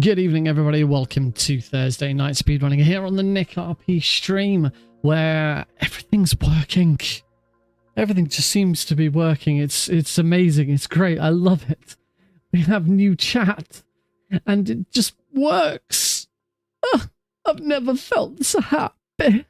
Good evening, everybody. Welcome to Thursday Night Speedrunning here on the Nick RP stream, where everything's working. Everything just seems to be working. It's amazing. It's great. I love it. We have new chat, and it just works. Oh, I've never felt so happy.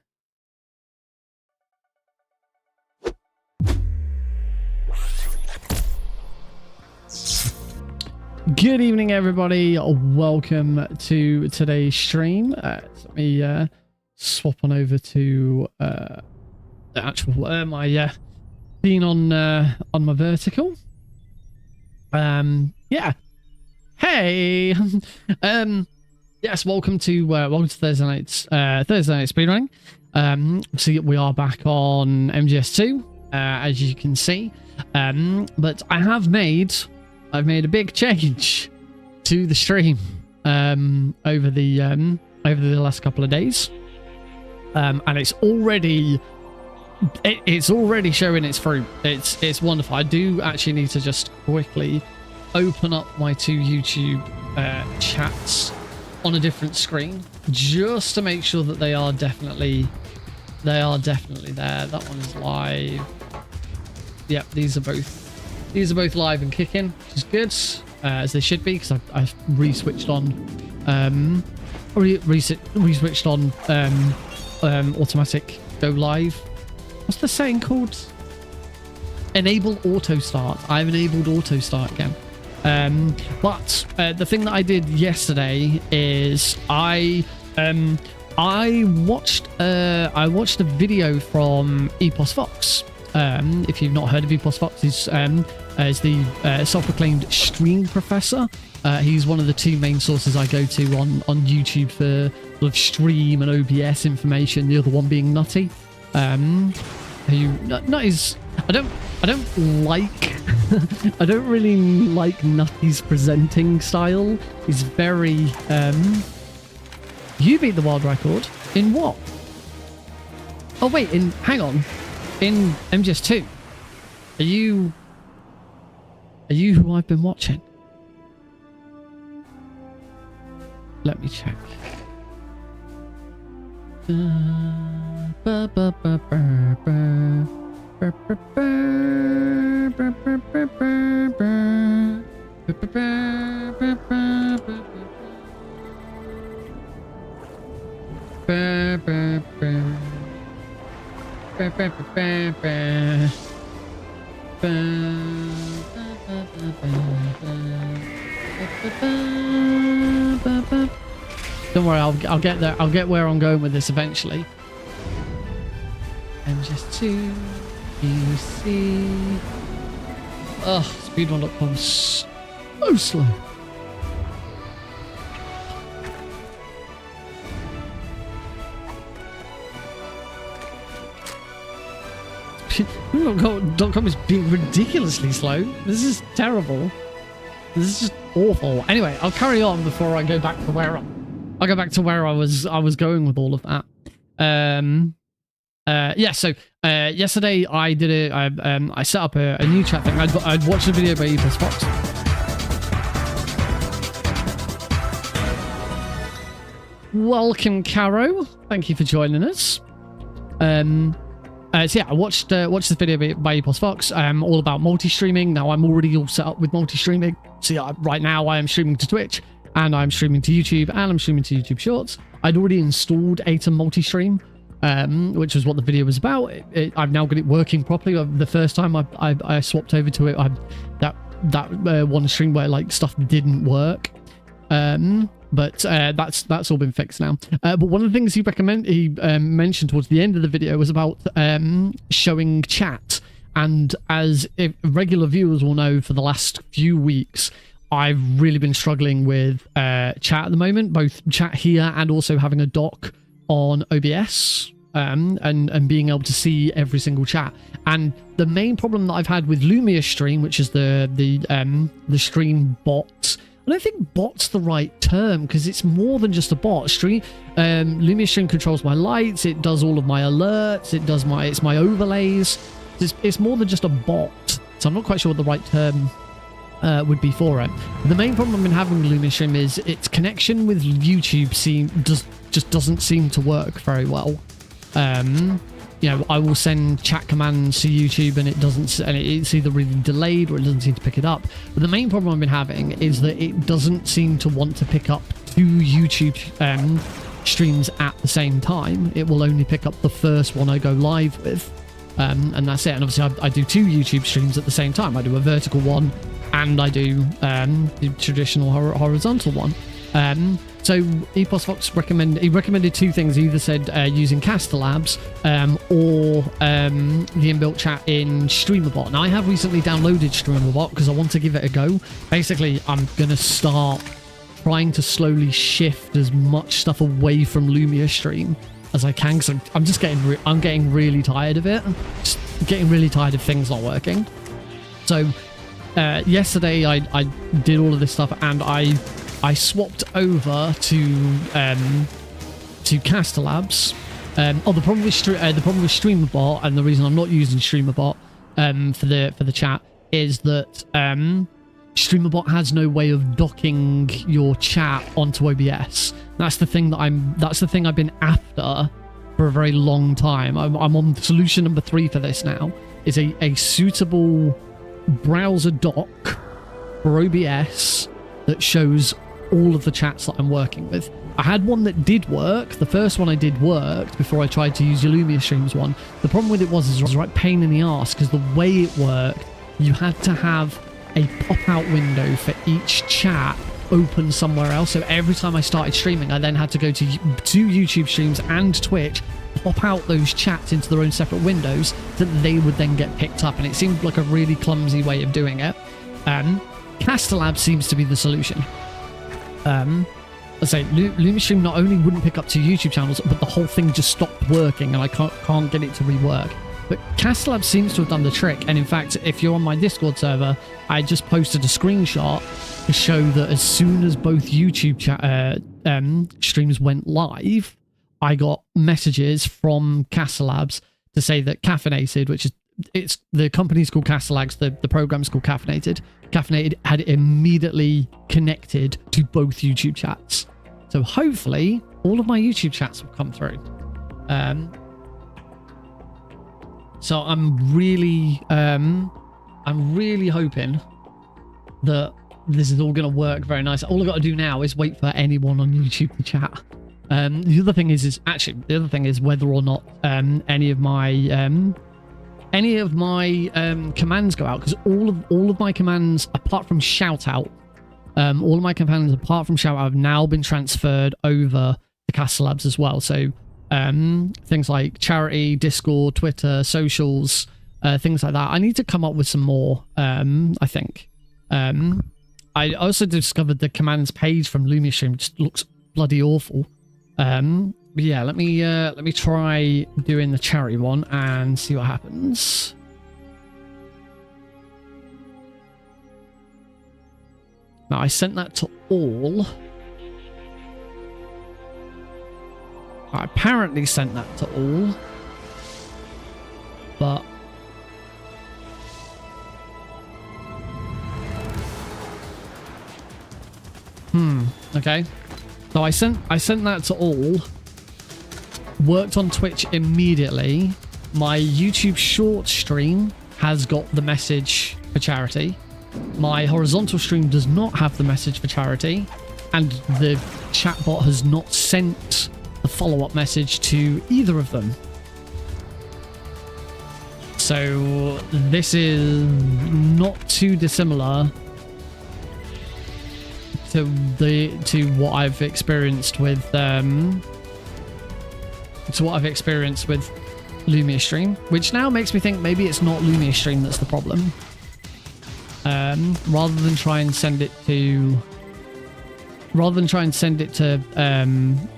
Good evening, everybody. Welcome to today's stream. Let me swap on over to the actual my being on my vertical. Yeah. Hey. Yes. Welcome to Thursday night speedrunning. So we are back on MGS2, as you can see. But I've made a big change. to the stream over the last couple of days, and it's already showing its fruit. It's wonderful. I do actually need to just quickly open up my two YouTube chats on a different screen just to make sure that they are definitely there. That one is live. Yep, these are both live and kicking, which is good, as they should be, because I've re-switched on re-switched on automatic go live. What's the setting called? Enable auto start. I've enabled auto start again. But the thing that I did yesterday is I watched a video from Epos Fox. If you've not heard of Epos Fox, is the self-proclaimed stream professor. He's one of the two main sources I go to on YouTube for sort of stream and OBS information. The other one being Nutty. Nutty's, I don't like I don't really like Nutty's presenting style. He's very you beat the world record in what? Oh wait, hang on. In MGS2. Are you who I've been watching? Let me check. Don't worry, I'll get there. I'll get where I'm going with this eventually. MGS2, UC. Ugh, speedrun.com so slow. Speedrun.com is being ridiculously slow. This is terrible. This is just awful. Anyway, I'll carry on before I go back to where I was going with all of that. Yeah, so yesterday I did it. I set up a new chat thing. I'd watched a video by Epos Fox. Welcome, Caro. Thank you for joining us. So yeah, I watched this video by Epos Fox, all about multi-streaming. Now I'm already all set up with multi-streaming. So yeah, right now I am streaming to Twitch, and I'm streaming to YouTube, and I'm streaming to YouTube Shorts. I'd already installed Atom Multi-Stream, which was what the video was about. I've now got it working properly. The first time I swapped over to it, that one stream where like stuff didn't work. But that's all been fixed now. But one of the things he mentioned towards the end of the video was about showing chat. And as regular viewers will know, for the last few weeks, I've really been struggling with chat at the moment, both chat here and also having a dock on OBS, and being able to see every single chat. And the main problem that I've had with Lumia Stream, which is the stream bot. I don't think bot's the right term, because it's more than just a bot. Lumia Stream controls my lights, it does all of my alerts, it's my overlays. It's more than just a bot, so I'm not quite sure what the right term would be for it. The main problem I've been having with Lumia Stream is its connection with YouTube just doesn't seem to work very well. You know, I will send chat commands to YouTube and it's either really delayed or it doesn't seem to pick it up. But the main problem I've been having is that it doesn't seem to want to pick up two YouTube streams at the same time. It will only pick up the first one I go live with, and that's it. And obviously I do two YouTube streams at the same time. I do a vertical one and I do the traditional horizontal one. So Epos Fox recommended two things. He either said using Caster Labs or the inbuilt chat in StreamerBot. Now I have recently downloaded StreamerBot because I want to give it a go. Basically, I'm gonna start trying to slowly shift as much stuff away from Lumia Stream as I can, because I'm just getting really tired of it. Just getting really tired of things not working. So yesterday I did all of this stuff, and I swapped over to Caster Labs. The problem with StreamerBot, and the reason I'm not using StreamerBot for the chat, is that StreamerBot has no way of docking your chat onto OBS. That's the thing I've been after for a very long time. I'm on solution number 3 for this now. Is a suitable browser dock for OBS that shows all of the chats that I'm working with. I had one that did work. The first one I did worked before I tried to use your Lumia Streams one. The problem with it was a right pain in the arse, because the way it worked, you had to have a pop-out window for each chat open somewhere else. So every time I started streaming, I then had to go to YouTube streams and Twitch, pop out those chats into their own separate windows that they would then get picked up, and it seemed like a really clumsy way of doing it. Caster Lab seems to be the solution. I say LumiStream not only wouldn't pick up 2 YouTube channels, but the whole thing just stopped working, and I can't get it to rework. But Caster Lab seems to have done the trick, and in fact, if you're on my Discord server, I just posted a screenshot to show that as soon as both YouTube streams went live, I got messages from Caster Labs to say that Caffeinated, which is the company's called Caster Labs, the program's called Caffeinated. Caffeinated had immediately connected to both YouTube chats. So hopefully all of my YouTube chats will come through. So I'm really hoping that this is all going to work very nice. All I've got to do now is wait for anyone on YouTube to chat. The other thing is whether or not any of my commands go out, because all of my commands apart from shout out, have now been transferred over to Caster Labs as well. So things like charity, Discord, Twitter, socials, things like that. I need to come up with some more. I think. I also discovered the commands page from LumiStream just looks bloody awful. But yeah, let me try doing the charity one and see what happens. Now I sent that to all. I apparently sent that to all, but okay. So I sent that to all. Worked on Twitch immediately. My YouTube short stream has got the message for charity. My horizontal stream does not have the message for charity, and the chatbot has not sent the follow-up message to either of them. So this is not too dissimilar to what I've experienced with Lumia Stream, which now makes me think maybe it's not Lumia Stream that's the problem. Rather than try and send it to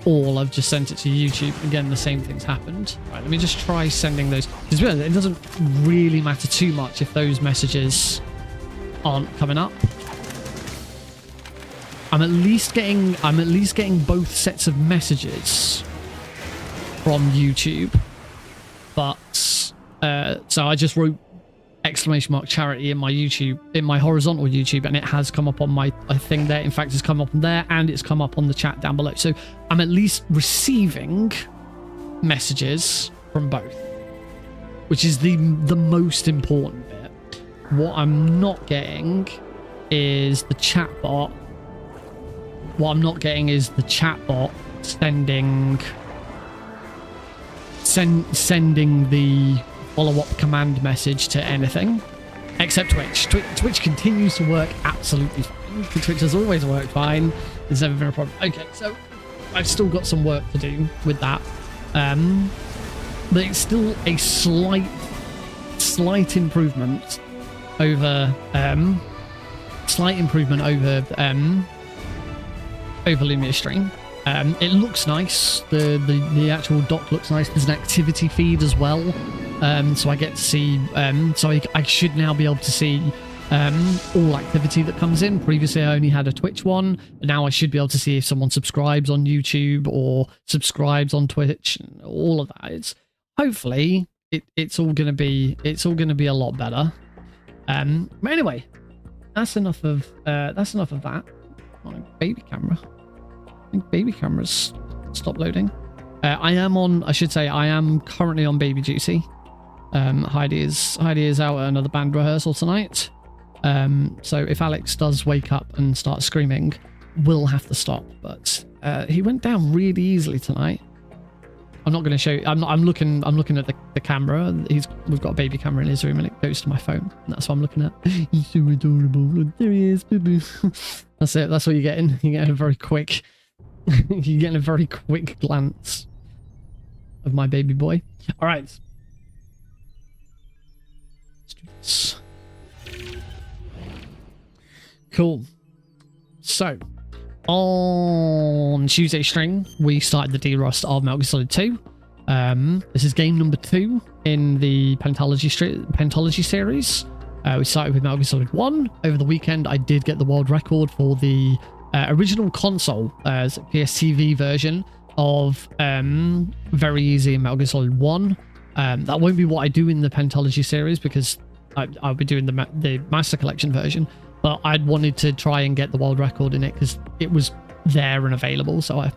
all, I've just sent it to YouTube. Again, the same thing's happened. Right, let me just try sending those, because it doesn't really matter too much if those messages aren't coming up. I'm at least getting both sets of messages from YouTube, but so I just wrote !charity in my horizontal YouTube, and it has come up on my thing there. In fact, it's come up on there, and it's come up on the chat down below. So I'm at least receiving messages from both, which is the most important bit. What I'm not getting is the chatbot. What I'm not getting is the chatbot sending the follow-up command message to anything except Twitch. Twitch continues to work absolutely fine. Twitch has always worked fine. There's never been a problem. Okay, so I've still got some work to do with that, but it's still a slight improvement over over Lumia Stream. It looks nice. The actual dock looks nice. There's an activity feed as well, so I get to see. So I should now be able to see all activity that comes in. Previously, I only had a Twitch one, but now I should be able to see if someone subscribes on YouTube or subscribes on Twitch. All of that. It's hopefully it's all gonna be a lot better. But anyway, that's enough of that. Oh, baby camera. I think baby camera's stopped loading. I am currently on baby duty. Heidi is out at another band rehearsal tonight. So if Alex does wake up and start screaming, we'll have to stop. But he went down really easily tonight. I'm not going to show you. I'm looking at the camera. We've got a baby camera in his room, and it goes to my phone. And that's what I'm looking at. He's so adorable. Look, there he is. Boo boo. That's it. That's what you're getting. You're getting a very quick. You're getting a very quick glance of my baby boy. All right. Let's do this. Cool. So, on Tuesday stream, we started the derust of Metal Gear Solid 2. This is game number 2 in the Pentalogy series. We started with Metal Gear Solid 1. Over the weekend, I did get the world record for the original console, PSTV version of very easy Metal Gear Solid 1. That won't be what I do in the Pentalogy series because I'll be doing the Master Collection version. But I'd wanted to try and get the world record in it because it was there and available. So I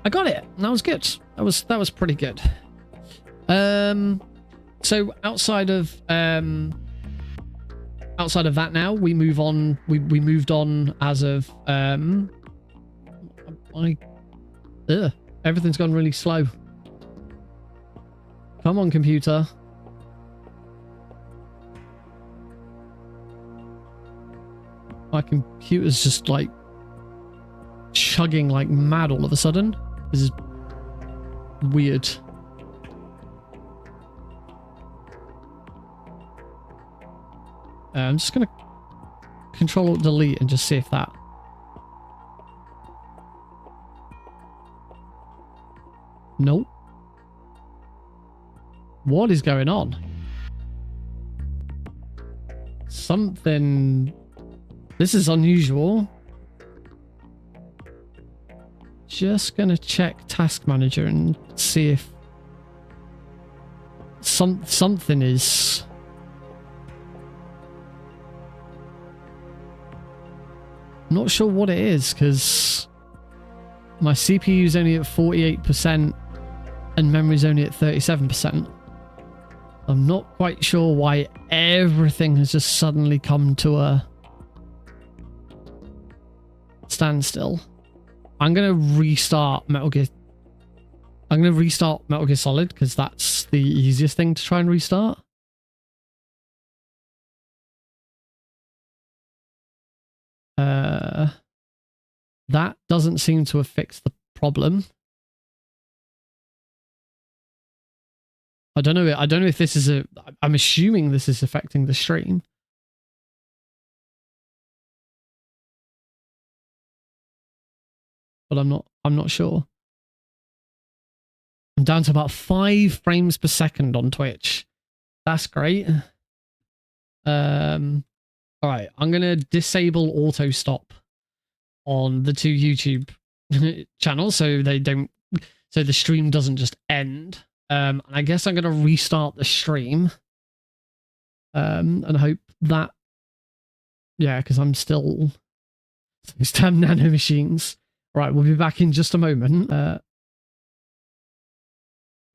got it. And that was good. That was pretty good. So outside of that now, we move on. We moved on as of everything's gone really slow. Come on, computer. My computer's just like chugging like mad all of a sudden. This is weird. I'm just gonna Control Alt Delete and just see if that. Nope. What is going on? Something. This is unusual. Just gonna check Task Manager and see if something is. Not sure what it is because my CPU is only at 48% and memory's only at 37%. I'm not quite sure why everything has just suddenly come to a standstill. I'm gonna restart Metal Gear. I'm gonna restart Metal Gear Solid because that's the easiest thing to try and restart. That doesn't seem to have fixed the problem. I don't know. I don't know if this is I'm assuming this is affecting the stream. But I'm not sure. I'm down to about 5 frames per second on Twitch. That's great. All right, I'm gonna disable auto stop on the 2 YouTube channels so the stream doesn't just end. And I guess I'm gonna restart the stream. And hope that, yeah, because I'm still these damn nano machines. Right, we'll be back in just a moment.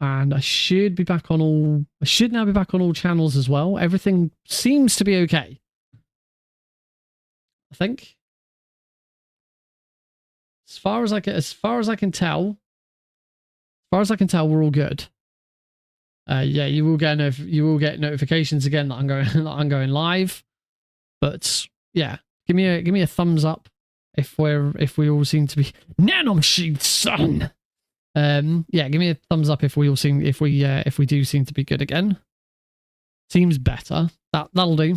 And I should be back on all. I should now be back on all channels as well. Everything seems to be okay. I think. As far as I can tell, we're all good. Yeah, you will get notifications again that I'm going live. But yeah, give me a thumbs up if we all seem to be nanomachine son. Yeah, give me a thumbs up if we do seem to be good again. Seems better. That'll do.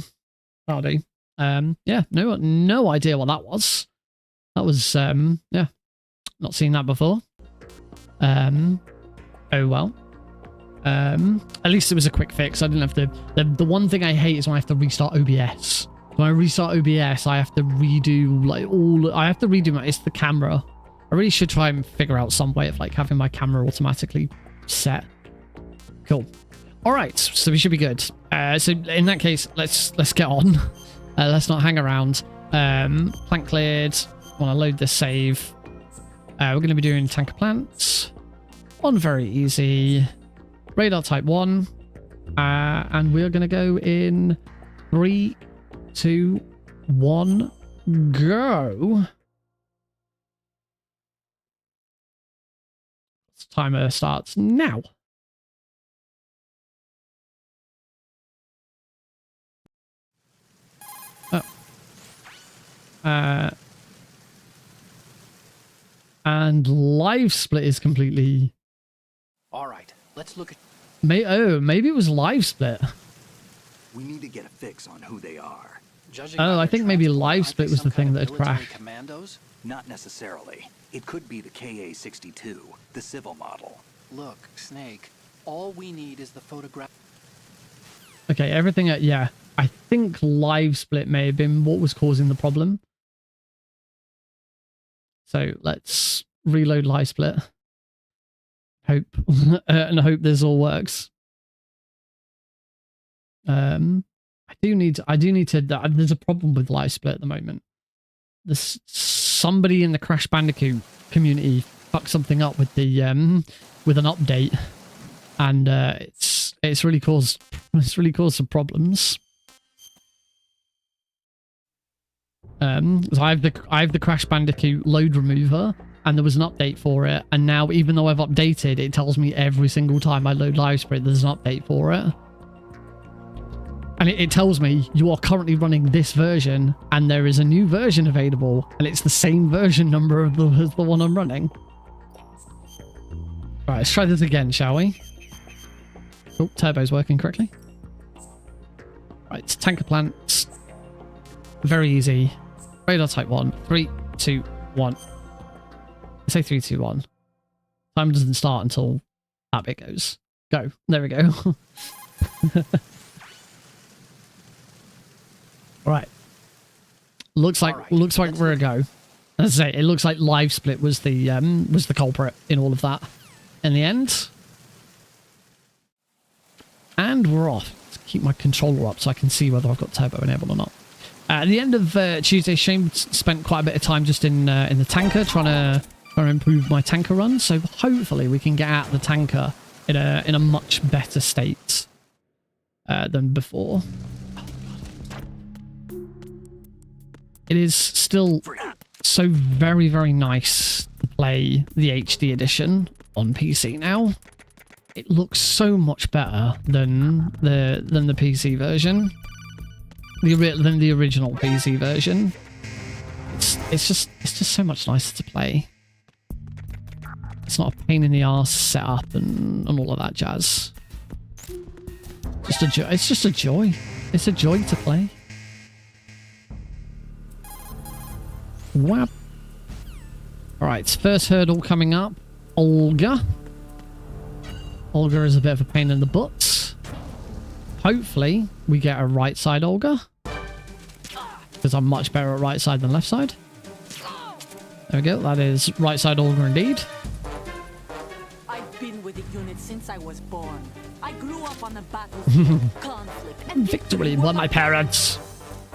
That'll do. Yeah, no idea what that was. That was yeah, not seen that before. Oh well. At least it was a quick fix. I didn't have to. The one thing I hate is when I have to restart OBS When I restart OBS, I have to redo like I have to redo it's the camera. I really should try and figure out some way of like having my camera automatically set. Cool. All right, so we should be good. So in that case, let's get on. Let's not hang around. Plant cleared. Want to load this save. We're going to be doing tanker plants on very easy. Radar type 1. And we're going to go in 3, 2, 1, go. Timer starts now. And live split is completely... All right, let's look at... maybe it was live split. We need to get a fix on who they are. Oh, I think maybe live split was the thing that had crashed. Commandos? Not necessarily. It could be the KA-62, the civil model. Look, Snake, all we need is the photograph... Okay, everything... yeah, I think live split may have been what was causing the problem. So let's reload live split. Hope and hope this all works. I do need to. There's a problem with live split at the moment. There's somebody in the Crash Bandicoot community fucked something up with the with an update, and it's really caused some problems. So I have the Crash Bandicoot load remover, and there was an update for it, and now even though I've updated, it tells me every single time I load live split there's an update for it. And it tells me you are currently running this version and there is a new version available, and it's the same version number of as the one I'm running. Right, let's try this again, shall we? Oh, turbo's working correctly. Right, tanker plants. Very easy. Radar type 1. 3, 2, 1. Let's say 3, 2, 1. Time doesn't start until that bit goes. Go. There we go. Right. Looks like we're a go. As I say, it looks like live split was the culprit in all of that. In the end. And we're off. Let's keep my controller up so I can see whether I've got turbo enabled or not. At the end of Tuesday, Shane spent quite a bit of time just in the tanker trying to improve my tanker run. So hopefully we can get out the tanker in a much better state than before. It is still so very, very nice to play the HD edition on PC now. It looks so much better than the PC version. Than the original PC version. It's just so much nicer to play. It's not a pain in the arse setup and all of that jazz. Just a joy. It's just a joy. It's a joy to play. Wow. Alright, first hurdle coming up. Olga. Olga is a bit of a pain in the butt. Hopefully, we get a right side Olga. Because I'm much better at right side than left side. There we go. That is right side Olga indeed. I've been with the unit since I was born. I grew up on the battlefield, conflict, and victory by my parents.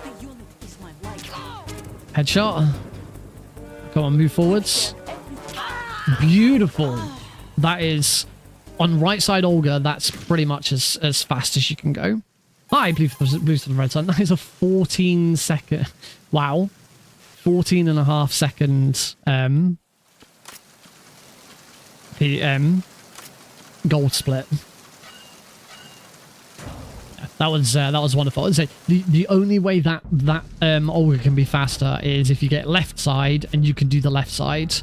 The unit is my life. Headshot. Come on, move forwards. Beautiful. That is... On right side Olga, that's pretty much as fast as you can go. Hi, blue to the red side. That is a 14 second... Wow. 14 and a half second gold split. That was wonderful. I'd say the only way that Olga can be faster is if you get left side and you can do the left side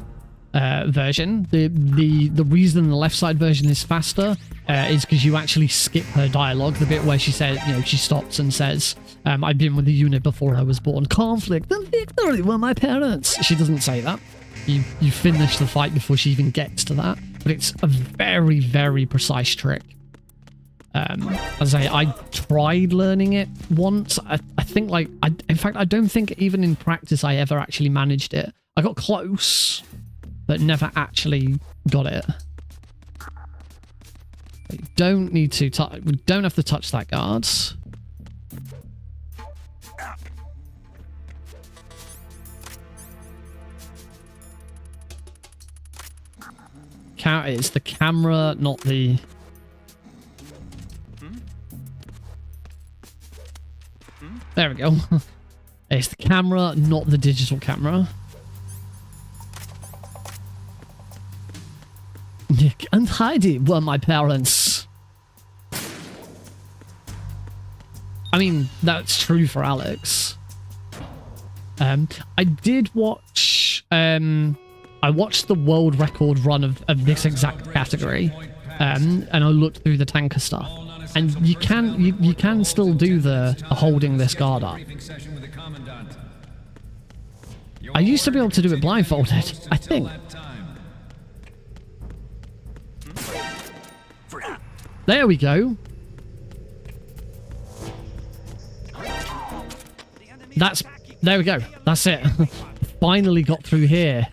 version. The reason the left side version is faster is because you actually skip her dialogue, the bit where she says, you know, she stops and says, I've been with the unit before I was born. Conflict and victory were my parents. She doesn't say that. You finish the fight before she even gets to that. But it's a very, very precise trick. As I tried learning it once. I think like, in fact, I don't think even in practice I ever actually managed it. I got close, but never actually got it. You don't need to touch, we don't have to touch that guard. It's the camera, not the... There we go. It's the camera, not the digital camera. Nick and Heidi were my parents. I mean, that's true for Alex. I did watch... I watched the world record run of this exact category, and I looked through the tanker stuff. And you can still do the holding this guard up. I used to be able to do it blindfolded, I think. There we go. There we go. That's it. Finally got through here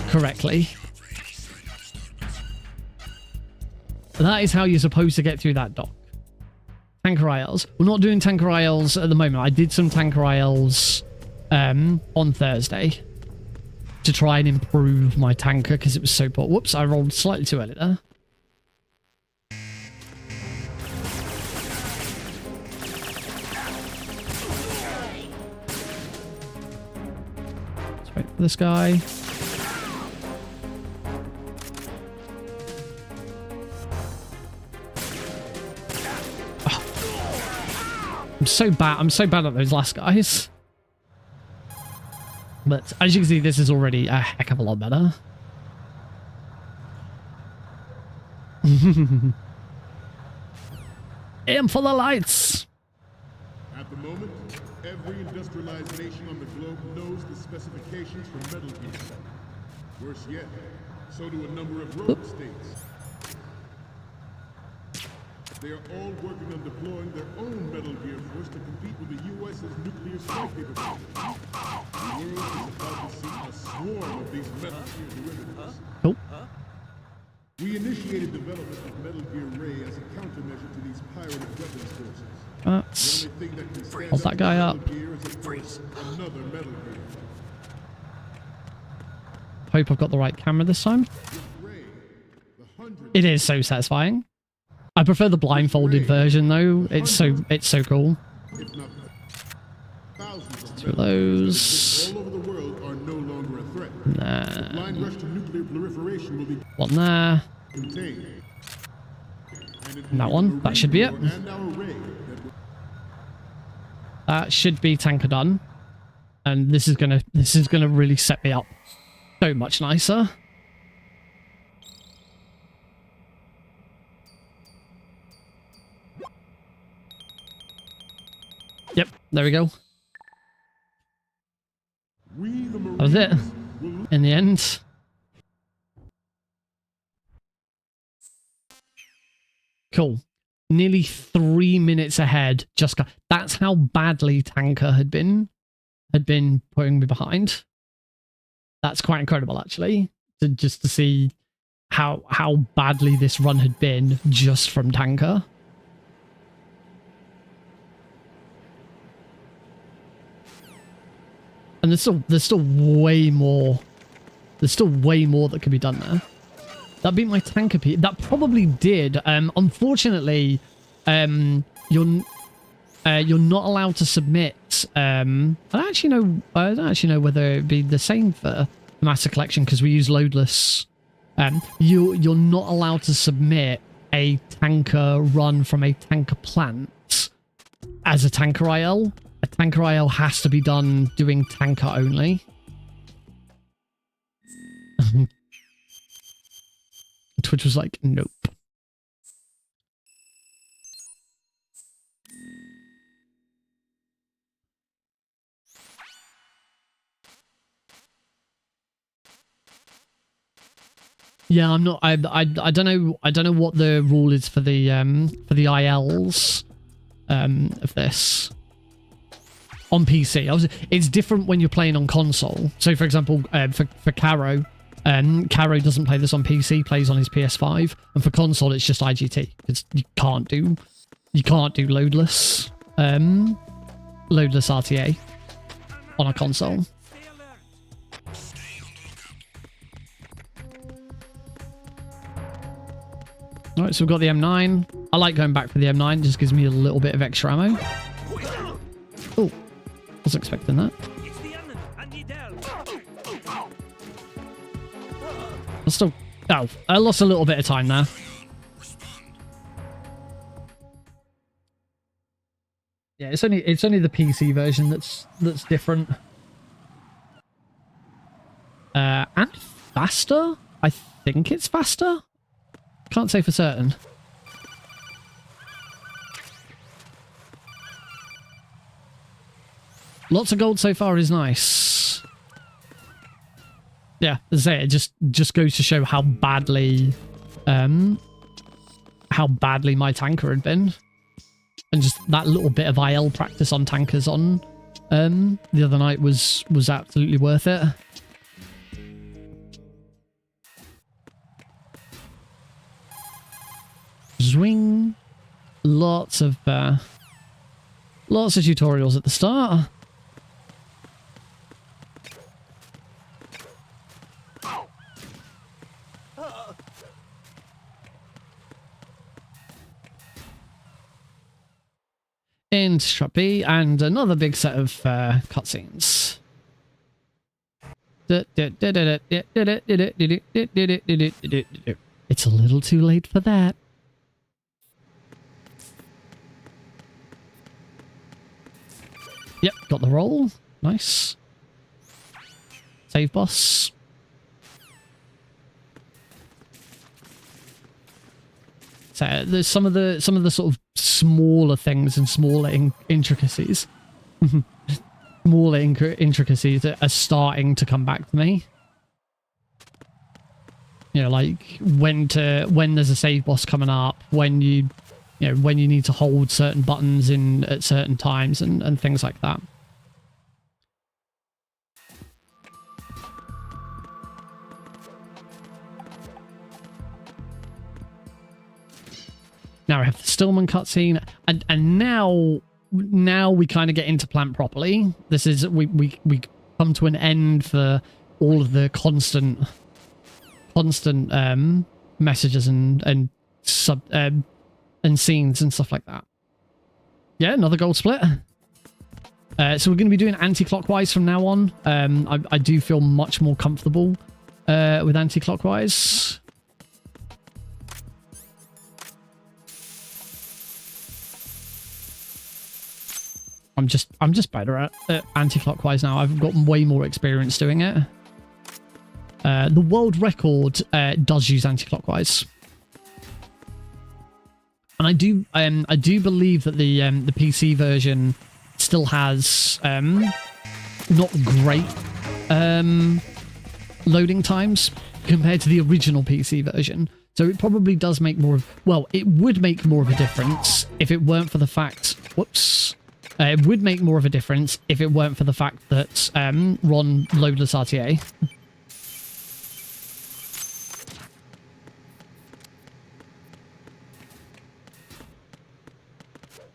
correctly. That is how you're supposed to get through that dock. Tanker ILs. We're not doing tanker ILs at the moment. I did some tanker ILs on Thursday to try and improve my tanker because it was so poor. Whoops, I rolled slightly too early there. Let's wait for this guy. I'm so bad at those last guys. But as you can see, this is already a heck of a lot better. Aim for the lights! At the moment, every industrialized nation on the globe knows the specifications for Metal Gear. Worse yet, so do a number of rogue states. They are all working on deploying their own Metal Gear force to compete with the U.S.'s nuclear strike capability. The world is about to see a swarm of these Metal Gear derivatives. Cool. We initiated development of Metal Gear Ray as a countermeasure to these pirated weapons forces. Let's The only thing that can stand hold that guy up. Metal Gear is, of course, another Metal Gear. Hope I've got the right camera this time. Ray, the hundreds It is so satisfying. I prefer the blindfolded version though. It's so cool. if not thousands of Through those. all over the world are no longer a threat. Nah. Blind rush to nuclear proliferation will be One there. contained. And that one. That should be it. And our Ray that will That should be tanker done. And this is gonna really set me up so much nicer. Yep, there we go. we the That was it. Marines will In the end. Cool. Nearly 3 minutes ahead. That's how badly tanker had been putting me behind. That's quite incredible, actually, just to see how badly this run had been just from tanker. And there's still way more. There's still way more that could be done there. That beat my tanker P. That probably did. Unfortunately, you're not allowed to submit. I don't actually know whether it'd be the same for Master Collection because we use loadless. You're not allowed to submit a tanker run from a tanker plant as a tanker IL. A tanker IL has to be done doing tanker only. Twitch was like, nope. Yeah, I'm not. I don't know. I don't know what the rule is for the ILs of this on PC. It's different when you're playing on console. So, for example, for Caro, Caro doesn't play this on PC. Plays on his PS5, and for console, it's just IGT because you can't do loadless RTA on a console. Alright, so we've got the M9. I like going back for the M9, just gives me a little bit of extra ammo. Oh, wasn't expecting that. I lost a little bit of time there. Yeah, it's only the PC version that's different. And faster? I think it's faster. Can't say for certain. Lots of gold so far is nice. Yeah, as I say, it just goes to show how badly my tanker had been. And just that little bit of IL practice on tankers on the other night was absolutely worth it. Zwing. Lots of tutorials at the start. In Strap B, and another big set of cutscenes. It's a little too late for that. Yep, got the roll. Nice. Save boss. So there's some of the sort of smaller things and smaller intricacies. Smaller intricacies that are starting to come back to me. You know, like when there's a save boss coming up, when you need to hold certain buttons in at certain times and things like that. Now we have the Stillman cutscene, and now we kind of get into plant properly. This is we come to an end for all of the constant messages and scenes and stuff like that. Yeah, another gold split. So we're going to be doing anti-clockwise from now on. I do feel much more comfortable with anti-clockwise. I'm just better at anti-clockwise now. I've got way more experience doing it. The world record does use anti-clockwise, and I do believe that the PC version still has not great loading times compared to the original PC version. So it probably does make more of, well, it would make more of a difference if it weren't for the fact, whoops. It would make more of a difference if it weren't for the fact that Ron loadless RTA.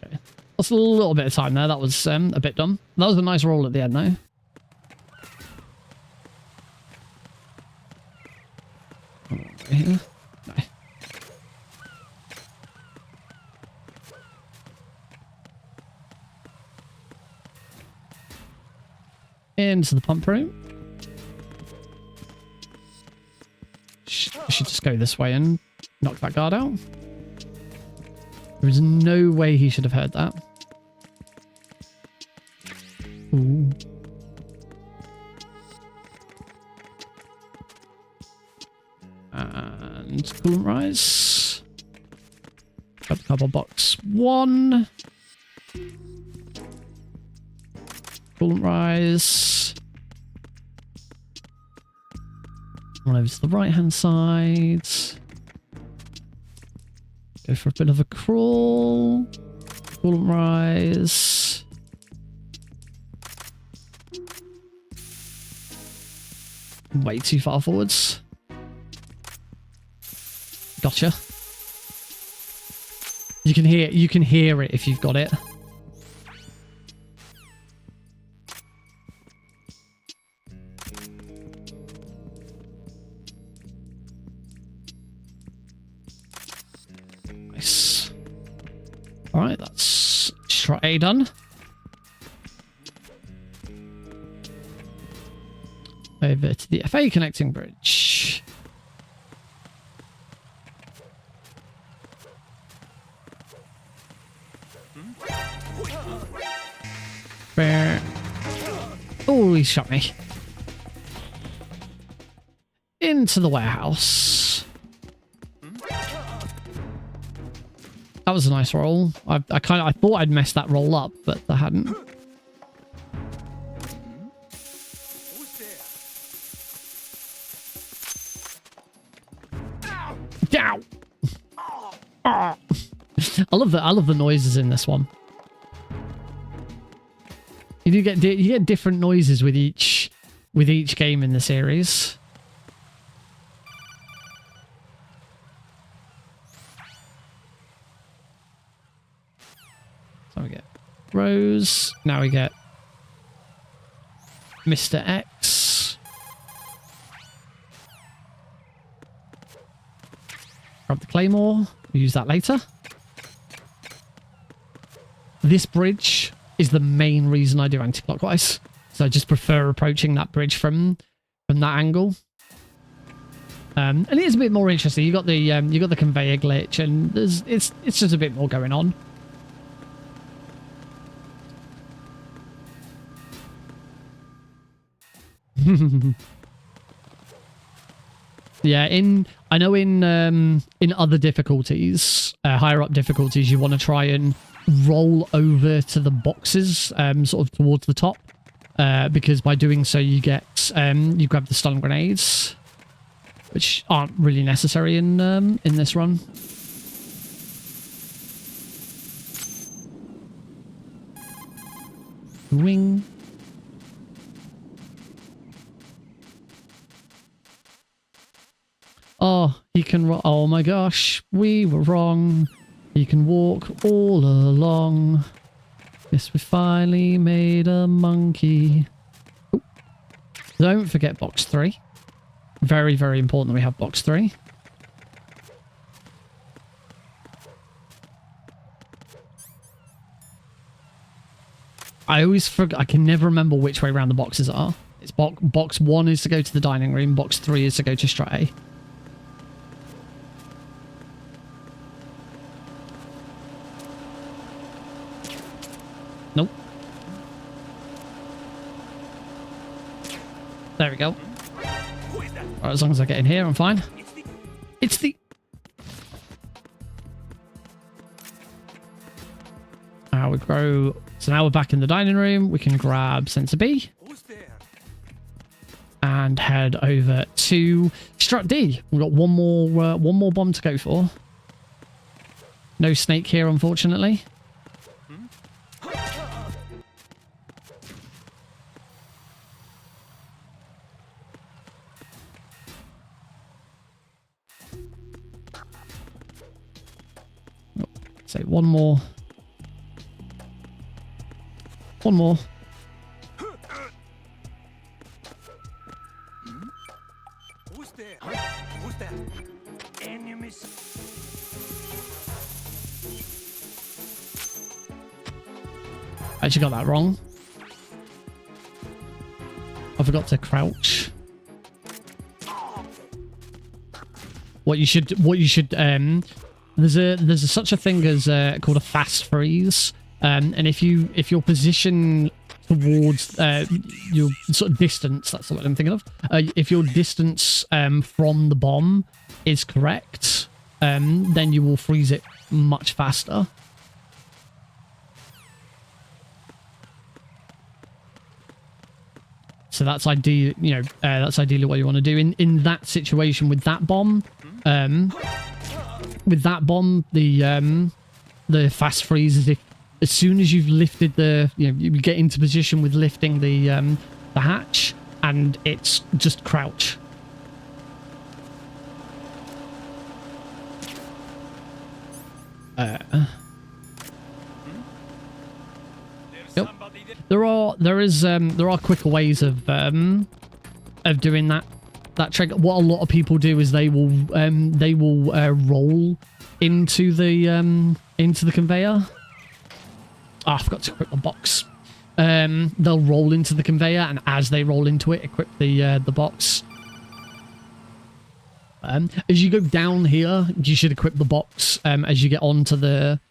Okay. That's a little bit of time there. That was a bit dumb. That was a nice roll at the end, though. Here. No. Into the pump room. Should just go this way and knock that guard out. There is no way he should have heard that. Ooh. And coolant rise. Got the cardboard box 1. Coolant rise. Run over to the right-hand side. Go for a bit of a crawl. Crawl and rise. Way too far forwards. Gotcha. You can hear it if you've got it. Nice. Alright, that's try done. Over to the FA connecting bridge. Oh, he shot me. Into the warehouse. That was a nice roll. I thought I'd messed that roll up, but I hadn't. Ow! I love the noises in this one. You get different noises with each game in the series. So we get Rose. Now we get Mr. X. Grab the Claymore. We'll use that later. This bridge is the main reason I do anti-clockwise. So I just prefer approaching that bridge from that angle. And it is a bit more interesting. You got the conveyor glitch, and it's just a bit more going on. Yeah, I know in other difficulties, higher up difficulties, you want to try and roll over to the boxes, sort of towards the top, because by doing so you get you grab the stun grenades, which aren't really necessary in this run. Wing. Oh, he can. Oh my gosh, we were wrong. He can walk all along. Yes, we finally made a monkey. Ooh. Don't forget box 3. Very, very important that we have box 3. I always forget. I can never remember which way around the boxes are. It's box 1 is to go to the dining room. Box 3 is to go to Strat A. Nope. There we go. Right, as long as I get in here, I'm fine. It's the... we grow... So now we're back in the dining room. We can grab Sensor B. And head over to Strut D. We've got one more bomb to go for. No snake here, unfortunately. So one more. One more. Who's there? Who's that? Enemies. I actually got that wrong. I forgot to crouch. What you should there's such a thing as called a fast freeze, and if your position towards your sort of distance, that's what I'm thinking of, if your distance from the bomb is correct, then you will freeze it much faster. So that's ideal, you know, that's ideally what you want to do in that situation with that bomb. The fast freeze is if as soon as you've lifted you get into position with lifting the hatch, and it's just crouch. Yep. There are quicker ways of doing that trigger. What a lot of people do is they will roll into the conveyor. Oh, I forgot to equip the box. They'll roll into the conveyor, and as they roll into it, equip the box. As you go down here, you should equip the box as you get onto the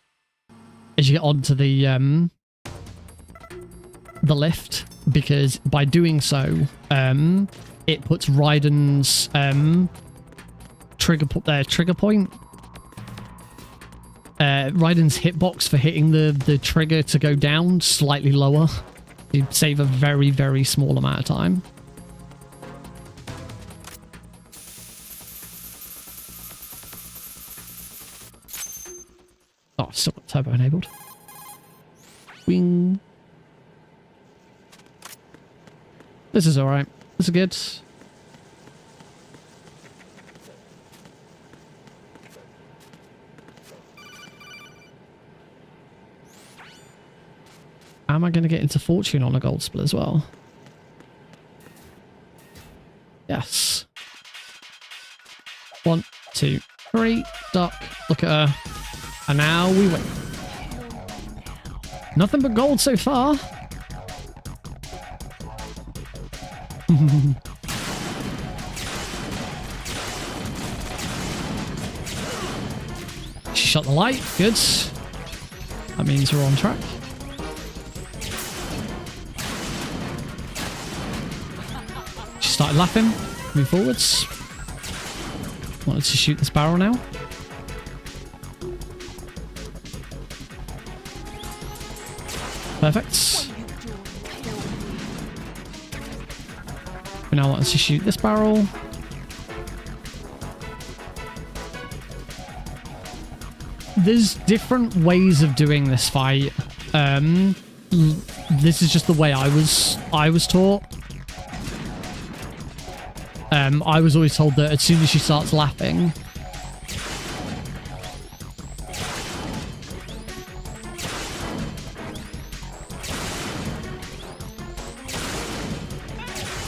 lift, because by doing so, it puts Raiden's trigger point. Raiden's hitbox for hitting the trigger to go down slightly lower. You save a very, very small amount of time. Oh, still got turbo enabled. Wing. This is alright. This is good. Am I going to get into fortune on a gold split as well? Yes. 1, 2, 3. Duck. Look at her. And now we win. Nothing but gold so far. She shot the light. Good. That means we're on track. She started laughing. Move forwards. Wanted to shoot this barrel now. Perfect. We now want us to shoot this barrel. There's different ways of doing this fight. This is just the way I was taught. I was always told that as soon as she starts laughing,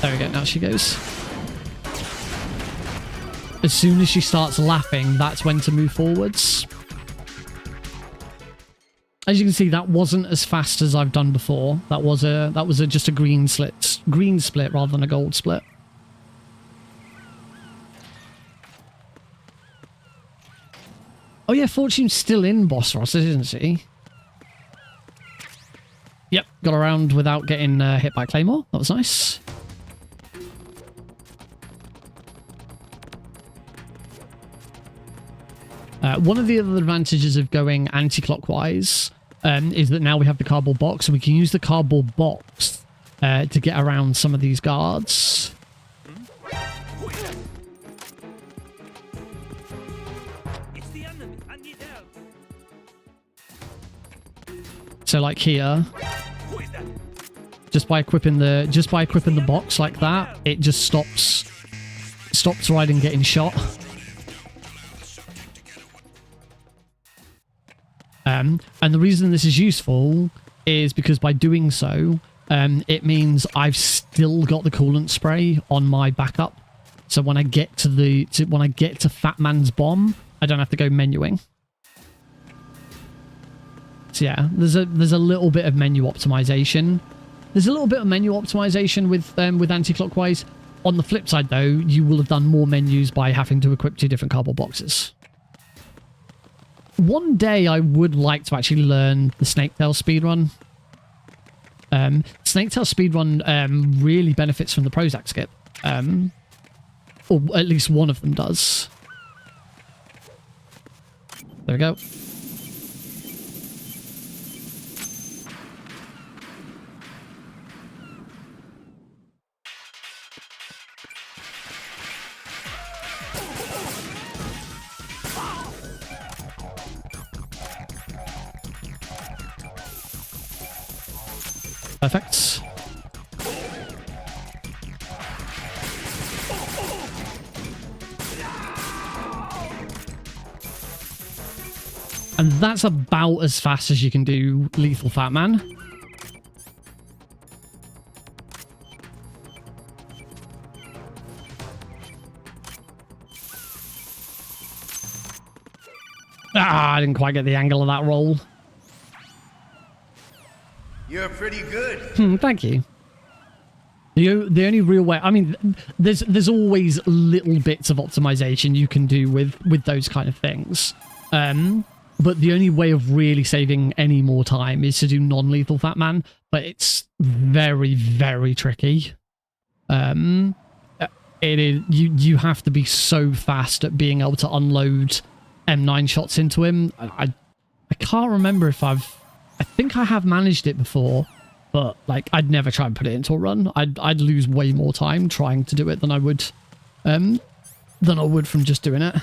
there we go, now she goes. As soon as she starts laughing, that's when to move forwards. As you can see, that wasn't as fast as I've done before. That was just a green split rather than a gold split. Oh yeah, Fortune's still in Boss Ross, isn't she? Yep, got around without getting hit by Claymore. That was nice. One of the other advantages of going anti-clockwise is that now we have the cardboard box, and we can use the cardboard box to get around some of these guards. So like here, just by equipping the box like that, it just stops Raiden getting shot. And the reason this is useful is because by doing so, it means I've still got the coolant spray on my backup. So when I get to Fat Man's bomb, I don't have to go menuing. So yeah, there's a little bit of menu optimization. There's a little bit of menu optimization with anti-clockwise. On the flip side, though, you will have done more menus by having to equip 2 different cardboard boxes. One day, I would like to actually learn the Snaketail speedrun. Snaketail speedrun really benefits from the Prozac skip. Or at least one of them does. There we go. Perfect. And that's about as fast as you can do Lethal Fat Man. Ah, I didn't quite get the angle of that roll. You're pretty good. Thank you. The only real way, I mean, there's always little bits of optimization you can do with those kind of things. But the only way of really saving any more time is to do non-lethal Fat Man, but it's very, very tricky. It is, you have to be so fast at being able to unload M9 shots into him. I can't remember if I think I have managed it before, but like I'd never try and put it into a run. I'd lose way more time trying to do it than I would from just doing it.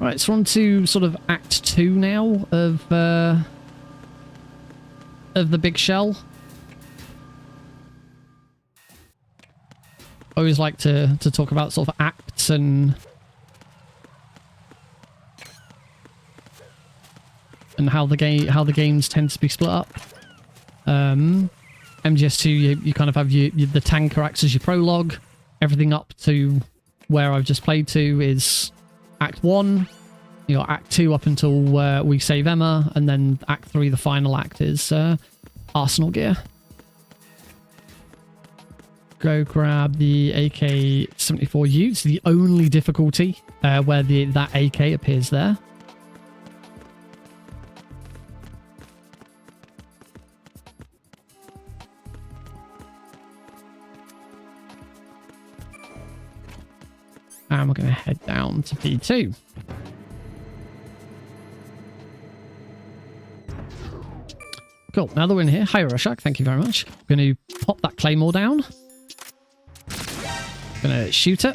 Right, so on to sort of Act 2 now of the big shell. I always like to talk about sort of acts and how the games tend to be split up. MGS2, you kind of have the tanker acts as your prologue. Everything up to where I've just played to is Act 1. You got Act 2 up until we save Emma, and then Act 3, the final act, is Arsenal gear. Go grab the AK-74U. It's the only difficulty where that AK appears there. And we're going to head down to P2. Cool. Now that we're in here, hi Rorschach, thank you very much. I'm going to pop that claymore down. Going to shoot it.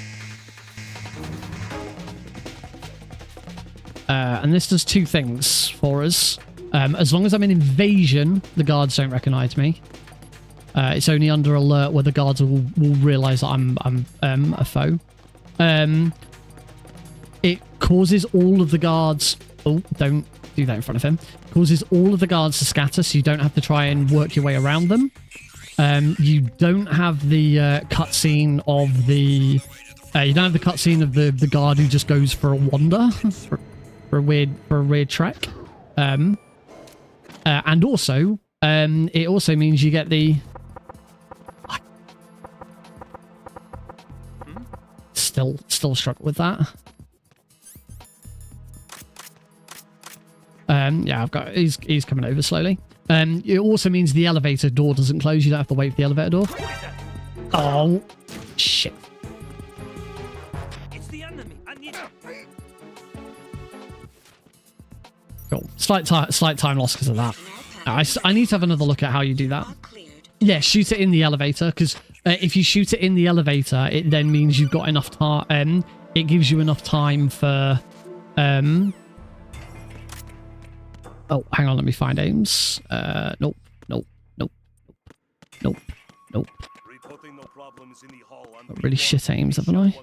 And this does two things for us. As long as I'm in invasion, the guards don't recognize me. It's only under alert where the guards will realize that I'm a foe. It causes all of the guards... Oh, don't do that in front of him. Causes all of the guards to scatter, so you don't have to try and work your way around them. You don't have the cutscene of the... you don't have the cutscene of the guard who just goes for a wander, for a weird trek. And also, it also means you get the... Still struggle with that. Yeah, I've got... He's coming over slowly. It also means the elevator door doesn't close. You don't have to wait for the elevator door. Oh, shit. It's the enemy. I need Cool. Slight time loss because of that. I need to have another look at how you do that. Yeah, shoot it in the elevator, because if you shoot it in the elevator, it then means you've got enough time. It gives you enough time for... Oh, hang on, let me find aims. Nope. Got really shit aims, haven't I?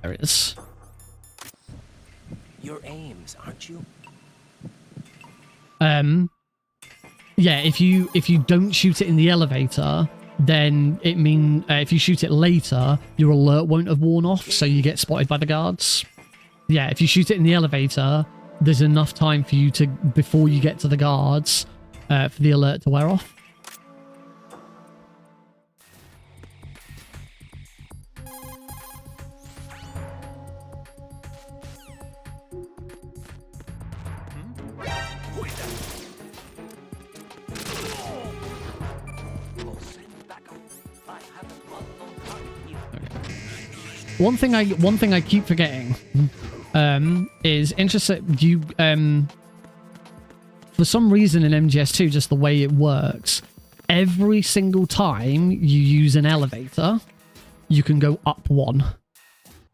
There it is. Your aims, aren't you? Yeah, if you don't shoot it in the elevator, then it means if you shoot it later, your alert won't have worn off, so you get spotted by the guards. Yeah, if you shoot it in the elevator, there's enough time for you to, before you get to the guards, for the alert to wear off. One thing I keep forgetting is interested. You for some reason in MGS2, just the way it works, every single time you use an elevator, you can go up 1.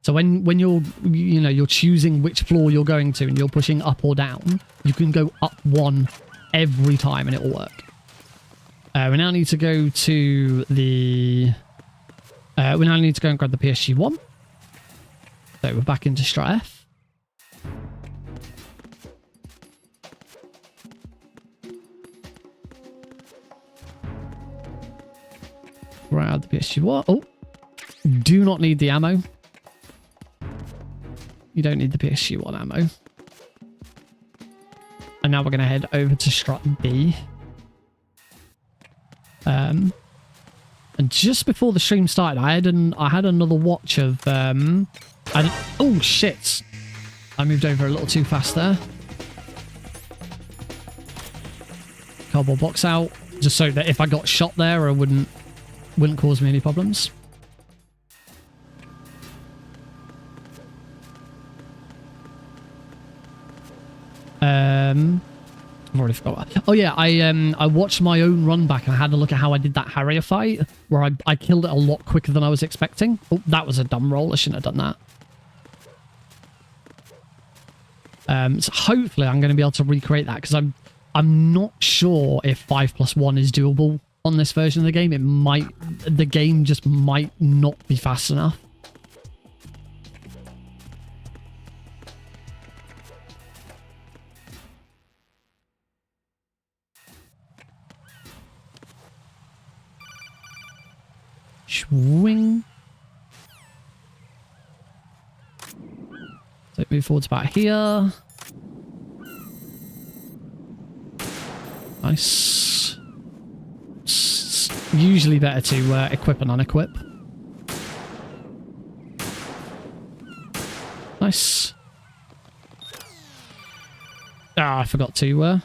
So when you're, you're choosing which floor you're going to and you're pushing up or down, you can go up 1 every time and it will work. We now need to go to the... we now need to go and grab the PSG-1. So we're back into Strat F. Grab the PSG-1. Oh, do not need the ammo. You don't need the PSG-1 ammo. And now we're going to head over to Strat B. And just before the stream started, I had another watch of oh shit! I moved over a little too fast there. Cardboard box out, just so that if I got shot there, it wouldn't cause me any problems. I've already forgot. Oh yeah, I watched my own run back and I had a look at how I did that Harrier fight, where I killed it a lot quicker than I was expecting. Oh, that was a dumb roll. I shouldn't have done that. So hopefully I'm going to be able to recreate that, because I'm not sure if 5+1 is doable on this version of the game. The game just might not be fast enough. Swing. So move forwards about here. Nice. It's usually better to equip and unequip. Nice. Ah, I forgot to...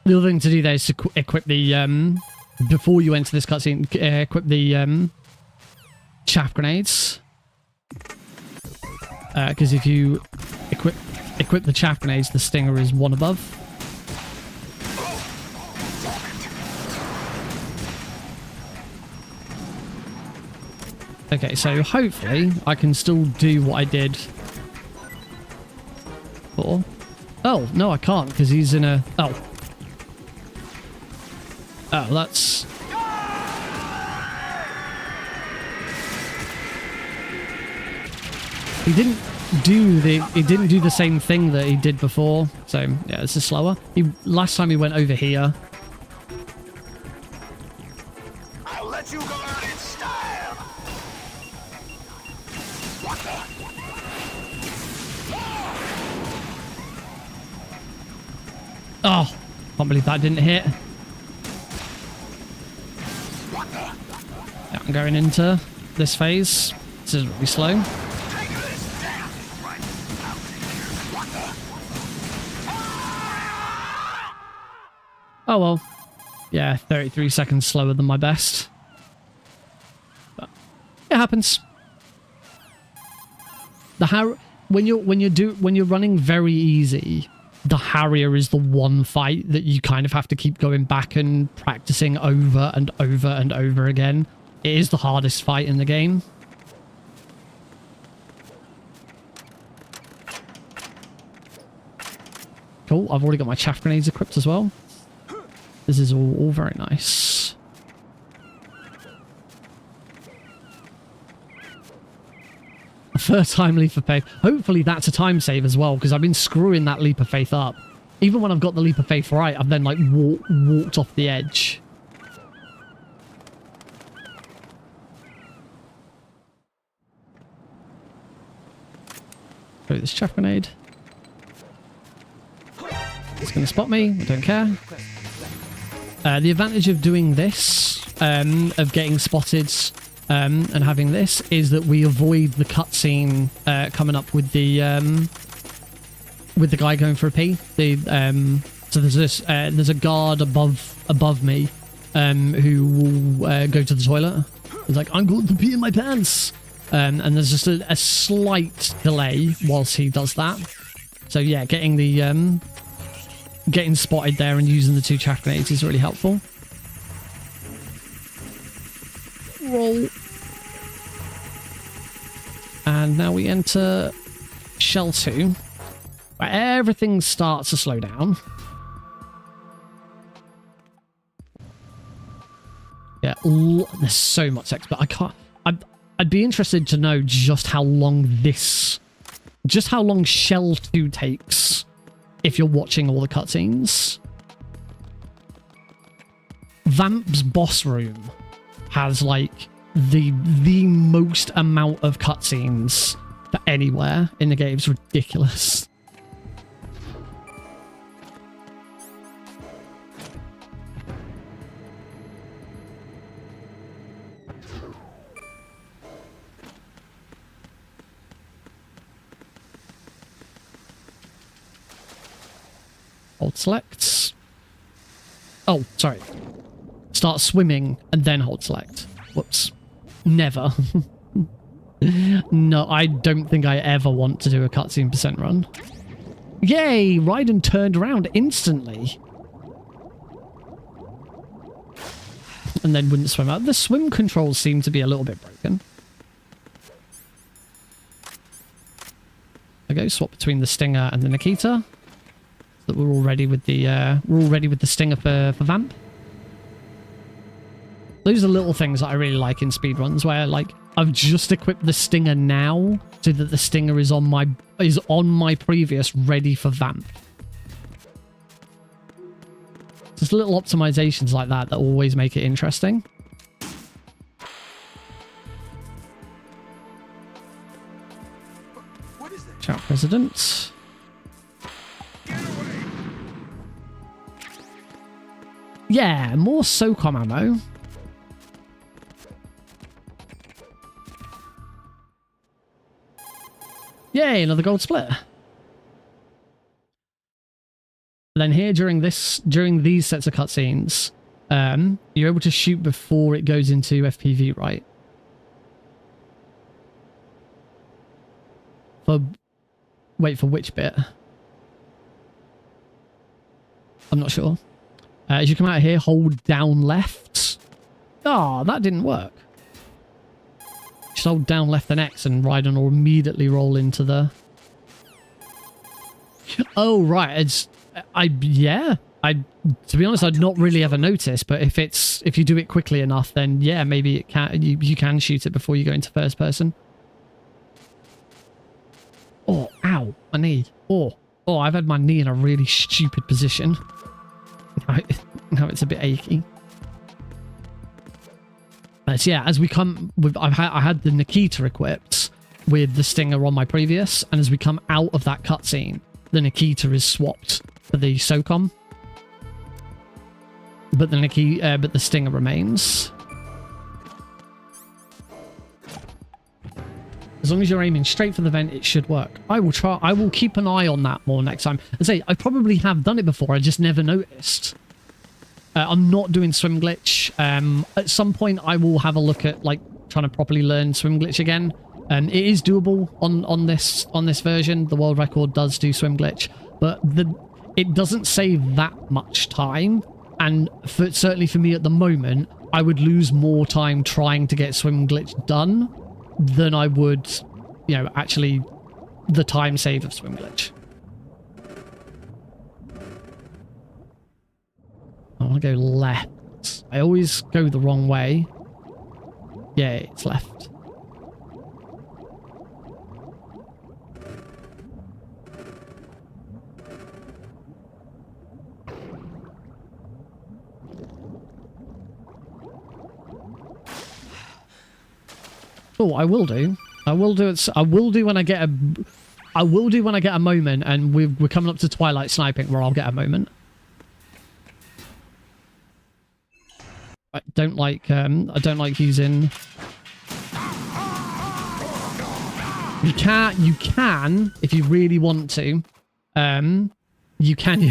The other thing to do there is to equip the... before you enter this cutscene, equip the chaff grenades. Because if you equip the chaff grenades, the stinger is 1 above. Okay, so hopefully I can still do what I did before. Oh, no, I can't, because he's in a... Oh. Oh, that's... He didn't do the same thing that he did before. So, yeah, this is slower. Last time he went over here. I'll let you go out in style. Oh, can't believe that didn't hit. Yeah, I'm going into this phase. This is really slow. Oh well. Yeah, 33 seconds slower than my best. But it happens. When you're running very easy, the Harrier is the one fight that you kind of have to keep going back and practicing over and over and over again. It is the hardest fight in the game. Cool, I've already got my chaff grenades equipped as well. This is all very nice. A third time leap of faith. Hopefully that's a time save as well, because I've been screwing that leap of faith up. Even when I've got the leap of faith right, I've then like walked off the edge. Throw this chaff grenade. It's going to spot me. I don't care. The advantage of doing this, of getting spotted and having this, is that we avoid the cutscene coming up with the guy going for a pee. So there's a guard above me who will go to the toilet. He's like, I'm going to pee in my pants. And there's just a slight delay whilst he does that. So yeah, getting spotted there and using the 2 chaff grenades is really helpful. Roll. And now we enter Shell 2, where everything starts to slow down. Yeah, there's so much text, but I can't... I'd be interested to know just how long Shell 2 takes if you're watching all the cutscenes. Vamp's boss room has like the most amount of cutscenes for anywhere in the game. It's ridiculous. Hold select. Oh, sorry. Start swimming and then hold select. Whoops. Never. No, I don't think I ever want to do a cutscene percent run. Yay! Raiden turned around instantly. And then wouldn't swim out. The swim controls seem to be a little bit broken. There we go. Swap between the Stinger and the Nikita. That we're all ready with the Stinger for Vamp. Those are little things that I really like in speedruns, where like I've just equipped the Stinger now so that the Stinger is on my previous ready for Vamp. Just little optimizations like that always make it interesting. What is that? Shout President. Yeah, more SOCOM ammo. Yay, another gold split. Then here during these sets of cutscenes, you're able to shoot before it goes into FPV, right? Wait, for which bit? I'm not sure. As you come out here, hold down left. Oh, that didn't work. Just hold down left and X and Raiden will immediately roll into the... Oh, right. To be honest, I'd not really ever noticed, but if you do it quickly enough, then yeah, maybe you can shoot it before you go into first person. Oh, ow, my knee. Oh, I've had my knee in a really stupid position. Now it's a bit achy. But yeah, as we come with, I had the Nikita equipped with the Stinger on my previous, and as we come out of that cutscene, the Nikita is swapped for the SOCOM, but the Stinger remains. As long as you're aiming straight for the vent, it should work. I will try. I will keep an eye on that more next time. I say I probably have done it before. I just never noticed. I'm not doing swim glitch. At some point, I will have a look at like trying to properly learn swim glitch again. It is doable on this version. The world record does do swim glitch, but it doesn't save that much time. And certainly for me at the moment, I would lose more time trying to get swim glitch done than I would, actually the time save of swim glitch. I want to go left. I always go the wrong way. Yeah, it's left. Oh, I will do. I will do it. I will do when I get a moment, and we're coming up to Twilight sniping where I'll get a moment. I don't like using. You can if you really want to. You can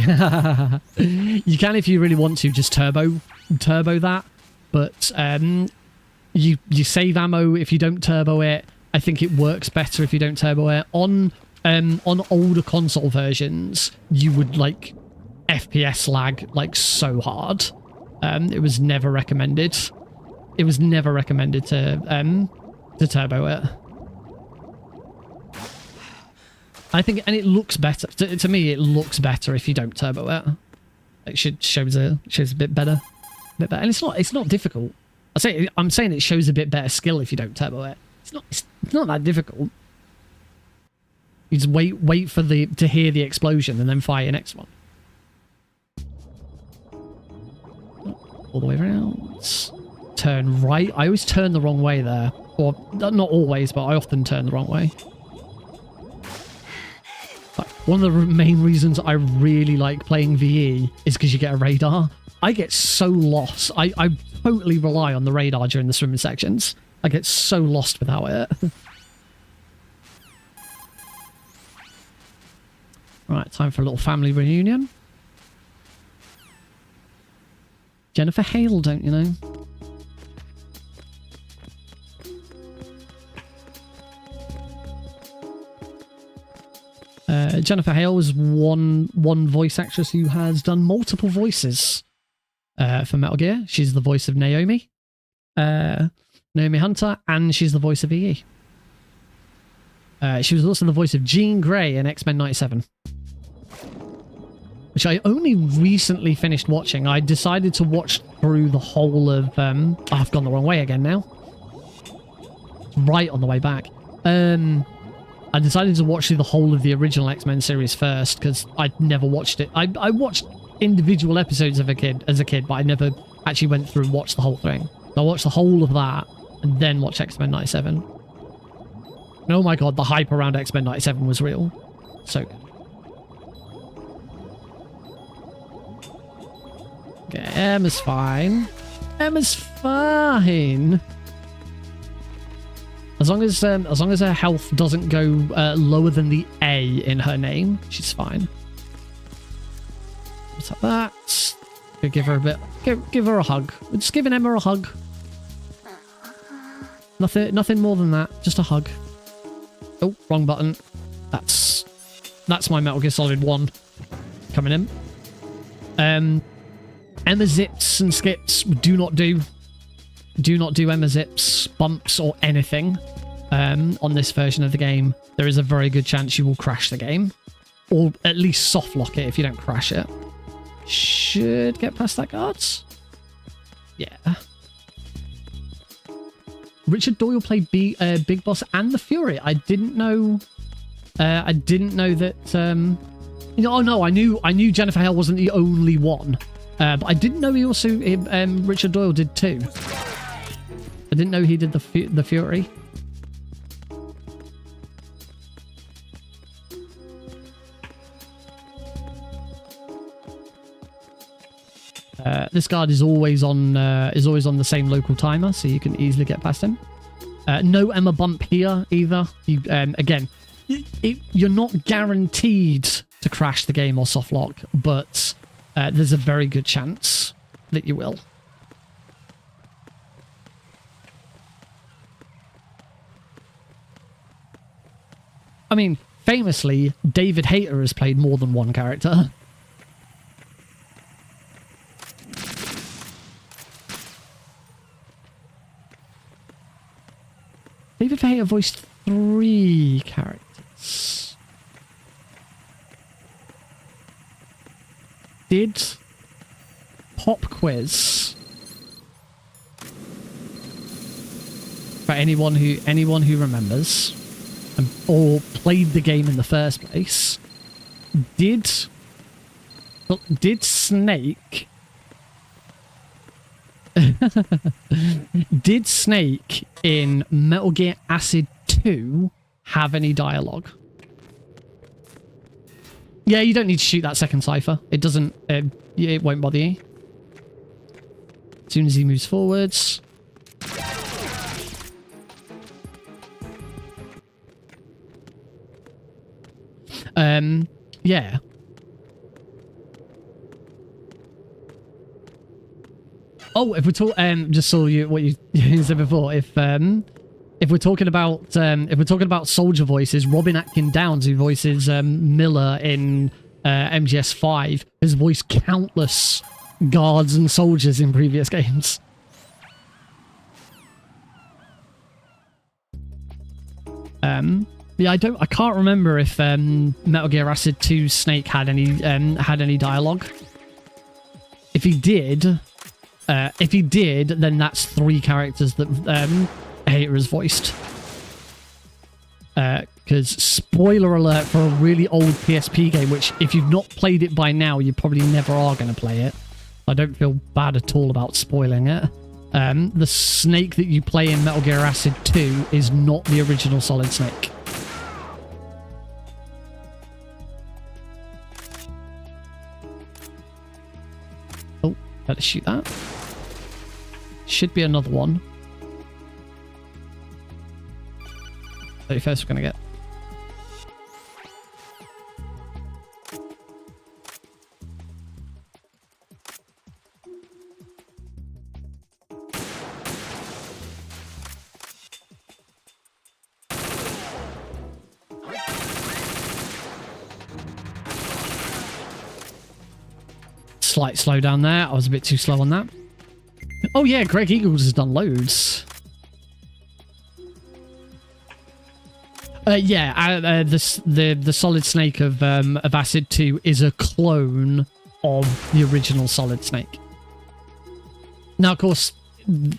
you can if you really want to just turbo that, but you save ammo if you don't turbo it. I think it works better if you don't turbo it. On older console versions, you would like FPS lag like so hard. It was never recommended. It was never recommended to turbo it. I think, and it looks better. To me, it looks better if you don't turbo it. It shows a bit better. And it's not difficult. I'm saying it shows a bit better skill if you don't turbo it. It's not that difficult. You just wait for to hear the explosion and then fire your next one. All the way around. Turn right. I always turn the wrong way there. Or not always, but I often turn the wrong way. But one of the main reasons I really like playing VE is because you get a radar. I get so lost. I totally rely on the radar during the swimming sections. I get so lost without it. Right, time for a little family reunion. Jennifer Hale, don't you know? Jennifer Hale was one voice actress who has done multiple voices for Metal Gear. She's the voice of Naomi Hunter, and she's the voice of EE. She was also the voice of Jean Grey in X-Men 97. Which I only recently finished watching. I decided to watch through the whole of... I've gone the wrong way again now. Right on the way back. I decided to watch through the whole of the original X-Men series first, because I'd never watched it. I watched individual episodes as a kid, but I never actually went through and watched the whole thing. So I watched the whole of that, and then watched X-Men 97. And oh my god, the hype around X-Men 97 was real. So good. Okay, Emma's fine. Emma's fine. As long as her health doesn't go lower than the A in her name, she's fine. What's up that? Could give her a bit. Give her a hug. We're just giving Emma a hug. Nothing more than that. Just a hug. Oh, wrong button. That's my Metal Gear Solid 1 coming in. Emma zips and skips do not do Emma zips, bumps, or anything on this version of the game. There is a very good chance you will crash the game, or at least soft lock it if you don't crash it. Should get past that guard. Yeah. Richard Doyle played Big Boss and the Fury. I didn't know. I didn't know that. Oh no, I knew Jennifer Hale wasn't the only one. But I didn't know he also Richard Doyle did too. I didn't know he did the Fury. This guard is always on the same local timer, so you can easily get past him. No Emma bump here either. Again, you're not guaranteed to crash the game or soft lock, but there's a very good chance that you will. I mean, famously, David Hayter has played more than one character. David Hayter voiced 3 characters. Did Pop Quiz for anyone who remembers or played the game in the first place? Did Snake did Snake in Metal Gear Acid 2 have any dialogue? Yeah, you don't need to shoot that second cipher. It doesn't. It won't bother you. As soon as he moves forwards. Yeah. Oh, if we talk, just saw what you said before. If we're talking about soldier voices, Robin Atkin Downs, who voices Miller in MGS2, has voiced countless guards and soldiers in previous games. Yeah, I can't remember if Metal Gear Acid 2 Snake had any dialogue. If he did, then that's 3 characters that Hater has voiced. Because spoiler alert for a really old PSP game, which if you've not played it by now, you probably never are going to play it. I don't feel bad at all about spoiling it. The Snake that you play in Metal Gear Acid 2 is not the original Solid Snake. Oh, better shoot that. Should be another one. 31st we're going to get. Slight slowdown there. I was a bit too slow on that. Oh yeah, Greg Eagles has done loads. The Solid Snake of Acid 2 is a clone of the original Solid Snake. Now, of course,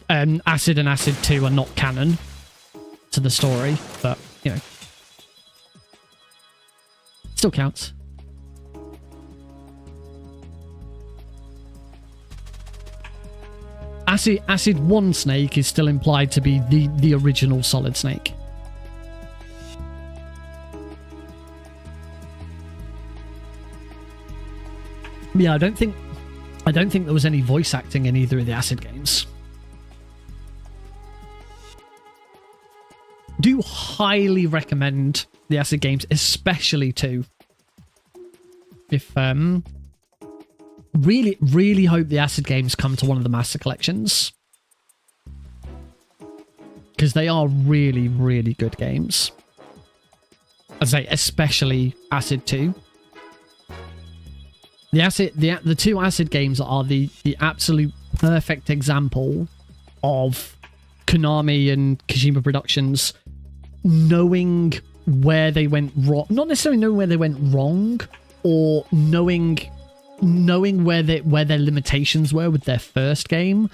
Acid and Acid 2 are not canon to the story, but, you know, still counts. Acid 1 Snake is still implied to be the original Solid Snake. Yeah, I don't think there was any voice acting in either of the Acid games. Do highly recommend the Acid games, especially 2. If really hope the Acid games come to one of the Master Collections, because they are really, really good games. I say especially Acid 2. The 2 Acid games are the absolute perfect example of Konami and Kojima Productions knowing where they went wrong. Not necessarily knowing where they went wrong, or knowing where their limitations were with their first game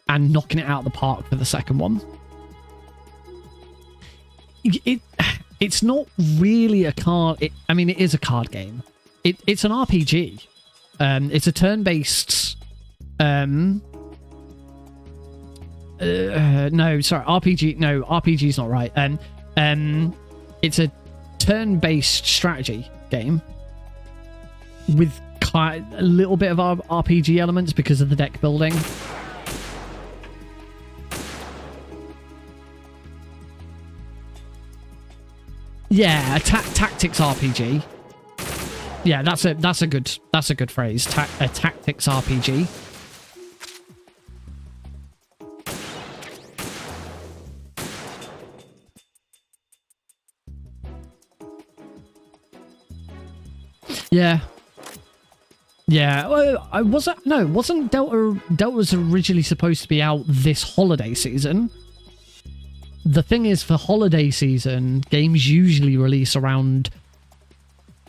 and knocking it out of the park for the second one. It's not really a card. I mean, it is a card game. It's an RPG. It's a turn-based. No, sorry, RPG. No, RPG's not right. It's a turn-based strategy game with a little bit of RPG elements because of the deck building. Yeah, a tactics RPG. Yeah, that's a good phrase. A tactics RPG. Yeah. Yeah, well, wasn't Delta was originally supposed to be out this holiday season. The thing is, for holiday season, games usually release around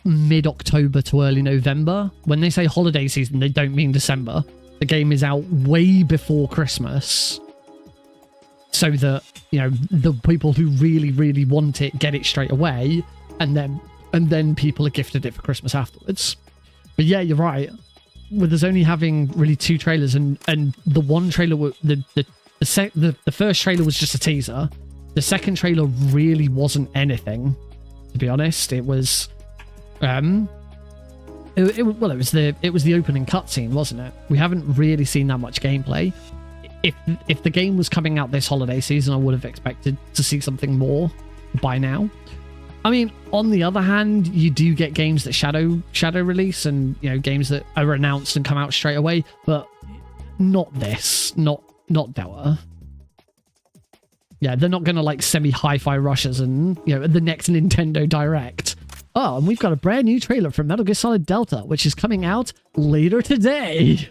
mid-October to early November. When they say holiday season, they don't mean December. The game is out way before Christmas, so that, you know, the people who really, really want it get it straight away, and then people are gifted it for Christmas afterwards. But yeah, you're right. With us only having really 2 trailers, and the one trailer, the first trailer was just a teaser. The second trailer really wasn't anything, to be honest. It was, it was the opening cutscene, wasn't it? We haven't really seen that much gameplay. If the game was coming out this holiday season, I would have expected to see something more by now. I mean, on the other hand, you do get games that shadow release, and, you know, games that are announced and come out straight away, but not this, not Delta. Yeah, they're not going to like semi hi-fi rushes and, you know, the next Nintendo Direct. Oh, and we've got a brand new trailer for Metal Gear Solid Delta, which is coming out later today.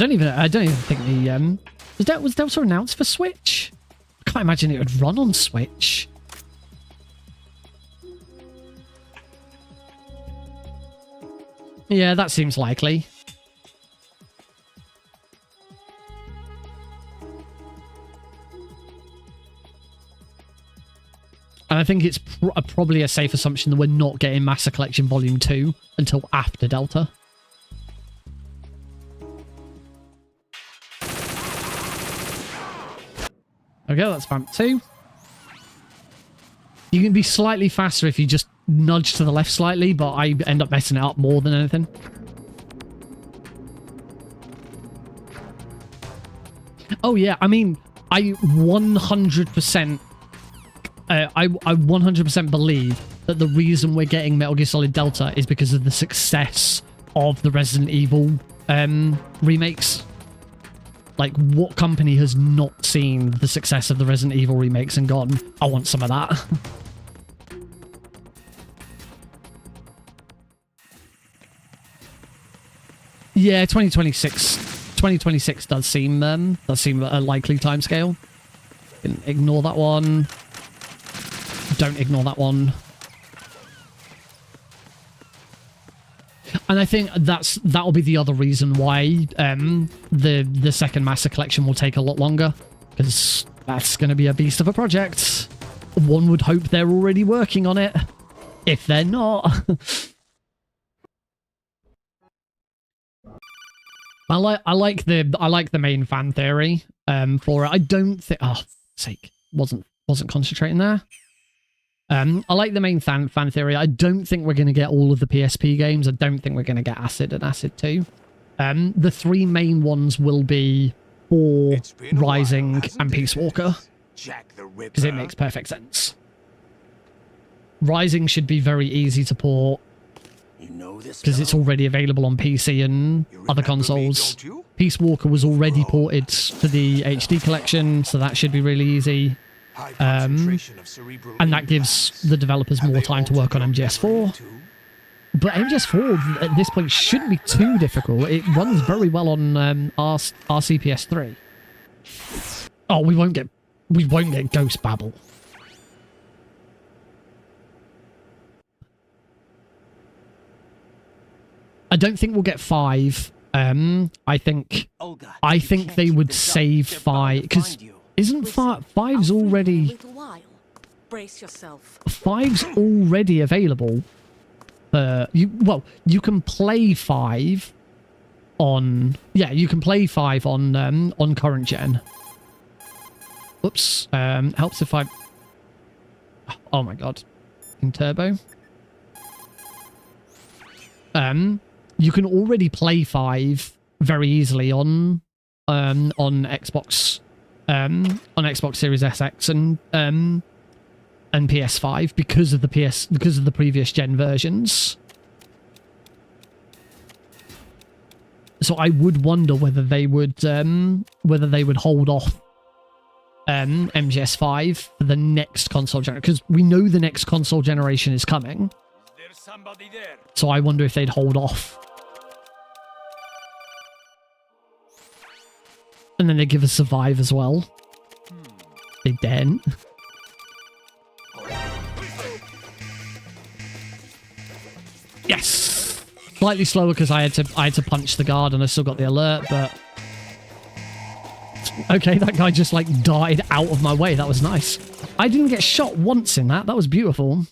I don't even think the was Delta announced for Switch? I can't imagine it would run on Switch. Yeah, that seems likely. And I think it's probably a safe assumption that we're not getting Master Collection Volume 2 until after Delta. Okay, that's Vamp 2. You can be slightly faster if you just nudge to the left slightly, but I end up messing it up more than anything. Oh yeah, I mean, I 100%... I 100% believe that the reason we're getting Metal Gear Solid Delta is because of the success of the Resident Evil remakes. Like, what company has not seen the success of the Resident Evil remakes and gone, I want some of that? Yeah, 2026 does seem a likely timescale. Ignore that one. Don't ignore that one. And I think that'll be the other reason why the second Master Collection will take a lot longer, because that's going to be a beast of a project. One would hope they're already working on it. If they're not, I like the main fan theory for it. I don't think. Oh, sake, wasn't concentrating there. I like the main fan theory. I don't think we're going to get all of the PSP games. I don't think we're going to get Acid and Acid 2. The three main ones will be 4, Rising, and Peace Walker. Because it makes perfect sense. Rising should be very easy to port. Because it's already available on PC and other consoles. Peace Walker was already ported to the HD collection, so that should be really easy. And that gives the developers more time to work on MGS4. But MGS4 at this point shouldn't be too difficult. It runs very well on RCPS3. Oh, we won't get Ghost Babel. I don't think we'll get 5. I think they would save 5 because isn't 5's already? Brace yourself. 5's already available. You can play 5 on. Yeah, you can play 5 on current gen. Oops. Helps if I. Oh my god. In turbo. You can already play 5 very easily on Xbox. On Xbox Series SX and PS5 because of the previous gen versions. So I would wonder whether they would hold off MGS5 for the next console generation, because we know the next console generation is coming. There's somebody there. So I wonder if they'd hold off. And then they give us Survive as well. They didn't. Yes! Slightly slower because I had to punch the guard and I still got the alert, but... Okay, that guy just like darted out of my way. That was nice. I didn't get shot once in that. That was beautiful.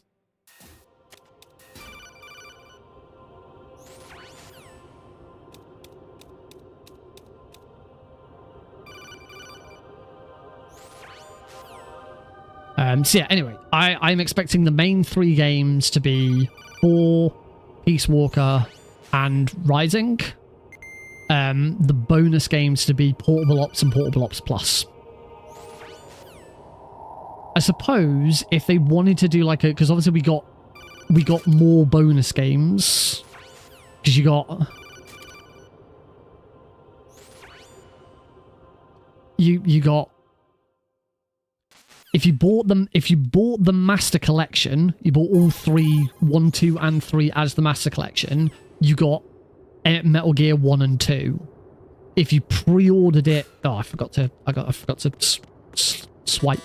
So yeah, anyway, I'm expecting the main 3 games to be 4, Peace Walker, and Rising. The bonus games to be Portable Ops and Portable Ops Plus. I suppose if they wanted to do like a, because obviously we got more bonus games, because you got you got. If you bought the Master Collection, you bought all 3, 1, 2, and 3 as the Master Collection, you got Metal Gear 1 and 2. if you pre-ordered it, I forgot to swipe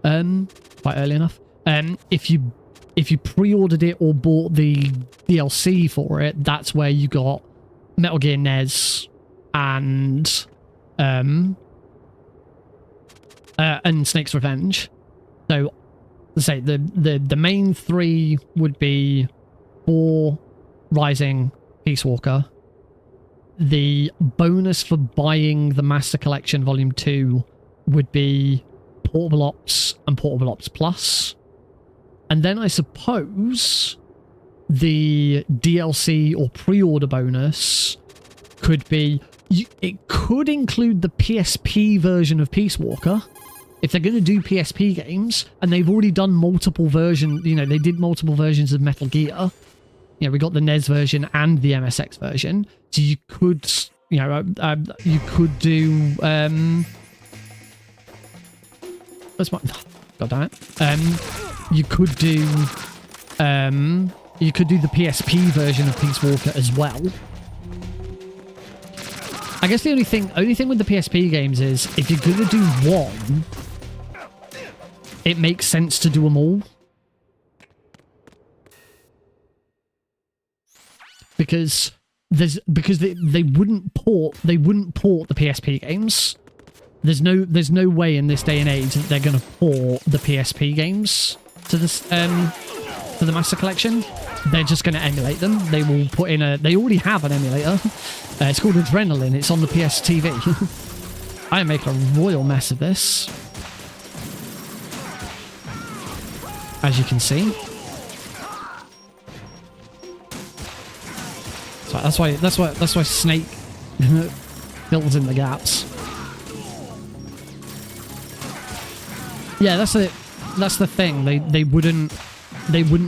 quite early enough. If you pre-ordered it or bought the DLC for it, that's where you got Metal Gear NES and Snake's Revenge. So let's say the main three would be 4 Rising, Peace Walker. The bonus for buying the Master Collection Volume 2 would be Portable Ops and Portable Ops Plus. And then I suppose the DLC or pre-order bonus could be... It could include the PSP version of Peace Walker. If they're going to do PSP games, and they've already done multiple versions, you know, they did multiple versions of Metal Gear. You know, we got the NES version and the MSX version. So you could, you know, you could do... what's my... God damn it. You could do the PSP version of Peace Walker as well. I guess the only thing with the PSP games is if you're gonna do one, it makes sense to do them all. Because they wouldn't port the PSP games. There's no way in this day and age that they're gonna port the PSP games to this to the Master Collection. They're just gonna emulate them. They will put in they already have an emulator. It's called Adrenaline. It's on the PS TV. I am making a royal mess of this, as you can see. So that's why Snake fills in the gaps. Yeah, that's the thing. They wouldn't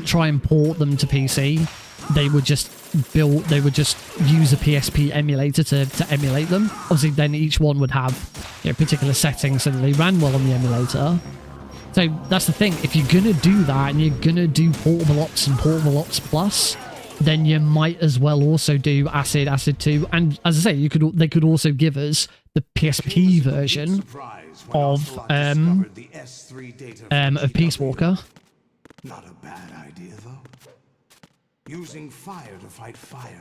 try and port them to PC. They would just use a PSP emulator to emulate them. Obviously, then each one would have, you know, particular settings so that they ran well on the emulator. So that's the thing. If you're gonna do that and you're gonna do Portable Ops and Portable Ops Plus, then you might as well also do Acid 2. And as I say, they could also give us the PSP version of Peace Walker. Not a bad idea, though. Using fire to fight fire.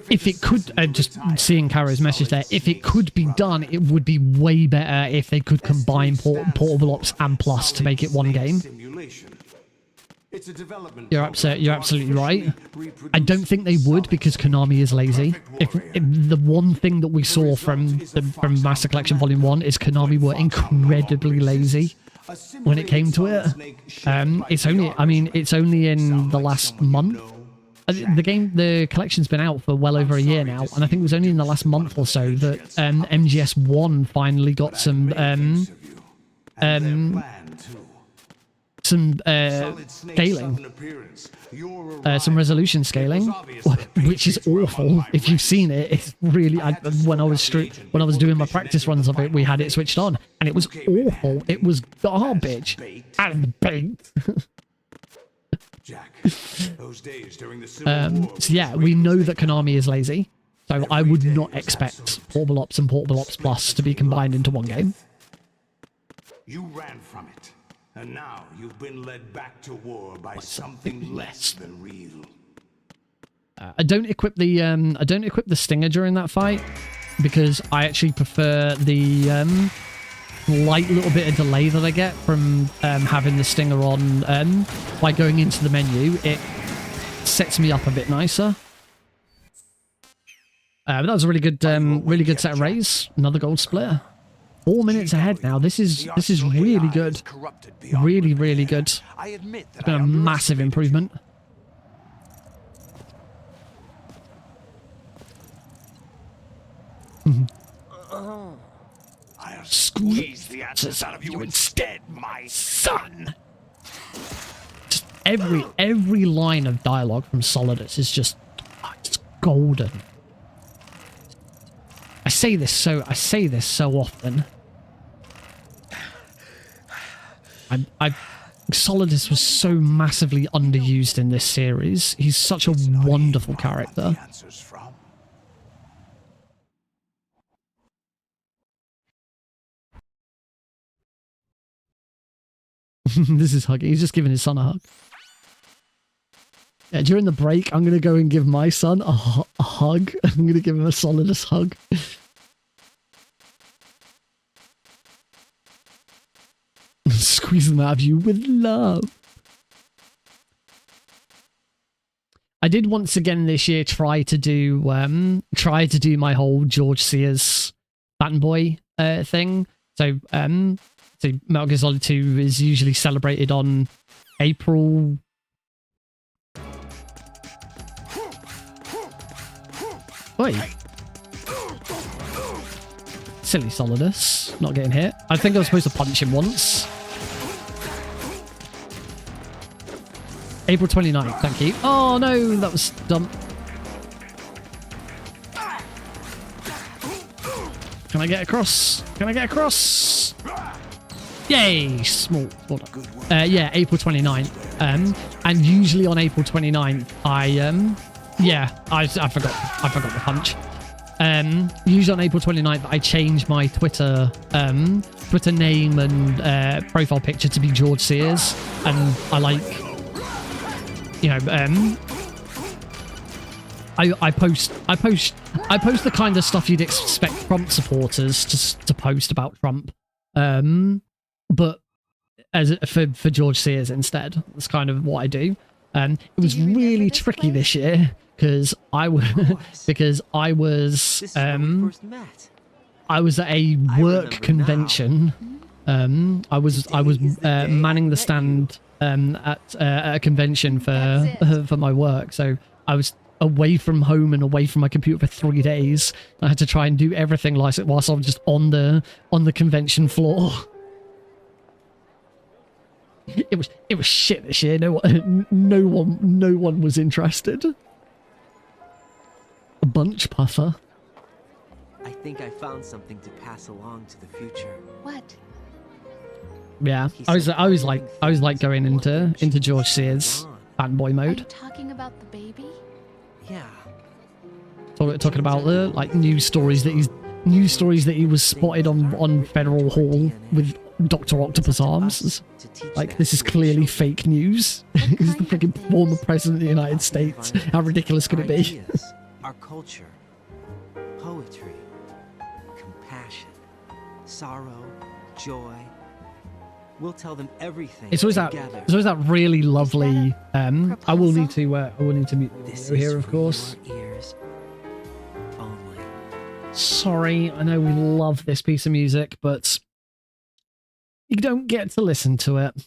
If it could, just seeing Caro's message there, if it could be done, it would be way better if they could combine Portable Ops and Plus to make it one game. You're absolutely right. I don't think they would, because Konami is lazy. If the one thing that we saw from Master Collection Volume 1 is Konami were incredibly lazy when it came to it. It's only in the last month. The collection's been out for well over a year now, and I think it was only in the last month or so that MGS1 finally got some scaling, some resolution scaling, which is awful. If you've seen it, it's really. When I was doing my practice runs of it, we had it switched on, and it was awful. It was garbage and baked. So yeah, we know that Konami is lazy, so I would not expect Portable Ops and Portable Ops Plus to be combined into one game. You ran from it. And now you've been led back to war by something less than real. I don't equip the Stinger during that fight, because I actually prefer the slight little bit of delay that I get from having the Stinger on by going into the menu. It sets me up a bit nicer. But that was a really good set of raids. Another gold splitter. 4 minutes ahead now. This is really good. Really, really good. It's been a massive improvement. I'll squeeze the answers out of you instead, my son. Just every line of dialogue from Solidus is just golden. I say this so often. Solidus was so massively underused in this series. He's such a wonderful character. This is hugging. He's just giving his son a hug. Yeah, during the break, I'm going to go and give my son a hug. I'm going to give him a Solidus hug. Squeeze them out of you with love. I did once again this year try to do my whole George Sears fanboy thing. So Metal Gear Solid 2 is usually celebrated on April. Oi. Silly Solidus. Not getting hit. I think I was supposed to punch him once. April 29th, thank you. Oh no, that was dumb. Can I get across? Can I get across? Yay! Small. Yeah, April 29th. And usually on April 29th, I forgot the punch. Usually on April 29th, I change my Twitter name and profile picture to be George Sears, and I like, you know, I post the kind of stuff you'd expect Trump supporters to post about Trump, but for George Sears instead. That's kind of what I do. It was really tricky this year because I was at a work convention. I was manning the stand at a convention for my work, so I was away from home and away from my computer for 3 days. I had to try and do everything whilst I was just on the convention floor. It was shit this year. No one was interested. A bunch puffer. I think I found something to pass along to the future. What? Yeah, I was like going into George Sears fanboy Are you mode. talking about the baby? Yeah. Talking about the like news stories that he was spotted on Federal Hall with Dr. Octopus arms. Like, this is clearly fake news. He's the freaking former president of the United States. How ridiculous could it be? Our culture, poetry, compassion, sorrow, joy. We'll tell them everything. It's always that really lovely. I will need to mute the video here, of course. Ears only. Sorry, I know we love this piece of music, but you don't get to listen to it.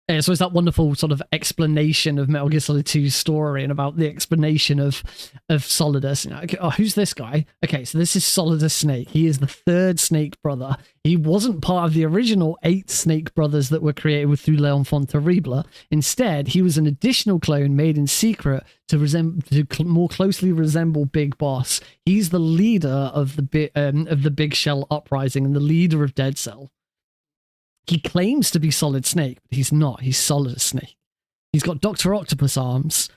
Yeah, so it's that wonderful sort of explanation of Metal Gear Solid 2's story and about the explanation of Solidus. You know, okay, oh, who's this guy? Okay, so this is Solidus Snake. He is the third Snake brother. He wasn't part of the original 8 Snake brothers that were created through L'Enfant Terrible. Instead, he was an additional clone made in secret to more closely resemble Big Boss. He's the leader of the Big Shell Uprising and the leader of Dead Cell. He claims to be Solid Snake, but he's not. He's Solid Snake. He's got Dr. Octopus arms.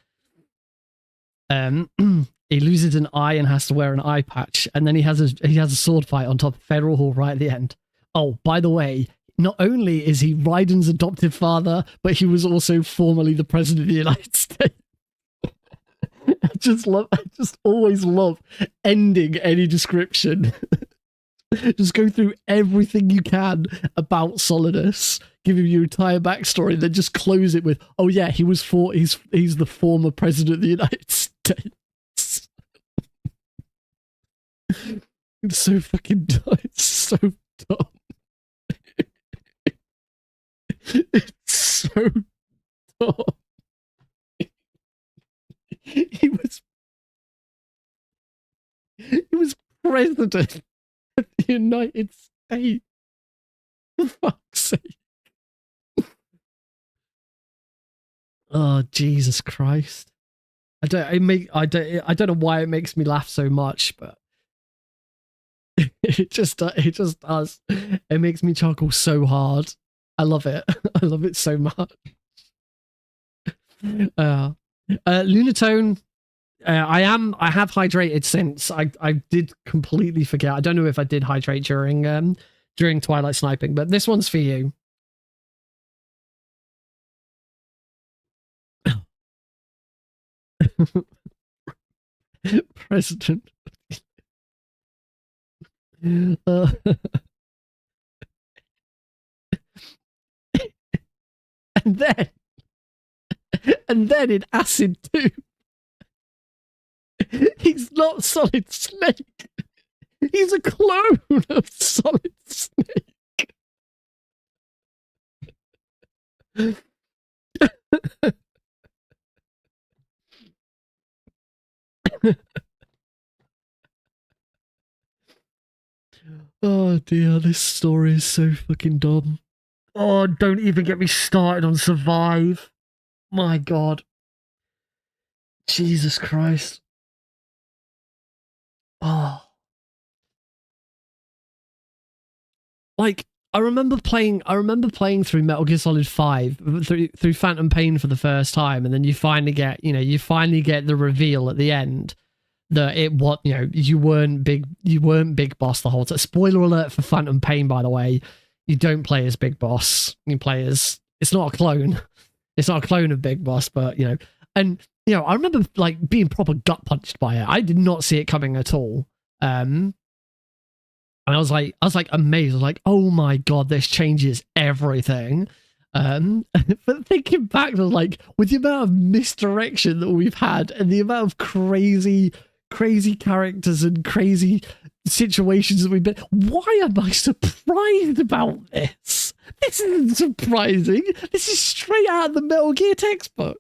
He loses an eye and has to wear an eye patch, and then he has a sword fight on top of Federal Hall right at the end. Oh, by the way, not only is he Raiden's adoptive father, but he was also formerly the president of the United States. I just always love ending any description. Just go through everything you can about Solidus, give him your entire backstory, then just close it with, oh yeah, he's the former president of the United States. It's so fucking dumb. It's so dumb. It's so dumb. He was president of the United States. For fuck's sake. Oh, Jesus Christ. I don't know why it makes me laugh so much, but it just does. It makes me chuckle so hard. I love it. I love it so much. Lunatone, I have hydrated since. I did completely forget. I don't know if I did hydrate during during Twilight sniping, but this one's for you. President. Uh, and then in Acid 2, he's not Solid Snake. He's a clone of Solid Snake. Oh dear, this story is so fucking dumb. Oh, don't even get me started on Survive. My God. Jesus Christ. Oh. Like, I remember playing through Metal Gear Solid 5 through Phantom Pain for the first time, and then you finally get the reveal at the end that you weren't Big Boss the whole time. Spoiler alert for Phantom Pain, by the way. You don't play as Big Boss. You play as, it's not a clone. It's not a clone of Big Boss, but I remember like being proper gut punched by it. I did not see it coming at all. And I was like amazed. I was like, oh my God, this changes everything. But thinking back, like, with the amount of misdirection that we've had and the amount of crazy characters and crazy situations that we've been, why am I surprised about this? This isn't surprising. This is straight out of the Metal Gear textbook.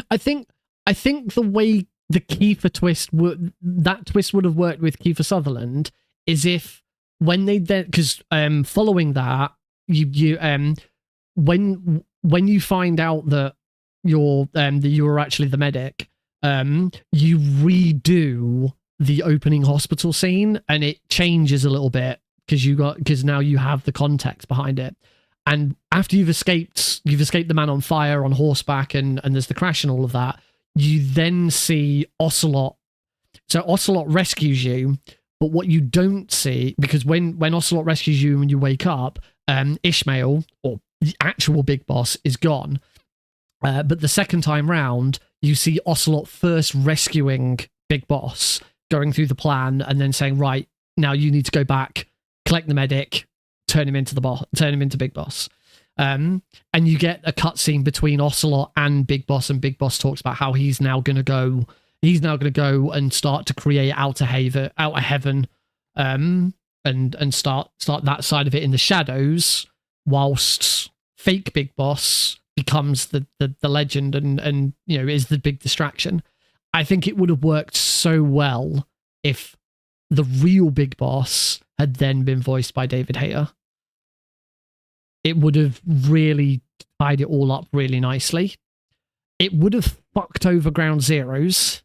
I think the way the Kiefer twist would have worked with Kiefer Sutherland is if when they then, because following that when you find out that you were actually the medic, you redo the opening hospital scene and it changes a little bit because now you have the context behind it. And after you've escaped the man on fire on horseback and there's the crash and all of that, you then see Ocelot. So Ocelot rescues you, but what you don't see, because when Ocelot rescues you and you wake up, Ishmael, or the actual Big Boss, is gone. But the second time round, you see Ocelot first rescuing Big Boss, going through the plan, and then saying, right, now you need to go back, collect the medic, turn him into Big Boss. And you get a cutscene between Ocelot and Big Boss talks about how he's now going to go and start to create outer heaven, and start that side of it in the shadows, whilst fake Big Boss becomes the legend and is the big distraction. I think it would have worked so well if the real Big Boss had then been voiced by David Hayter. It would have really tied it all up really nicely. It would have fucked over Ground Zeroes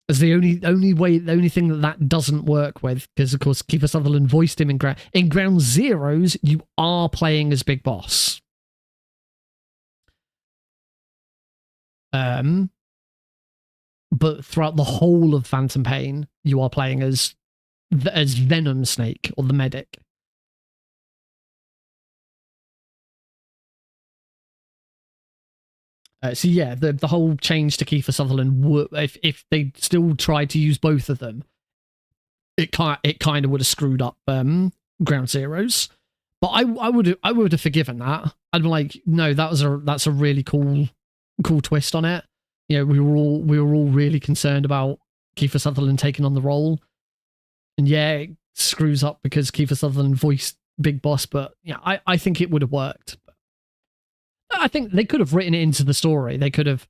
as the only thing that doesn't work with, because of course Kiefer Sutherland voiced him in Ground Zeroes. You are playing as Big Boss. But throughout the whole of Phantom Pain, you are playing as Venom Snake, or the medic. So yeah, the whole change to Kiefer Sutherland, if they still tried to use both of them, it kind of would have screwed up Ground Zeroes. But I would have forgiven that. I'd be like, no, that's a really cool twist on it. We were all really concerned about Kiefer Sutherland taking on the role, and yeah, it screws up because Kiefer Sutherland voiced Big Boss. But yeah, I think it would have worked. I think they could have written it into the story. They could have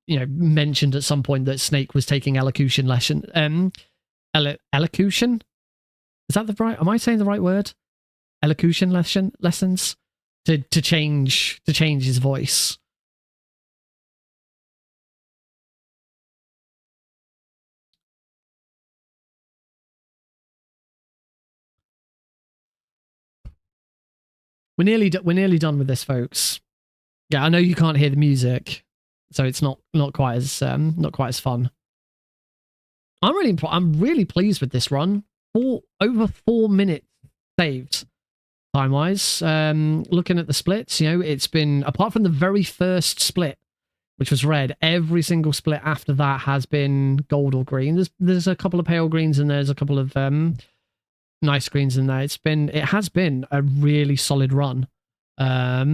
mentioned at some point that Snake was taking elocution lesson. Elocution? Is that the right? Am I saying the right word? Elocution lessons to change his voice. We're nearly done with this, folks. Yeah, I know you can't hear the music, so it's not quite as fun. I'm really pleased with this run. Over 4 minutes saved time wise. Looking at the splits, you know, it's been, apart from the very first split, which was red, every single split after that has been gold or green. There's a couple of pale greens and there's a couple of nice greens in there. It has been a really solid run. A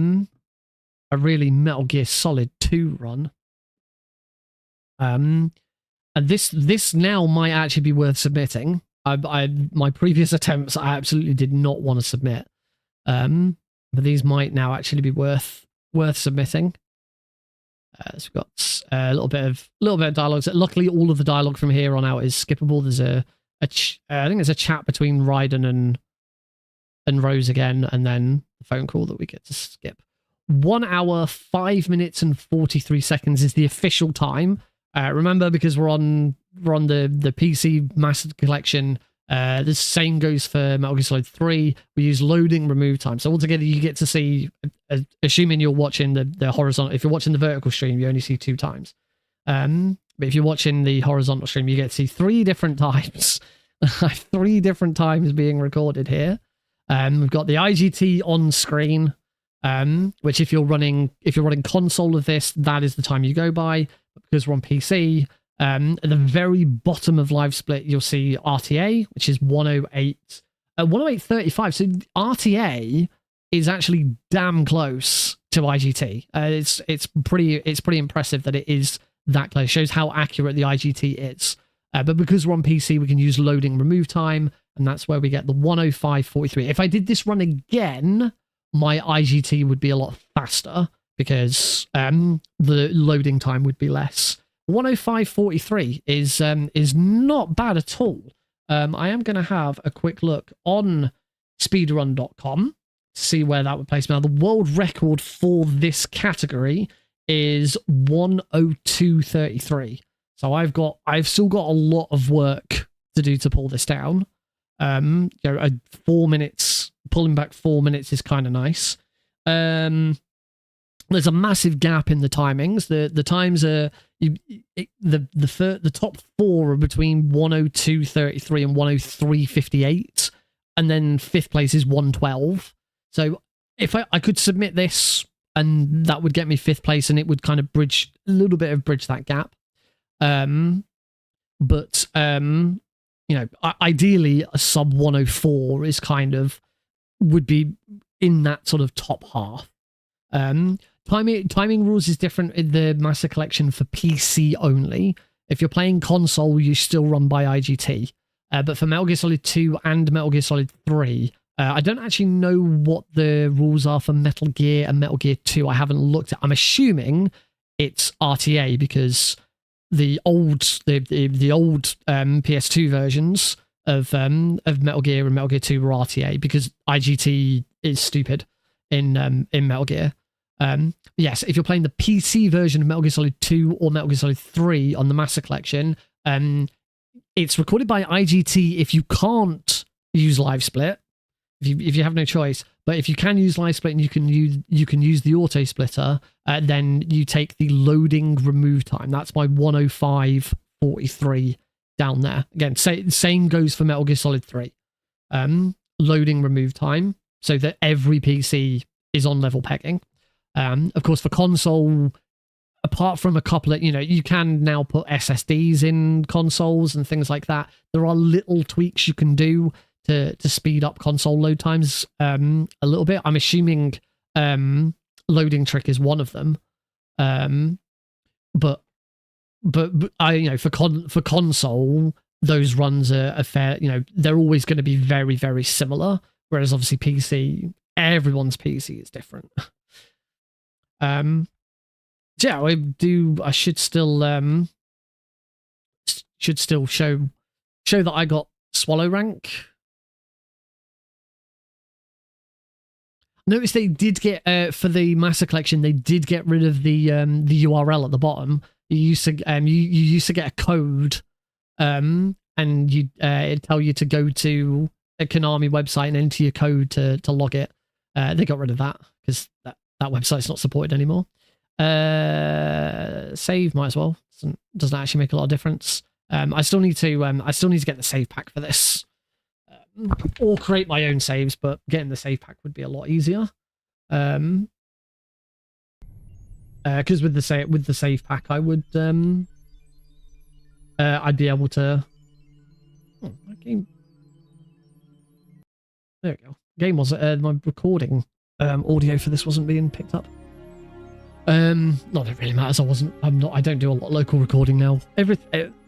really Metal Gear Solid 2 run. And this now might actually be worth submitting. My previous attempts I absolutely did not want to submit. But these might now actually be worth submitting. So we've got a little bit of dialogue. Luckily, all of the dialogue from here on out is skippable. There's I think there's a chat between Raiden and Rose again, and then the phone call that we get to skip. 1 hour, 5 minutes, and 43 seconds is the official time. Remember, because we're on the PC Master Collection. The same goes for Metal Gear Solid 3. We use loading remove time. So altogether, you get to see, assuming you're watching the horizontal, if you're watching the vertical stream, you only see 2 times. But if you're watching the horizontal stream, you get to see 3 different times. 3 different times being recorded here. We've got the IGT on screen, which if you're running console of this, that is the time you go by. Because we're on PC, at the very bottom of live split, you'll see RTA, which is 108.35. So RTA is actually damn close to IGT. It's pretty impressive that it is that close. It shows how accurate the IGT is. But because we're on PC, we can use loading remove time, and that's where we get the 105.43. If I did this run again, my IGT would be a lot faster because the loading time would be less. 105.43 is not bad at all. I am going to have a quick look on speedrun.com to see where that would place me. Now, the world record for this category is 102.33. So I've still got a lot of work to do to pull this down. 4 minutes, pulling back 4 minutes is kind of nice. There's a massive gap in the timings. The times are the top 4 are between 102.33 and 103.58, and then 5th place is 112. So if I could submit this, and that would get me 5th place, and it would kind of bridge that gap. Ideally a sub 104 is would be in that sort of top half. Timing rules is different in the Master Collection for PC only. If you're playing console, you still run by IGT. But for Metal Gear Solid 2 and Metal Gear Solid 3, I don't actually know what the rules are for Metal Gear and Metal Gear 2. I haven't looked at. I'm assuming it's RTA because the old PS2 versions of Metal Gear and Metal Gear 2 were RTA because IGT is stupid in Metal Gear. Yes, if you're playing the PC version of Metal Gear Solid 2 or Metal Gear Solid 3 on the Master Collection, it's recorded by IGT if you can't use live split, if you have no choice. But if you can use live split and you can use the auto splitter, then you take the loading remove time. That's my 105.43 down there. Again, same goes for Metal Gear Solid 3. Loading remove time, so that every PC is on level pegging. Of course, for console, apart from a couple of, you can now put SSDs in consoles and things like that. There are little tweaks you can do to speed up console load times a little bit. I'm assuming loading trick is one of them. But I for console, those runs are fair. They're always going to be very, very similar. Whereas obviously PC, everyone's PC is different. Yeah, I should still show that I got swallow rank. Notice they did get for the Master Collection, they did get rid of the URL at the bottom. You used to get a code, and it'd tell you to go to a Konami website and enter your code to log it. They got rid of that because that website's not supported anymore. Save might as well. Doesn't actually make a lot of difference. I still need to get the save pack for this, or create my own saves. But getting the save pack would be a lot easier. Because with the save pack, I would I'd be able to. Oh, my game. There we go. Game was my recording audio for this wasn't being picked up. Not that it really matters. I don't do a lot of local recording now.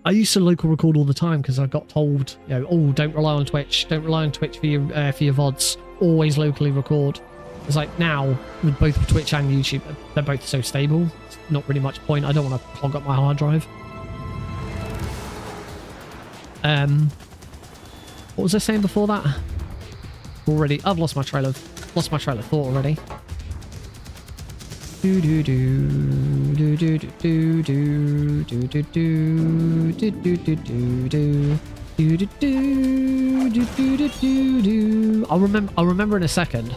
I used to local record all the time because I got told, you know, oh, don't rely on Twitch. Don't rely on Twitch for your VODs. Always locally record. It's like now with both Twitch and YouTube, they're both so stable. It's not really much point. I don't want to clog up my hard drive. What was I saying before that? Already, I've lost my trail of thought already. Do do do do do do do do do do do do do do do do do do do. I'll remember in a second.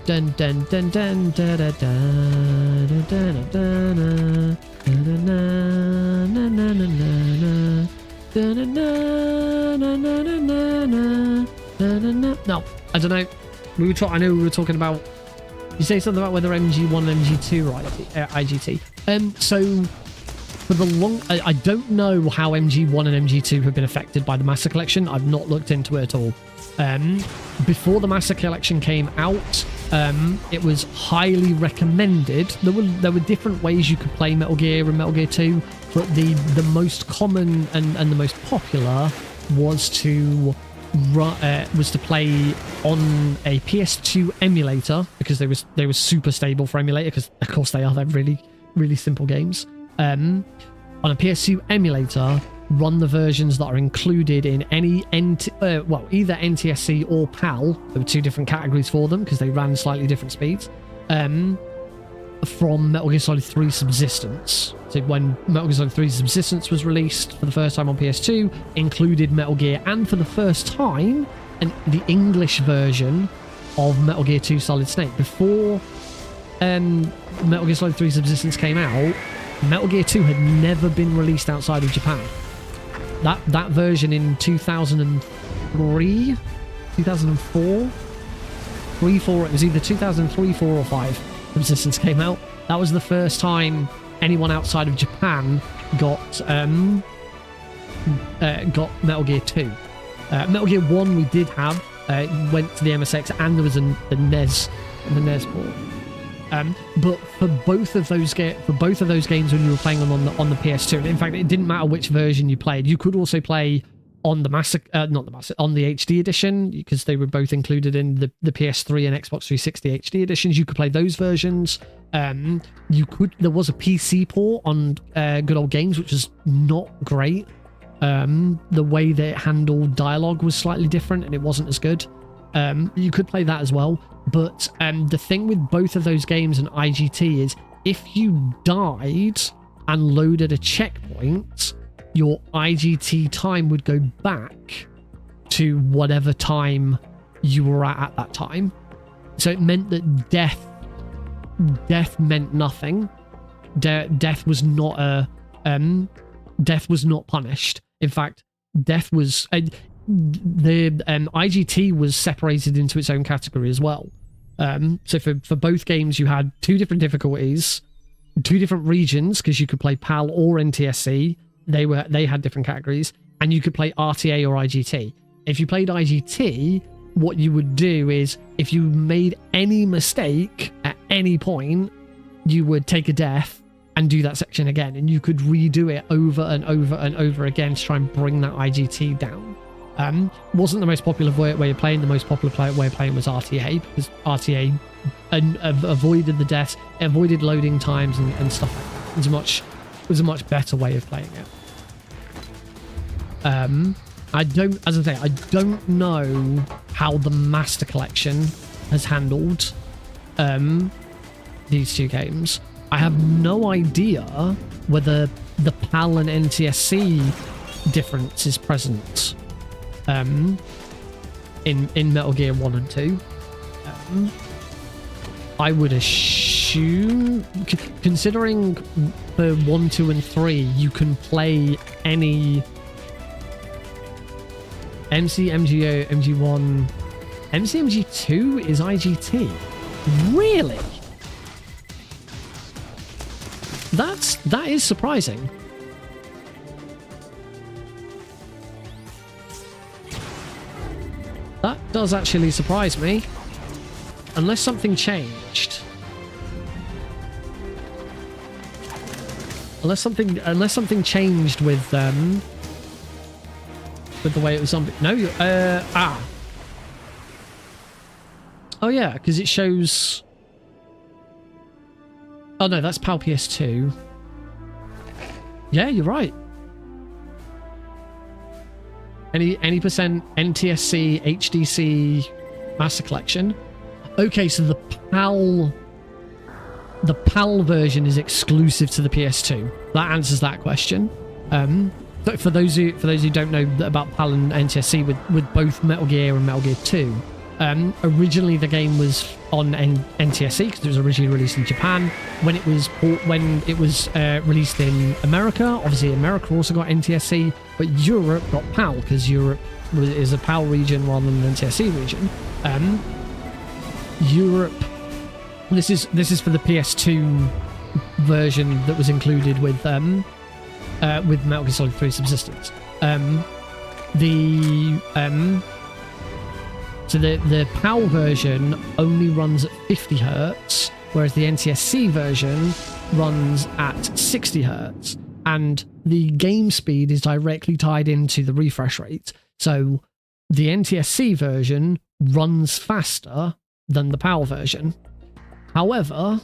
Dun dun dun dun da da da da da da da. No, I don't know. I know we were talking about. You say something about whether MG1 and MG2 right? IGT. So for the long, I don't know how MG1 and MG2 have been affected by the Master Collection. I've not looked into it at all. Before the Master Collection came out, it was highly recommended. There were different ways you could play Metal Gear and Metal Gear 2, but the most common and the most popular was to play on a PS2 emulator, because they were super stable for emulator, because of course they are. They're really, really simple games. On a PS2 emulator, run the versions that are included in any either NTSC or PAL. There were two different categories for them because they ran slightly different speeds. From Metal Gear Solid 3 Subsistence. So when Metal Gear Solid 3 Subsistence was released for the first time on PS2, included Metal Gear, and for the first time, the English version of Metal Gear 2 Solid Snake. Before Metal Gear Solid 3 Subsistence came out, Metal Gear 2 had never been released outside of Japan. That version in 2003, 2004, 4. It was either 2003, 4, or 5. Resistance came out. That was the first time anyone outside of Japan got Metal Gear 2. Metal Gear 1 we did have. It went to the MSX, and there was the NES port. But for both of those games, when you were playing them on the PS2, and in fact, it didn't matter which version you played. You could also play on the on the HD edition, because they were both included in the PS3 and Xbox 360 HD editions. You could play those versions. There was a PC port on Good Old Games, which was not great. The way that it handled dialogue was slightly different, and it wasn't as good. You could play that as well. But the thing with both of those games and IGT is, if you died and loaded a checkpoint, your IGT time would go back to whatever time you were at that time. So it meant that death meant nothing. Death was not punished. In fact, death was the IGT was separated into its own category as well. So for both games, you had two different difficulties, two different regions, because you could play PAL or NTSC. They had different categories, and you could play RTA or IGT. If you played IGT, what you would do is, if you made any mistake at any point, you would take a death and do that section again, and you could redo it over and over and over again to try and bring that IGT down. Wasn't the most popular way of playing. The most popular way of playing was RTA, because RTA avoided the deaths, avoided loading times and stuff like that. It was a much better way of playing it. I don't know how the Master Collection has handled these two games. I have no idea whether the PAL and NTSC difference is present in Metal Gear 1 and 2. I would assume assume, considering the 1, 2, and 3, you can play any MC, MGO, MG1, MC, MG2 is IGT. Really? That is surprising. That does actually surprise me. Unless something changed. Unless something changed with the way it was on. No, oh yeah, because it shows. Oh no, that's PAL PS2. Yeah, you're right. Any percent NTSC, HDC, Master Collection. Okay, so the PAL version is exclusive to the PS2. That answers that question. But for those who don't know about PAL and NTSC with both Metal Gear and Metal Gear 2, originally the game was on NTSC because it was originally released in Japan. When it was released in America, obviously America also got NTSC, but Europe got PAL because Europe is a PAL region rather than an NTSC region. Europe. This is for the PS2 version that was included with Metal Gear Solid 3 Subsistence. So the PAL version only runs at 50 Hz, whereas the NTSC version runs at 60 Hz, and the game speed is directly tied into the refresh rate. So the NTSC version runs faster than the PAL version. However,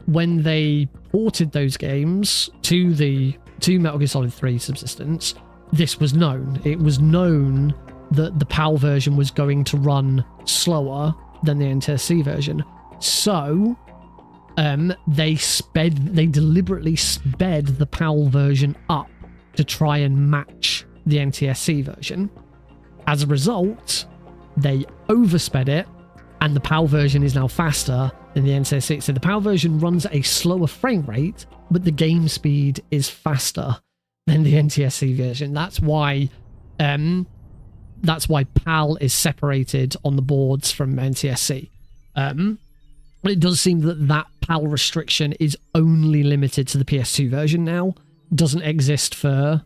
when they ported those games to Metal Gear Solid 3 Subsistence, this was known. It was known that the PAL version was going to run slower than the NTSC version. So they deliberately sped the PAL version up to try and match the NTSC version. As a result, they oversped it, and the PAL version is now faster than the NTSC. So the PAL version runs at a slower frame rate, but the game speed is faster than the NTSC version. That's why PAL is separated on the boards from NTSC. But it does seem that PAL restriction is only limited to the PS2 version now. Doesn't exist for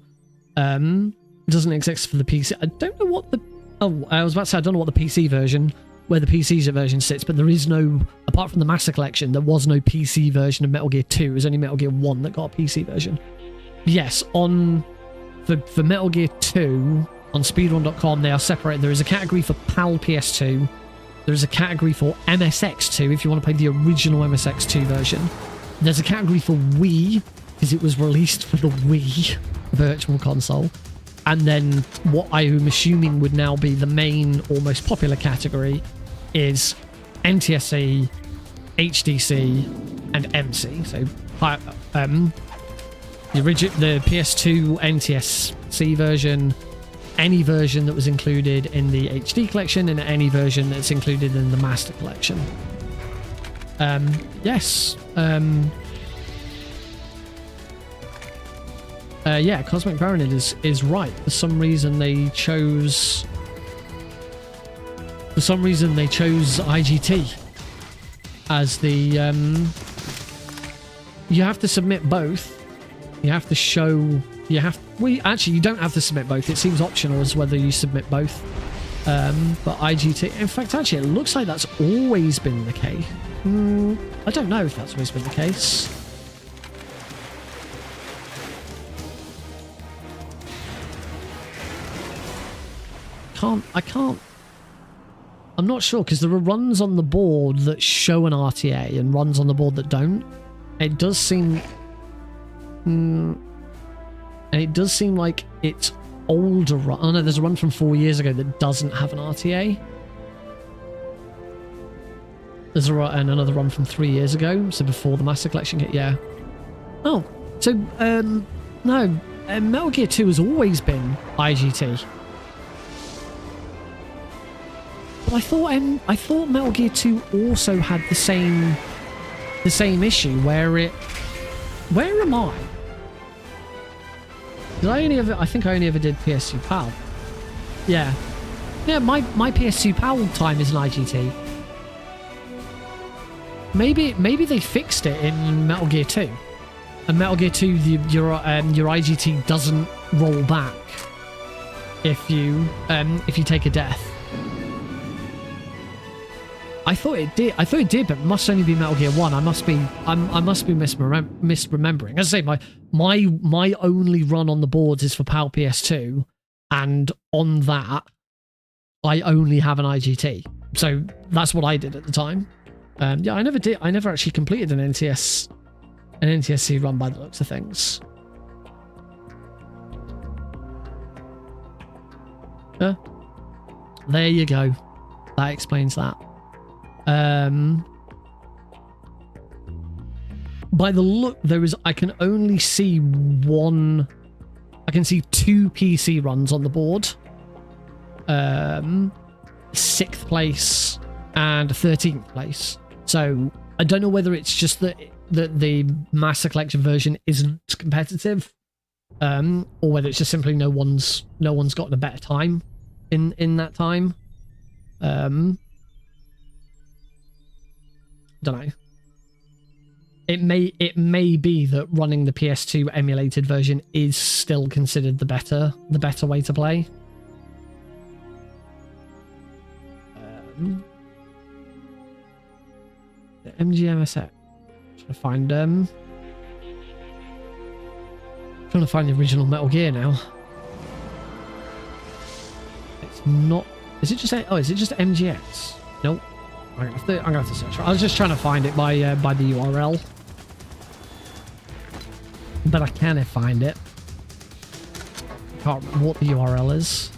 the PC. I don't know what the I was about to say I don't know what the PC version, where the PC version sits, but there is no, apart from the Master Collection, there was no PC version of Metal Gear 2. It was only Metal Gear 1 that got a PC version. Yes, for Metal Gear 2 on speedrun.com, they are separated. There is a category for PAL PS2. There is a category for MSX2 if you want to play the original MSX2 version. There's a category for Wii because it was released for the Wii Virtual Console. And then what I am assuming would now be the main or most popular category is NTSC, HDC, and MC. So the PS2 NTSC version, any version that was included in the HD collection, and any version that's included in the Master Collection. Yes. Yeah, Cosmic Baronid is right. For some reason they chose IGT as the you have to submit both. You have to show you don't have to submit both. It seems optional as whether you submit both. But IGT, in fact, actually it looks like that's always been the case. I don't know if that's always been the case. I can't. I'm not sure because there are runs on the board that show an RTA and runs on the board that don't. It does seem, and it does seem like it's older run. Oh no, there's a run from 4 years ago that doesn't have an RTA. There's and another run from 3 years ago, so before the Master Collection kit. Yeah. Oh, so no, Metal Gear 2 has always been IGT. But I thought Metal Gear 2 also had the same the same issue where it... Where am I? Did I only ever... I think I only ever did PS2 PAL. Yeah. Yeah, my PS2 PAL time is an IGT. Maybe they fixed it in Metal Gear 2. And Metal Gear 2, your IGT doesn't roll back if you take a death. I thought it did. I thought it did, but it must only be Metal Gear 1. I must be misremembering. As I say, my only run on the boards is for PAL PS2, and on that, I only have an IGT. So that's what I did at the time. Yeah, I never actually completed an NTSC run by the looks of things. There you go. That explains that. By the look, I can only see one. I can see 2 PC runs on the board. 6th place and 13th place. So I don't know whether it's just that the Master Collection version isn't competitive, or whether it's just simply no one's gotten a better time in that time. Don't know. It may be that running the PS2 emulated version is still considered the better way to play. The MGMSX. Trying to find the original Metal Gear now. It's not. Is it just? Oh, is it just MGX? Nope. I'm gonna have to search. I was just trying to find it by the URL, but I can't find it. I can't remember what the URL is.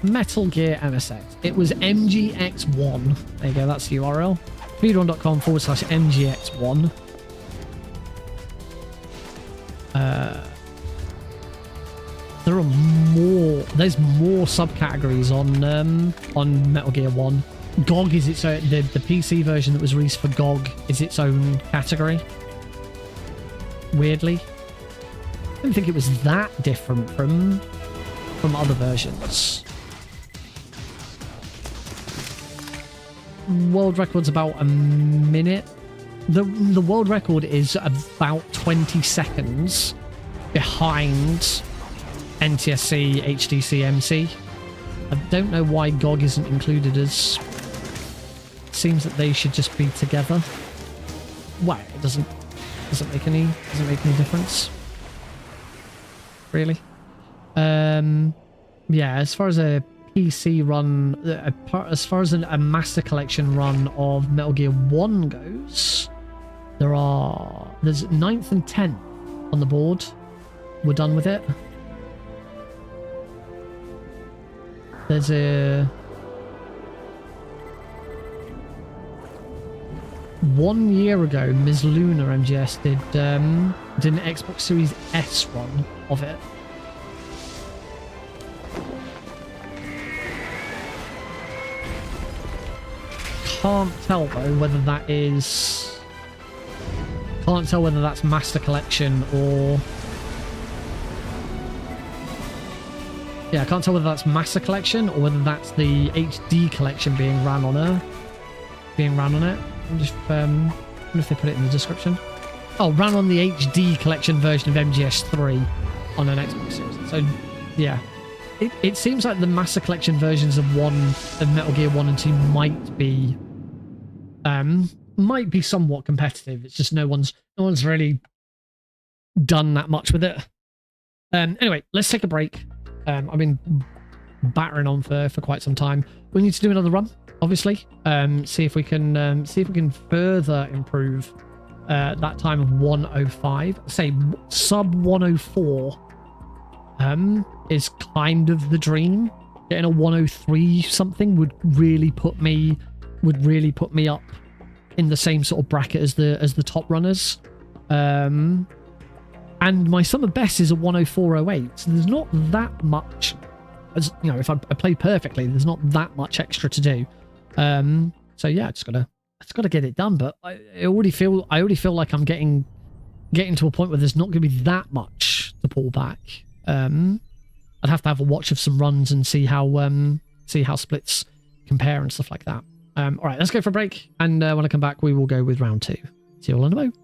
Metal Gear MSX. It was MGX1. There you go, that's the URL. speedrun.com/MGX1. There are more. There's more subcategories on Metal Gear 1. GOG is its own. The PC version that was released for GOG is its own category. Weirdly, I don't think it was that different from other versions. World record's about a minute. The world record is about 20 seconds behind NTSC, HDC, MC. I don't know why GOG isn't included as... Seems that they should just be together. Why? It doesn't make any difference. Really? Yeah, as far as a PC run, as far as a Master Collection run of Metal Gear 1 goes, there's 9th and 10th on the board. We're done with it. There's a 1 year ago, Ms. Luna MGS did an Xbox Series S run of it. Can't tell though whether that is... Can't tell whether that's Master Collection or... Yeah, I can't tell whether that's Master Collection or whether that's the HD Collection being ran on it. I'm just I wonder if they put it in the description. Oh, ran on the HD Collection version of MGS3 on an Xbox Series. So, yeah. It seems like the Master Collection versions of Metal Gear 1 and 2 might be somewhat competitive. It's just no one's really done that much with it. Anyway, let's take a break. I've been battering on for quite some time. We need to do another run, obviously. See if we can further improve that time of 105. Say sub 104 is kind of the dream. Getting a 103 something would really put me up in the same sort of bracket as the top runners. And my summer best is a 104.08, so there's not that much, as you know, if I play perfectly, there's not that much extra to do. So So yeah, I just gotta get it done. But I already feel like I'm getting to a point where there's not going to be that much to pull back. I'd have to have a watch of some runs and see how splits compare and stuff like that. All right, let's go for a break, and when I come back, we will go with round 2. See you all in a moment.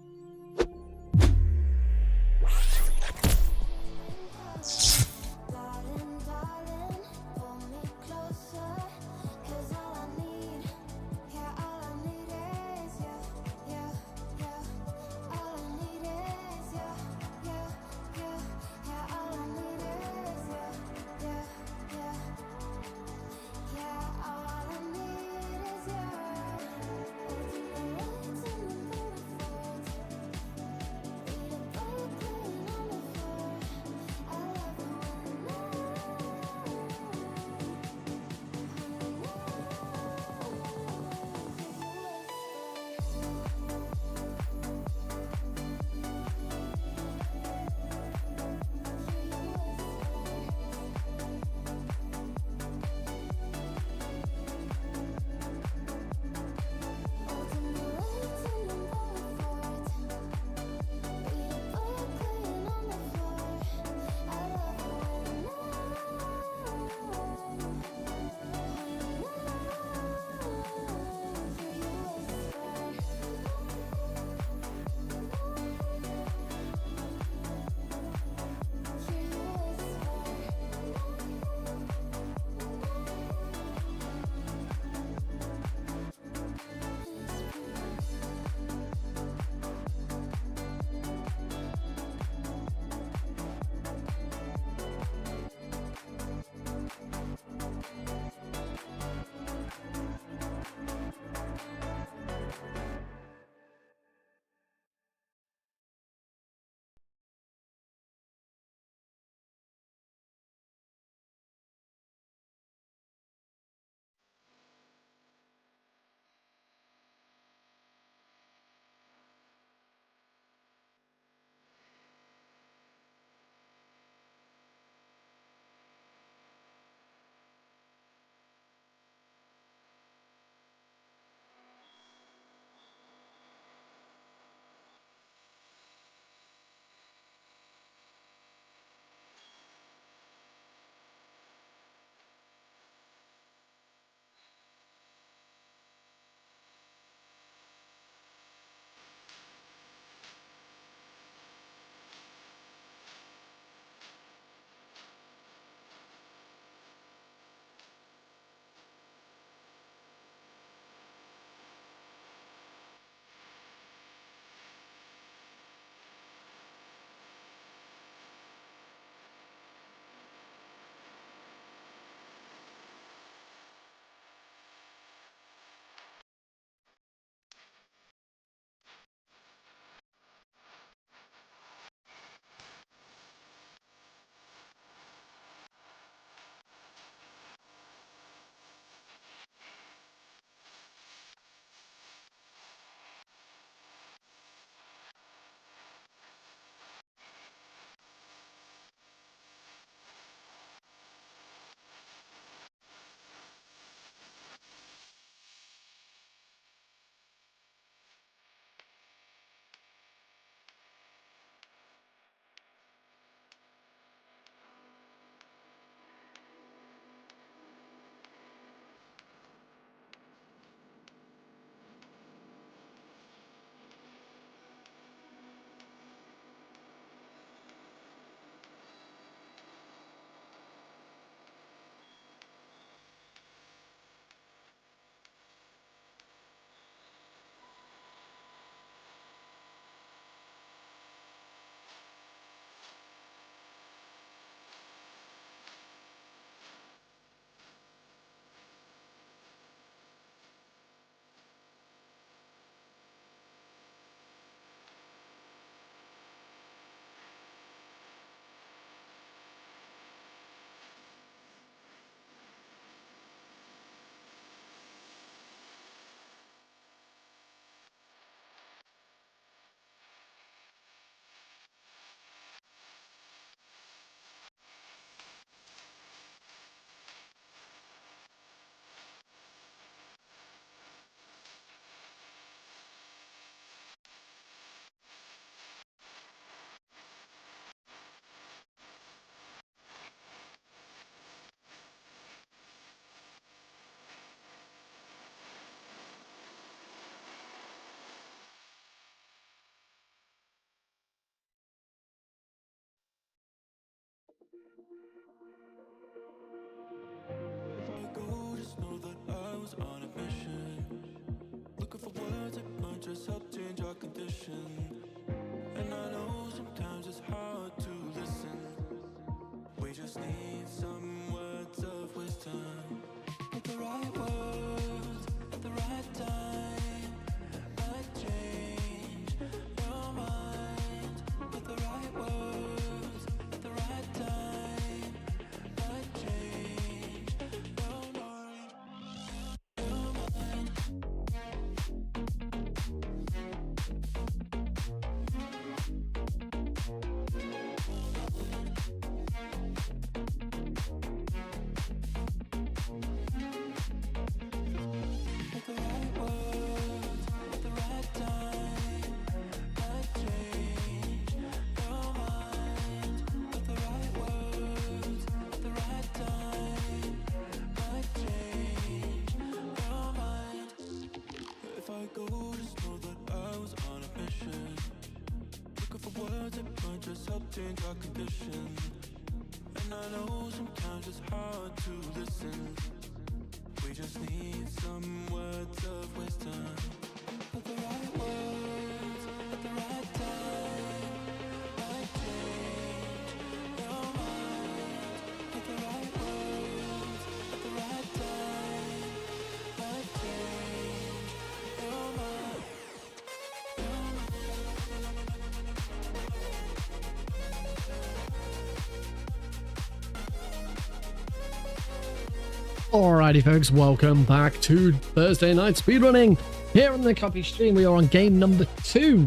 Alrighty folks, welcome back to Thursday Night Speedrunning. Here on the copy stream, we are on game number 2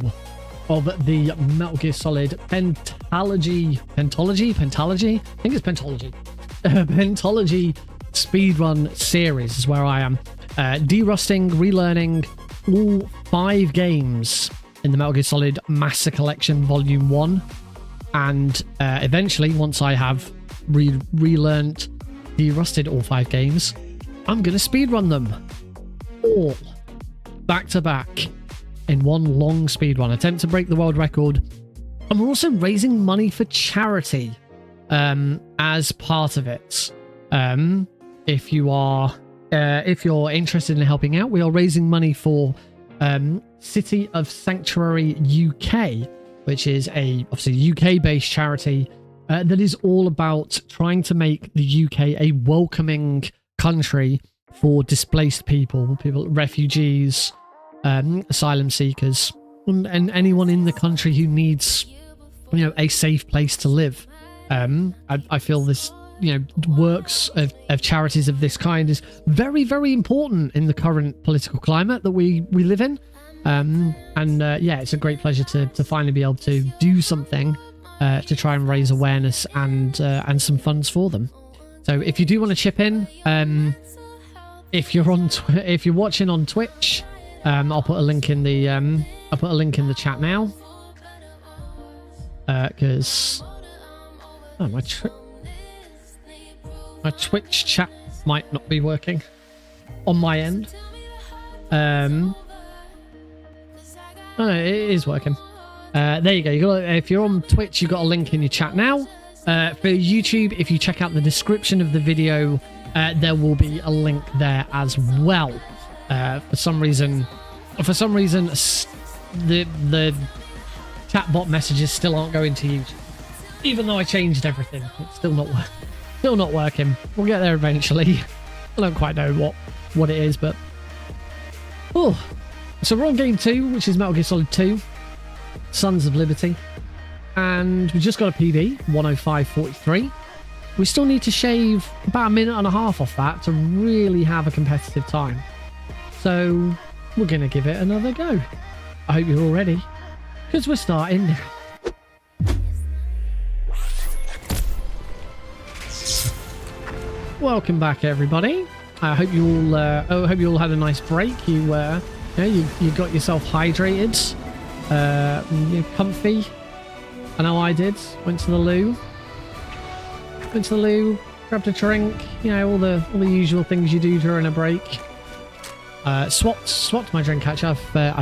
of the Metal Gear Solid Pentalogy? I think it's Pentalogy. Pentalogy speedrun series is where I am. Derusting, relearning all 5 games in the Metal Gear Solid Master Collection Volume 1. And eventually, once I have relearned, derusted all 5 games, I'm going to speedrun them all back to back in one long speedrun attempt to break the world record. And we're also raising money for charity as part of it. If you're interested in helping out, we are raising money for City of Sanctuary UK, which is obviously UK based charity that is all about trying to make the UK a welcoming country for displaced people, refugees, asylum seekers, and anyone in the country who needs, a safe place to live. I feel this, works of charities of this kind is very, very important in the current political climate that we live in. It's a great pleasure to finally be able to do something to try and raise awareness and some funds for them. So if you do want to chip in, if you're watching on Twitch, I'll put a link in the chat now. Because my Twitch chat might not be working on my end. It is working. There you go. If you're on Twitch, you've got a link in your chat now. For YouTube, if you check out the description of the video, there will be a link there as well. For some reason, the chatbot messages still aren't going to YouTube, even though I changed everything. It's still not working. We'll get there eventually. I don't quite know what it is, but so we're on game 2, which is Metal Gear Solid 2. Sons of Liberty, and we just got a PB 105.43. We still need to shave about 1.5 minutes off that to really have a competitive time, so we're gonna give it another go. I hope you're all ready, because we're starting now. Welcome back, everybody. I hope you all had a nice break. You got yourself hydrated. You're comfy. I know I did. Went to the loo, grabbed a drink, all the usual things you do during a break. Swapped my drink catch. I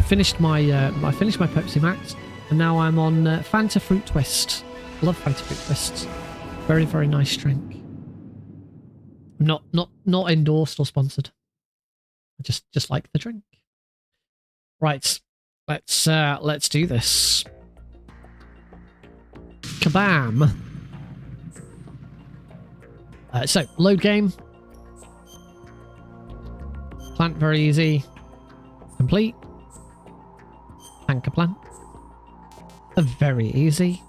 finished my Pepsi Max, and now I'm on Fanta Fruit Twist. Love Fanta Fruit Twists. Very, very nice drink. Not endorsed or sponsored. I just like the drink. Right. Let's do this. Kabam. So, load game. Plant, very easy. Complete. Anchor plant. Very easy.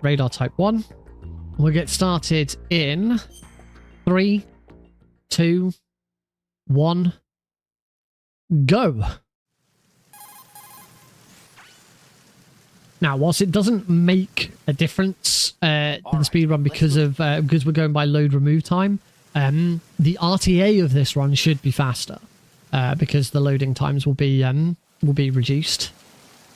Radar type 1. We'll get started in 3, 2, 1, go. Now, whilst it doesn't make a difference to the speedrun because we're going by load remove time, the RTA of this run should be faster because the loading times will be reduced.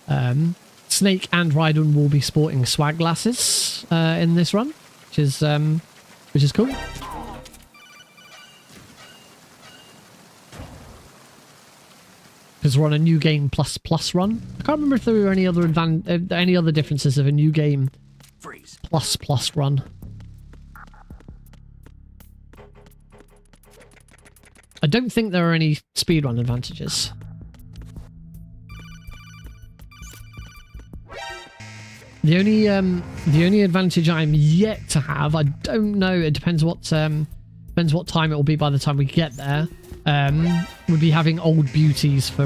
Snake and Raiden will be sporting swag glasses in this run, which is cool. Because we're on a new game plus run. I can't remember if there were any other differences of a new game plus run. I don't think there are any speedrun advantages. The only advantage I'm yet to have, I don't know, it depends what time it will be by the time we get there, would be having old beauties for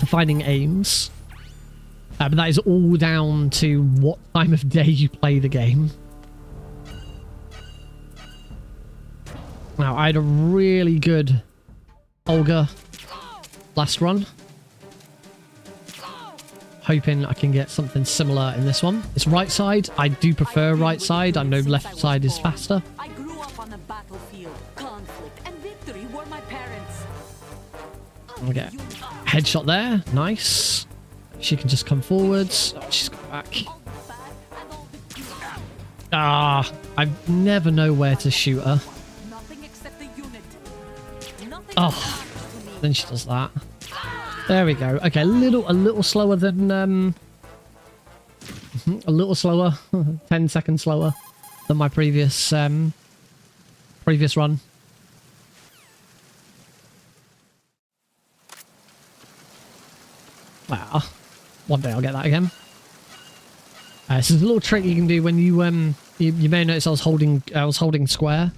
finding aims. But that is all down to what time of day you play the game. Now, I had a really good Olga last run. Hoping I can get something similar in this one. It's right side. I do prefer right side. I know left side is faster. I grew up on the battlefield. Conflict and victory were my parents. Okay. Headshot there. Nice. She can just come forwards. Oh, she's got back. Ah, I never know where to shoot her. Nothing except the unit. Nothing Oh, then she does that. There we go. Okay, a little slower than a little slower, 10 seconds slower than my previous run. Well, one day I'll get that again. This is a little trick you can do when you you may notice I was holding square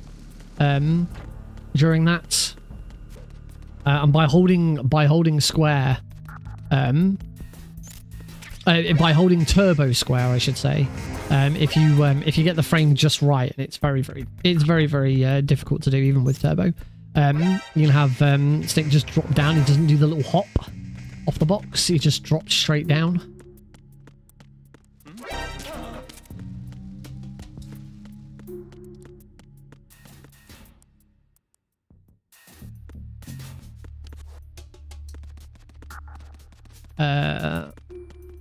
during that. And by holding square, by holding turbo square, I should say, if you get the frame just right, and it's very difficult to do even with turbo. You can have Snake just drop down. He doesn't do the little hop off the box. He just drops straight down.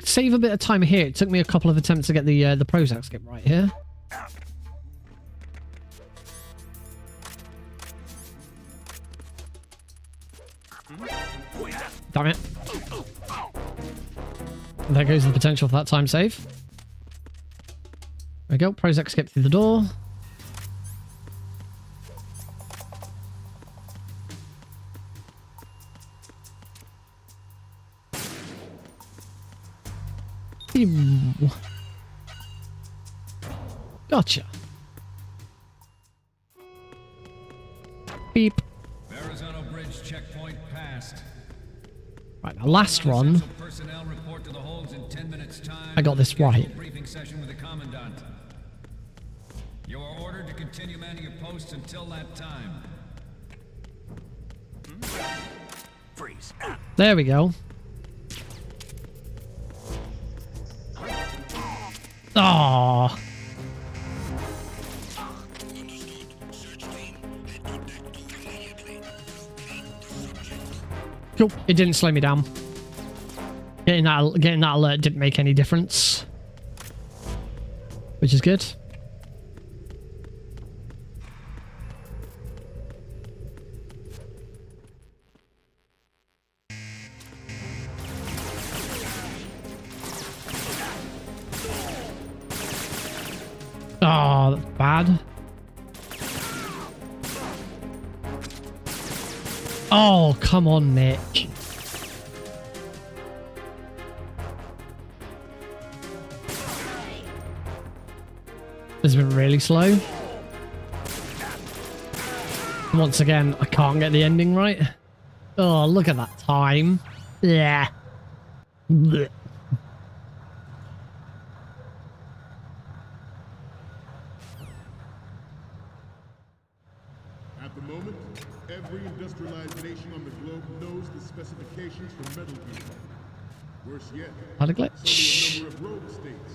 Save a bit of time here. It took me a couple of attempts to get the Prozac skip right here. Damn it. There goes the potential for that time save. There we go. Prozac skip through the door. Gotcha. Beep. Arizona Bridge checkpoint passed. Right, now last run, Personnel report to the holds in 10 minutes time. I got this right. Briefing session with the commandant. You are ordered to continue manning your posts until that time. Freeze. There we go. Ah. Cool. It didn't slow me down. Getting that alert didn't make any difference, which is good. Oh, that's bad. Oh, come on, Nick. This has been really slow. Once again, I can't get the ending right. Oh, look at that time. Yeah. Blech. At the moment, every industrialized nation on the globe knows the specifications for Metal Gear. Worse yet, Had a so do glitch. a number of rogue states.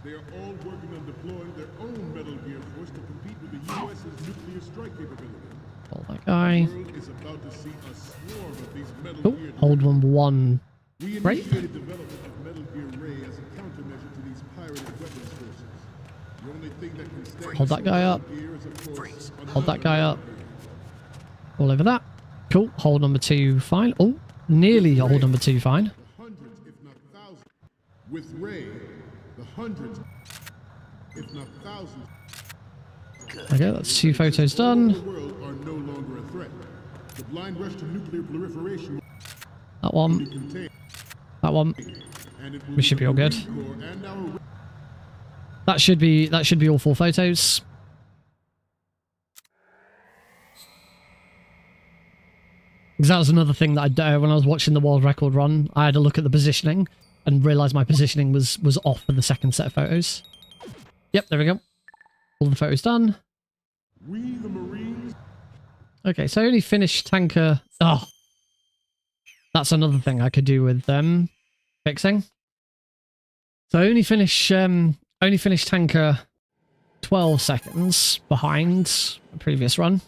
They are all working on deploying their own Metal Gear force to compete with the US's nuclear strike capability. Hold that guy. The world is about to see a swarm of these Metal Oh, Gear hold derivatives. one. We Right. initiated development of Metal Gear Ray as a countermeasure to these pirated weapons forces. The only thing that can stand Hold that guy up. Metal Gear is, of course, Hold that guy another up. Metal Gear. All over that. Cool. Hold number 2 fine. Oh, nearly hold number 2 fine. The hundreds, if not thousands. With Ray, the hundreds, if not thousands, Okay, that's 2 photos all over done. the world are no longer a threat. The blind rush to nuclear proliferation That will one. be contained, That one. and it will We should be all good. the Marine Corps and our That should be all 4 photos. Because that was another thing that I did when I was watching the world record run. I had a look at the positioning and realised my positioning was off for the second set of photos. Yep, there we go. All the photos done. We, the Marines, Okay, so I only finished tanker. Oh, that's another thing I could do with fixing. So I only finished tanker 12 seconds behind the previous run,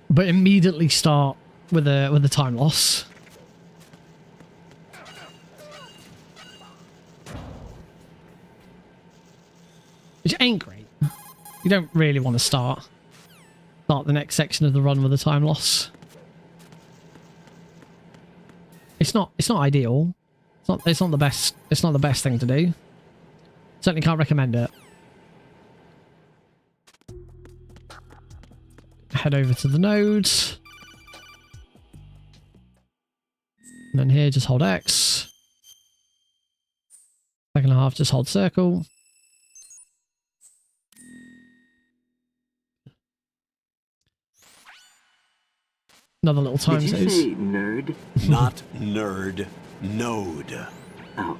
but immediately start with a time loss. Which ain't great. You don't really want to start the next section of the run with a time loss. It's not ideal. It's not the best thing to do. Certainly can't recommend it. Head over to the nodes. And then here just hold X. Second half just hold circle. Another little time saves. nerd? Not nerd. Node. Oh.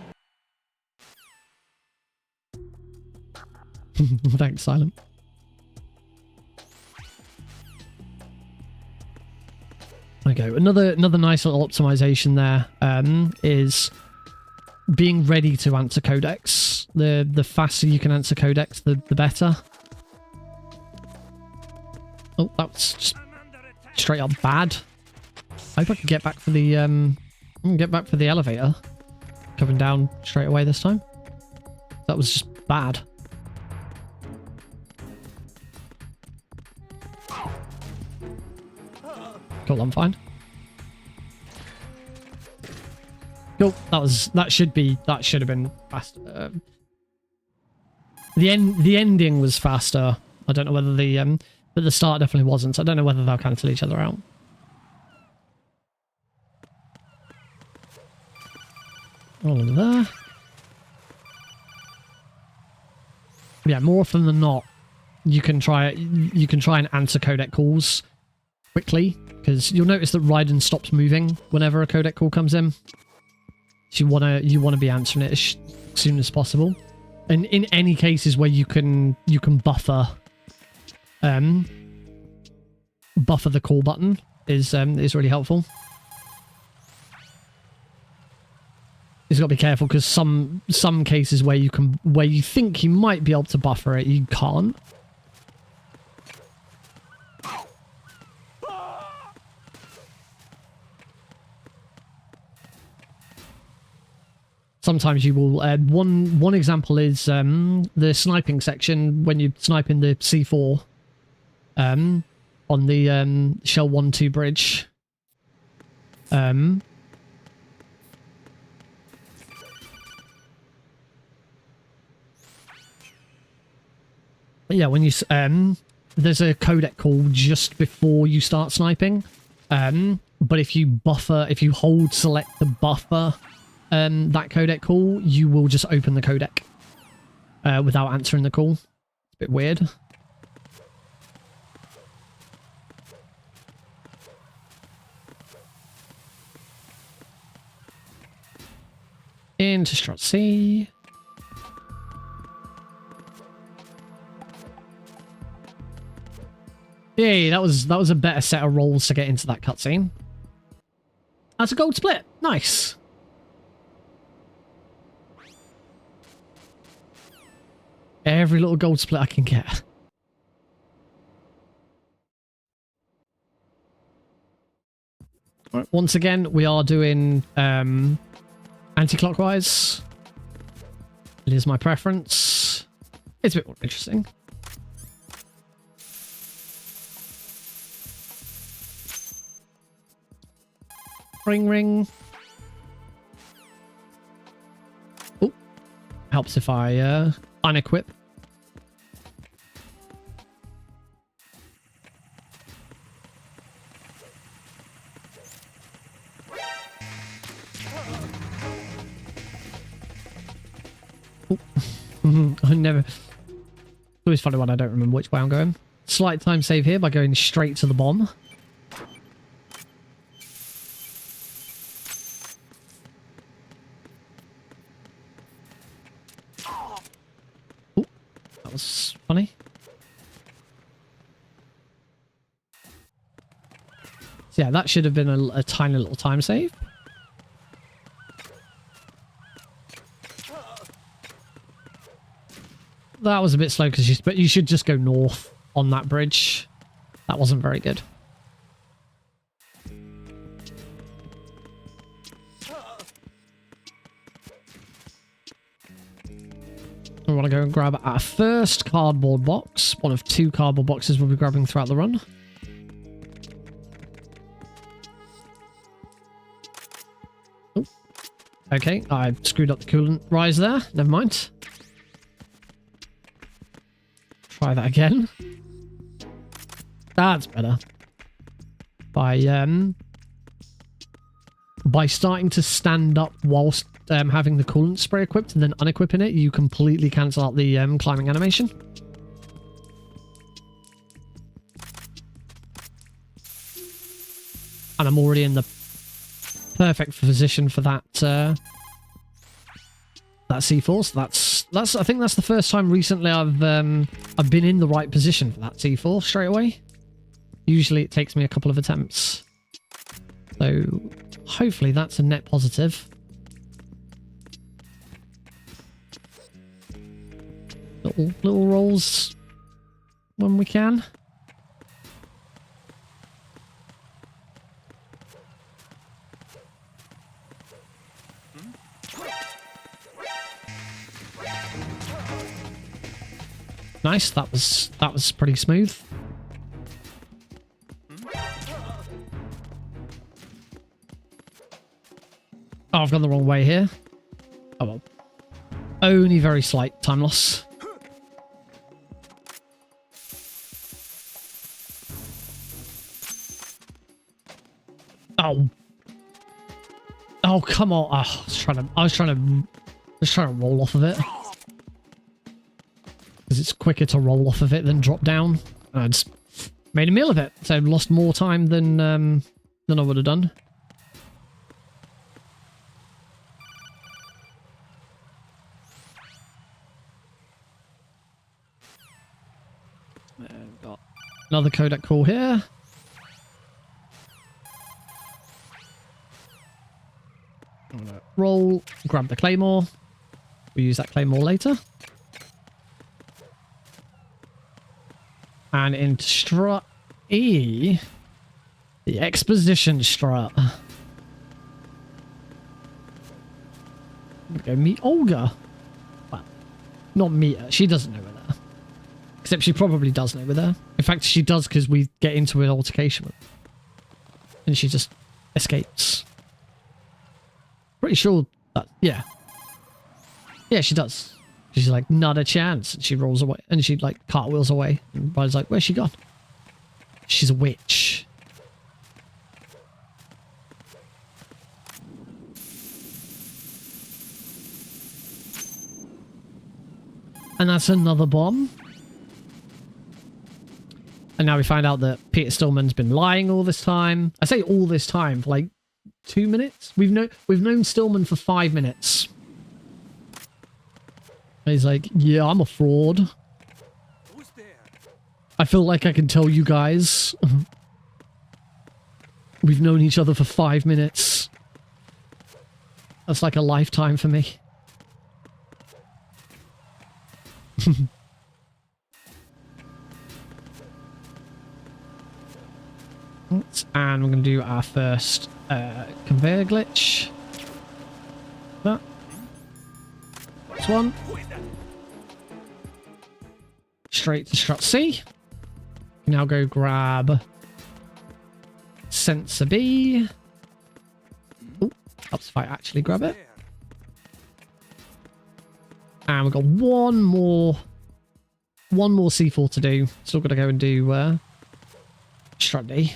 Thanks, Silent. Okay, another nice little optimization there is being ready to answer codecs. The faster you can answer codecs, the better. Oh, that's just straight up bad. I hope I can get back for the elevator. Coming down straight away this time. That was just bad. Cool, I'm fine. Cool, that should have been faster. The ending was faster. I don't know whether but the start definitely wasn't. So I don't know whether they'll cancel each other out. All of there. Yeah, more often than not, you can try and answer codec calls quickly, because you'll notice that Raiden stops moving whenever a codec call comes in. So you wanna be answering it as soon as possible. And in any cases where you can buffer the call button is really helpful. You've got to be careful because some cases where you think you might be able to buffer it, you can't. Sometimes you will. One example is the sniping section when you're sniping the C4 on the Shell 1-2 bridge. But yeah, when you there's a codec call just before you start sniping. But if you hold select the buffer that codec call, you will just open the codec without answering the call. It's a bit weird. Into Strut C. Yay, that was a better set of rolls to get into that cutscene. That's a gold split. Nice. Every little gold split I can get. All right, once again, we are doing anti-clockwise. It is my preference. It's a bit more interesting. Ring ring. Oh, helps if I unequip. I never. It's always funny when I don't remember which way I'm going. Slight time save here by going straight to the bomb. Ooh, that was funny. So yeah, that should have been a tiny little time save. That was a bit slow because but you should just go north on that bridge. That wasn't very good. I want to go and grab our first cardboard box. One of 2 cardboard boxes we'll be grabbing throughout the run. Ooh. Okay, I screwed up the coolant rise there. Never mind. Try that again. That's better. By starting to stand up whilst having the coolant spray equipped and then unequipping it, you completely cancel out the climbing animation. And I'm already in the perfect position for that that C4. So that's I think that's the first time recently I've been in the right position for that C4 straight away. Usually it takes me a couple of attempts. So hopefully that's a net positive. Little rolls when we can. Nice, that was pretty smooth. Oh, I've gone the wrong way here. Oh well. Only very slight time loss. Oh. Oh, come on. Oh, I was trying to roll off of it. Because it's quicker to roll off of it than drop down. I just made a meal of it. So I've lost more time than I would have done. We've got another codec call here. I'm gonna roll, grab the claymore. We'll use that claymore later. And into strut E, the exposition strut. Go meet Olga. Well, not meet her. She doesn't know we're there. Except she probably does know we're there. In fact, she does because we get into an altercation with her. And she just escapes. Pretty sure that, yeah. Yeah, she does. She's like, not a chance. And she rolls away. And she like cartwheels away. And Brian's like, where's she gone? She's a witch. And that's another bomb. And now we find out that Peter Stillman's been lying all this time. I say all this time for like 2 minutes. We've known Stillman for 5 minutes. And he's like, yeah, I'm a fraud. Who's there? I feel like I can tell you guys. We've known each other for 5 minutes. That's like a lifetime for me. And we're going to do our first conveyor glitch. That. This one. Straight to strut C. Now go grab sensor B. Oh, helps if I actually grab it. And we've got one more C4 to do. Still got to go and do strut D.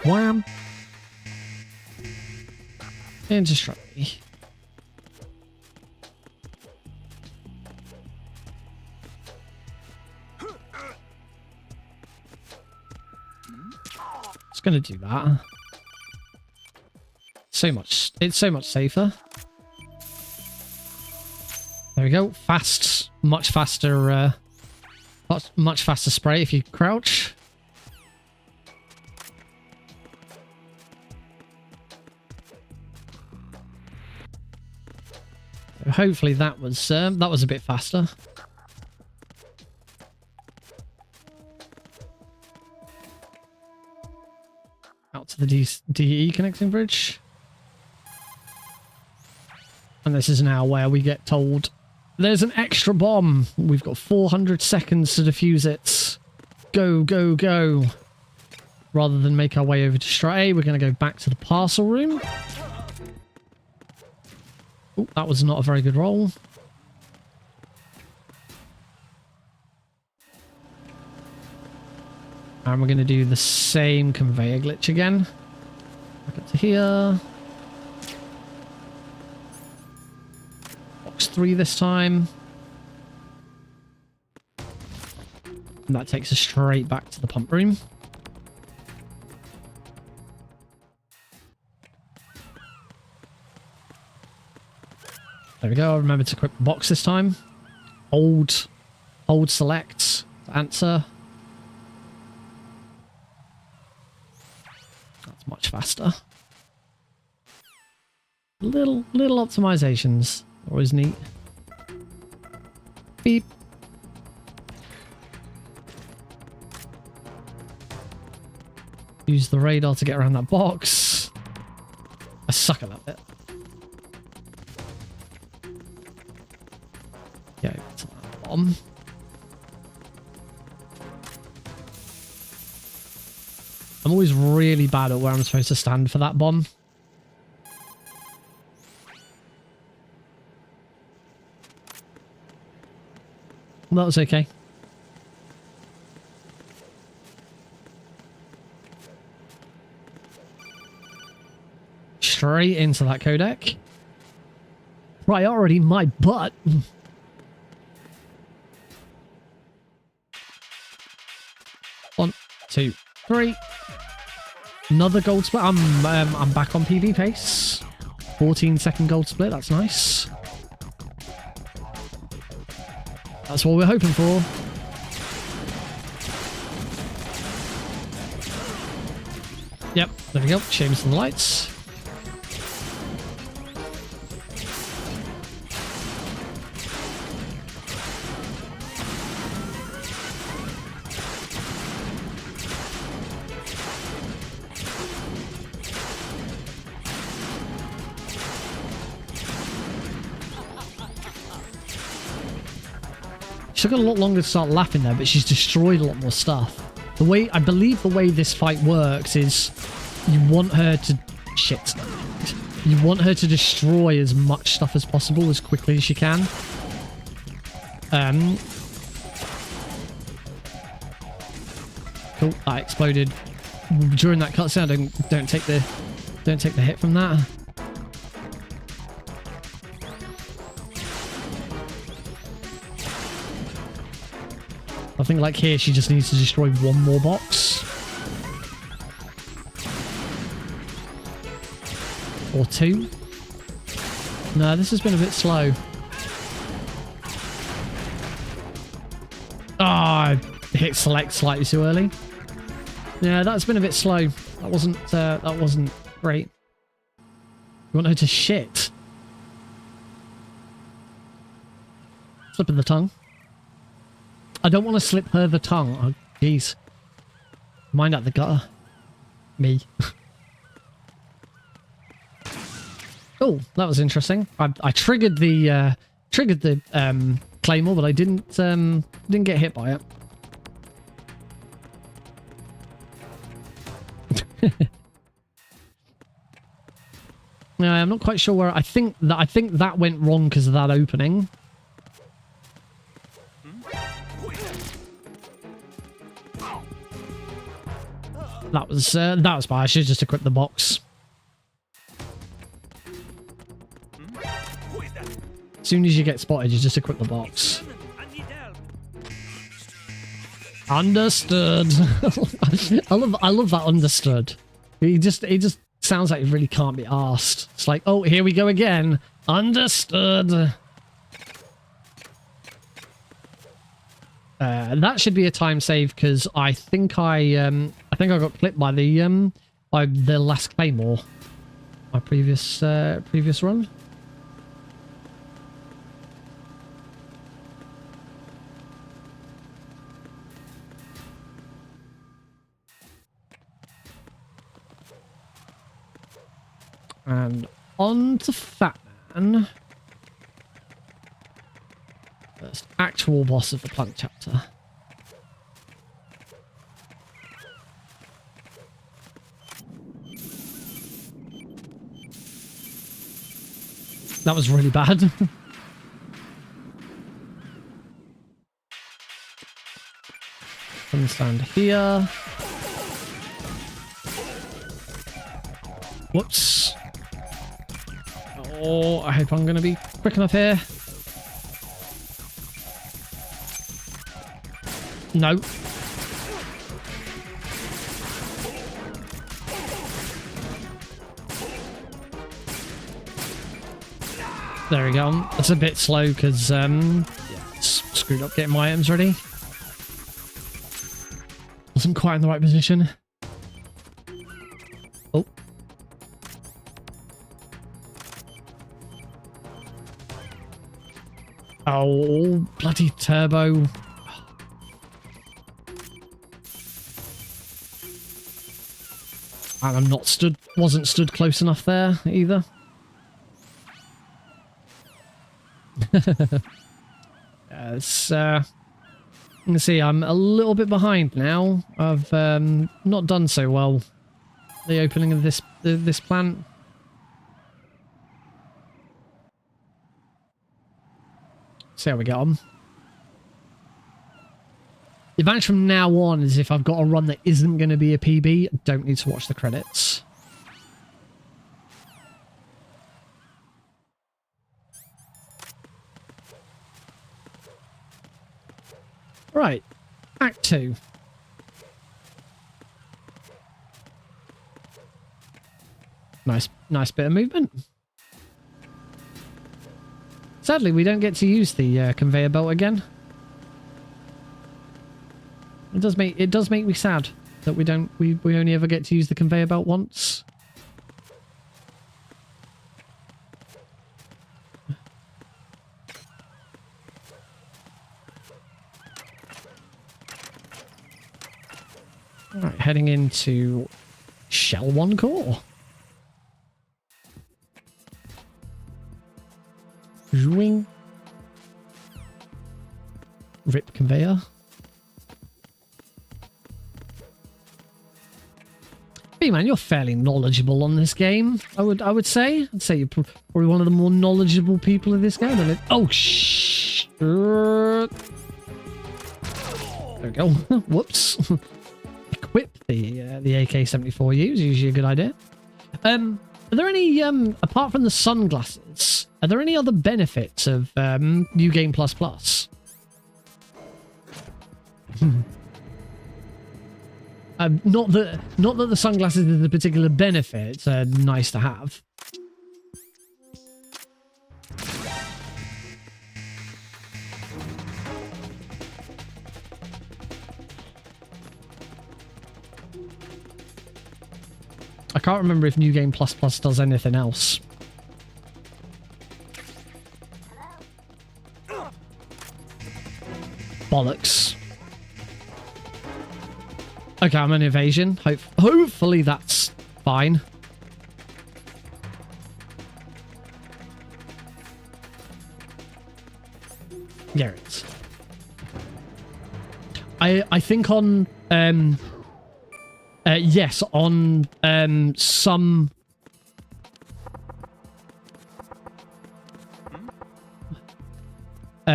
Wham! Into strut D. It's gonna do that. It's so much safer. There we go. Fast, much faster spray if you crouch. Hopefully that was a bit faster. Out to the DE connecting bridge. And this is now where we get told there's an extra bomb. We've got 400 seconds to defuse it. Go, go, go. Rather than make our way over to strut A, we're going to go back to the parcel room. Oh, that was not a very good roll. And we're going to do the same conveyor glitch again. Back up to here. Box 3 this time. And that takes us straight back to the pump room. There we go. Remember to equip the box this time. Hold select to answer. That's much faster. Little optimizations. Always neat. Beep. Use the radar to get around that box. I suck at that bit. Yeah, to that bomb. I'm always really bad at where I'm supposed to stand for that bomb. That was okay. Straight into that codec. Priority my butt. 1, 2, 3. Another gold split. I'm back on PB pace. 14-second gold split. That's nice. That's what we're hoping for. Yep, there we go. Shames on the lights. She took a lot longer to start laughing there, but she's destroyed a lot more stuff. I believe the way this fight works is You want her to... Shit. You want her to destroy as much stuff as possible as quickly as she can. Cool, that exploded during that cutscene. Don't take the hit from that. I think like here she just needs to destroy one more box. Or two. No, this has been a bit slow. Ah, I hit select slightly too early. Yeah, that's been a bit slow. That wasn't great. You want her to shit? Slip of the tongue. I don't want to slip her the tongue. Oh, jeez. Mind out the gutter. Me. Oh, that was interesting. I triggered the claymore, but I didn't get hit by it. No, I'm not quite sure where. I think that went wrong because of that opening. That was bad. I should have just equipped the box. As soon as you get spotted, you just equip the box. Understood. I love that understood. He just sounds like he really can't be arsed. It's like, oh, here we go again. Understood. That should be a time save because I think I got clipped by the last claymore. My previous run. And on to Fat Man. First actual boss of the Plank chapter. That was really bad. Come stand here. Whoops. Oh, I hope I'm going to be quick enough here. No. There we go. It's a bit slow because screwed up getting my items ready. Wasn't quite in the right position. Oh. Oh, bloody turbo. And I'm wasn't stood close enough there either. It's, you can see I'm a little bit behind now. I've not done so well. The opening of this plant. See how we get on. The advantage from now on is if I've got a run that isn't going to be a PB, I don't need to watch the credits. Right, Act 2. Nice bit of movement. Sadly, we don't get to use the conveyor belt again. It does make me sad that we only ever get to use the conveyor belt once. Alright, heading into Shell 1 core. Zwing. Rip conveyor. Hey man, you're fairly knowledgeable on this game. I would say. I'd say you're probably one of the more knowledgeable people in this game. And oh shh. There we go. Whoops. Equip the AK-74U is usually a good idea. Are there any apart from the sunglasses? Are there any other benefits of New Game Plus Plus? Not that the sunglasses is a particular benefit. Nice to have. I can't remember if New Game Plus Plus does anything else. Bollocks. Okay, I'm an evasion. Hopefully that's fine. Yeah, it is. I think on yes, on some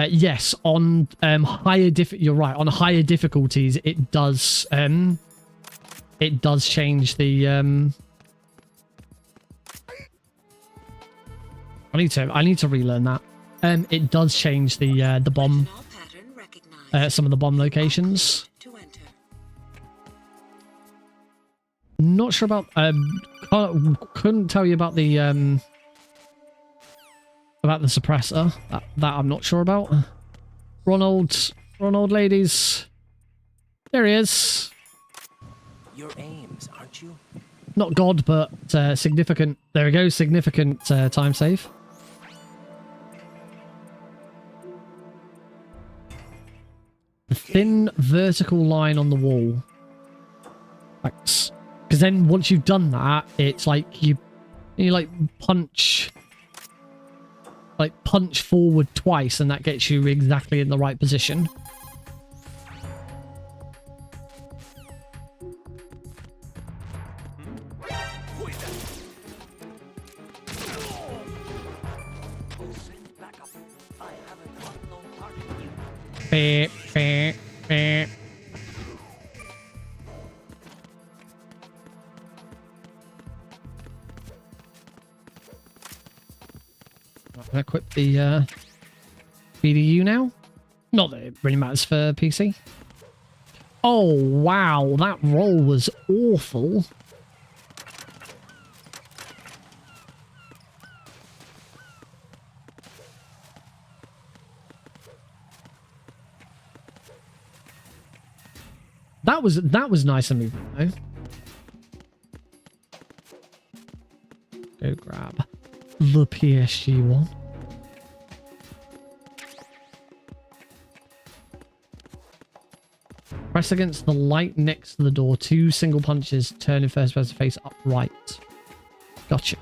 yes, on higher you're right, on higher difficulties it does change the I need to relearn that. It does change the bomb some of the bomb locations. Not sure about couldn't tell you about the suppressor. That I'm not sure about. Ronald ladies. There he is. Your aims, aren't you? Not God, but significant. There we go. Significant time save. The thin vertical line on the wall. Thanks. Because then once you've done that, it's like you like punch forward twice, and that gets you exactly in the right position. I'll equip the BDU now. Not that it really matters for PC. Oh wow, that roll was awful. That was nice and moving though. Go grab the PSG one. Press against the light next to the door. 2 single punches. Turn in first person face upright. Gotcha.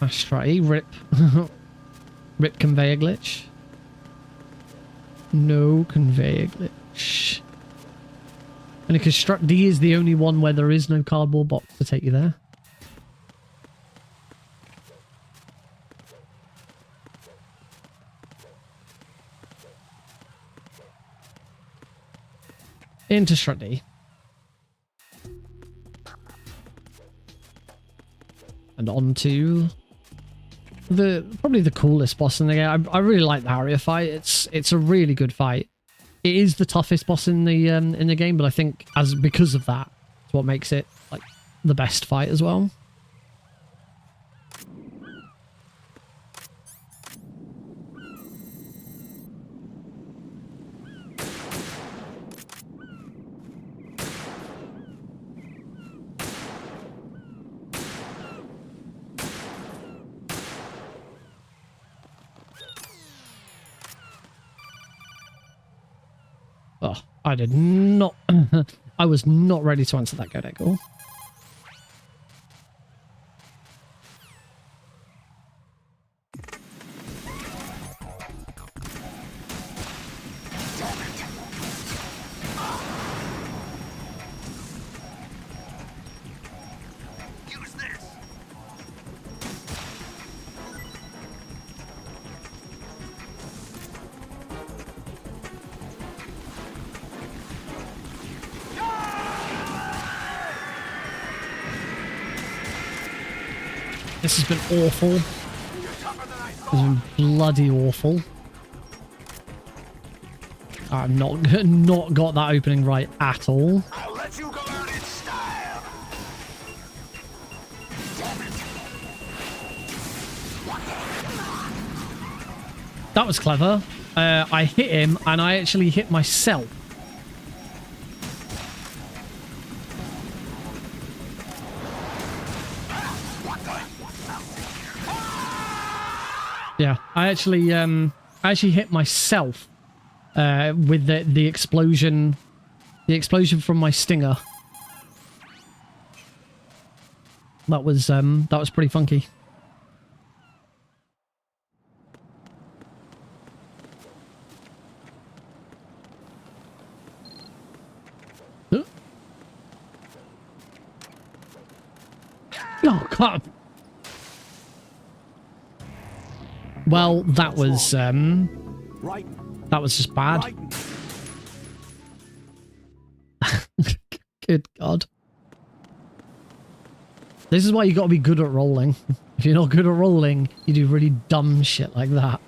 Strategy, rip. Rip conveyor glitch. No conveyor glitch. And a construct D is the only one where there is no cardboard box to take you there. Into Strut D. And on to probably the coolest boss in the game. I really like the Harrier fight. It's a really good fight. It is the toughest boss in the game, but I think because of that, it's what makes it like the best fight as well. Oh, I did not I was not ready to answer that codec call. This has been awful. This has been bloody awful. I've not got that opening right at all. I'll let you go out in style. That was clever. I hit him and I actually hit myself. Yeah, I actually hit myself with the explosion from my stinger. That was pretty funky. Oh God. Well, that was just bad. Good God. This is why you got to be good at rolling. If you're not good at rolling, you do really dumb shit like that.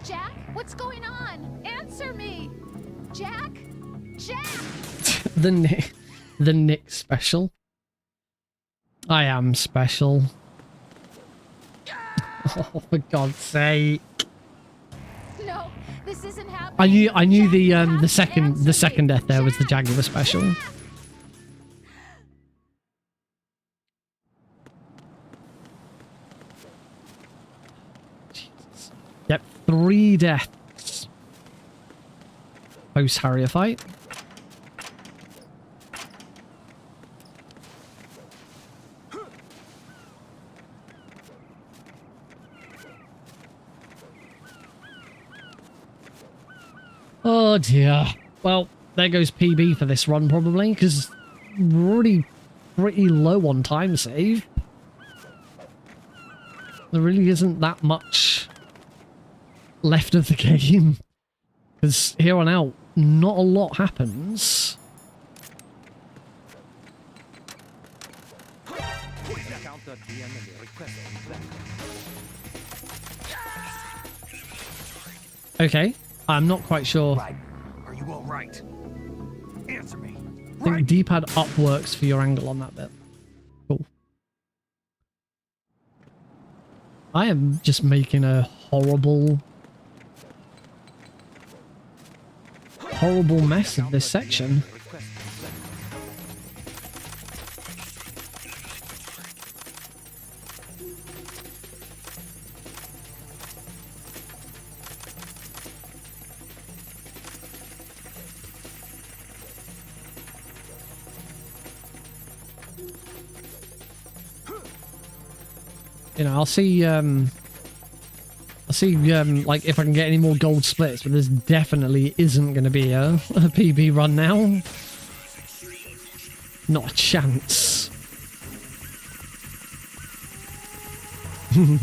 Jack, what's going on? Answer me! Jack? Jack! The Nick special. I am special. Oh, for God's sake. No, this isn't happening. I knew Jack, the second death there was the Jack! Jaguar special. Jesus. Yep, 3 deaths. Post Harrier fight. Oh dear. Well, there goes PB for this run probably, because we're already pretty low on time save. There really isn't that much left of the game. Because here on out, not a lot happens. Okay. I'm not quite sure. Are you all right? Answer me. I think D-pad up works for your angle on that bit. Cool. I am just making a horrible mess of this section. You know, I'll see like if I can get any more gold splits, but this definitely isn't going to be a PB run now. Not a chance. Who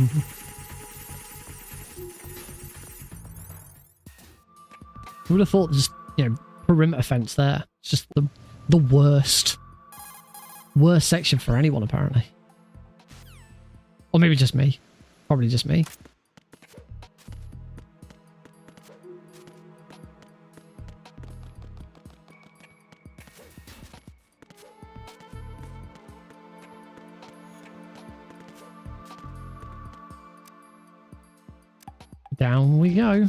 would have thought just, you know, perimeter fence there? It's just the worst section for anyone apparently. Or maybe just me. Probably just me. Down we go.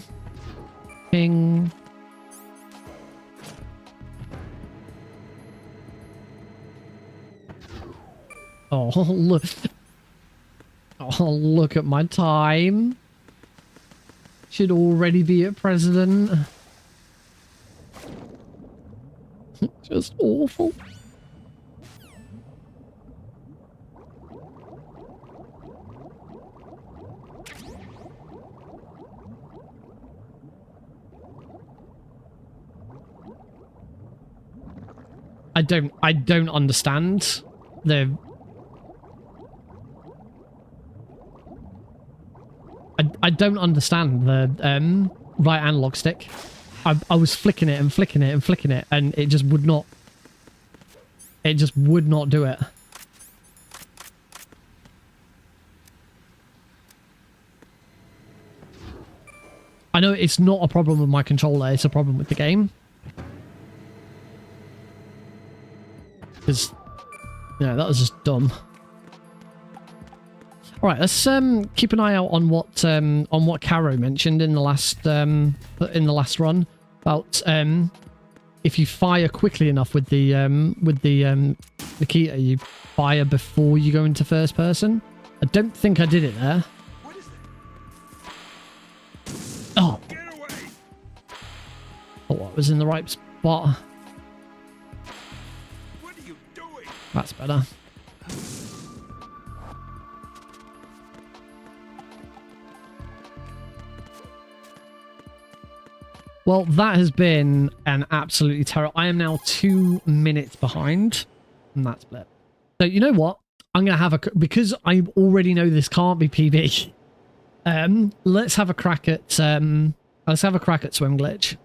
Ping. Oh, look. Oh, look at my time. Should already be at president. Just awful. I don't understand the... I don't understand the right analog stick. I was flicking it and flicking it and flicking it, and it just would not... It just would not do it. I know it's not a problem with my controller, it's a problem with the game. Because, yeah, that was just dumb. All right, let's keep an eye out on what Caro mentioned in the last run about if you fire quickly enough with the Nikita, you fire before you go into first person. I don't think I did it there. Oh, thought I was in the right spot. That's better. Well, that has been an absolutely terrible... I am now 2 minutes behind on that split. So, you know what? I'm going to have a... Because I already know this can't be PB. Let's have a crack at... let's have a crack at Swim Glitch.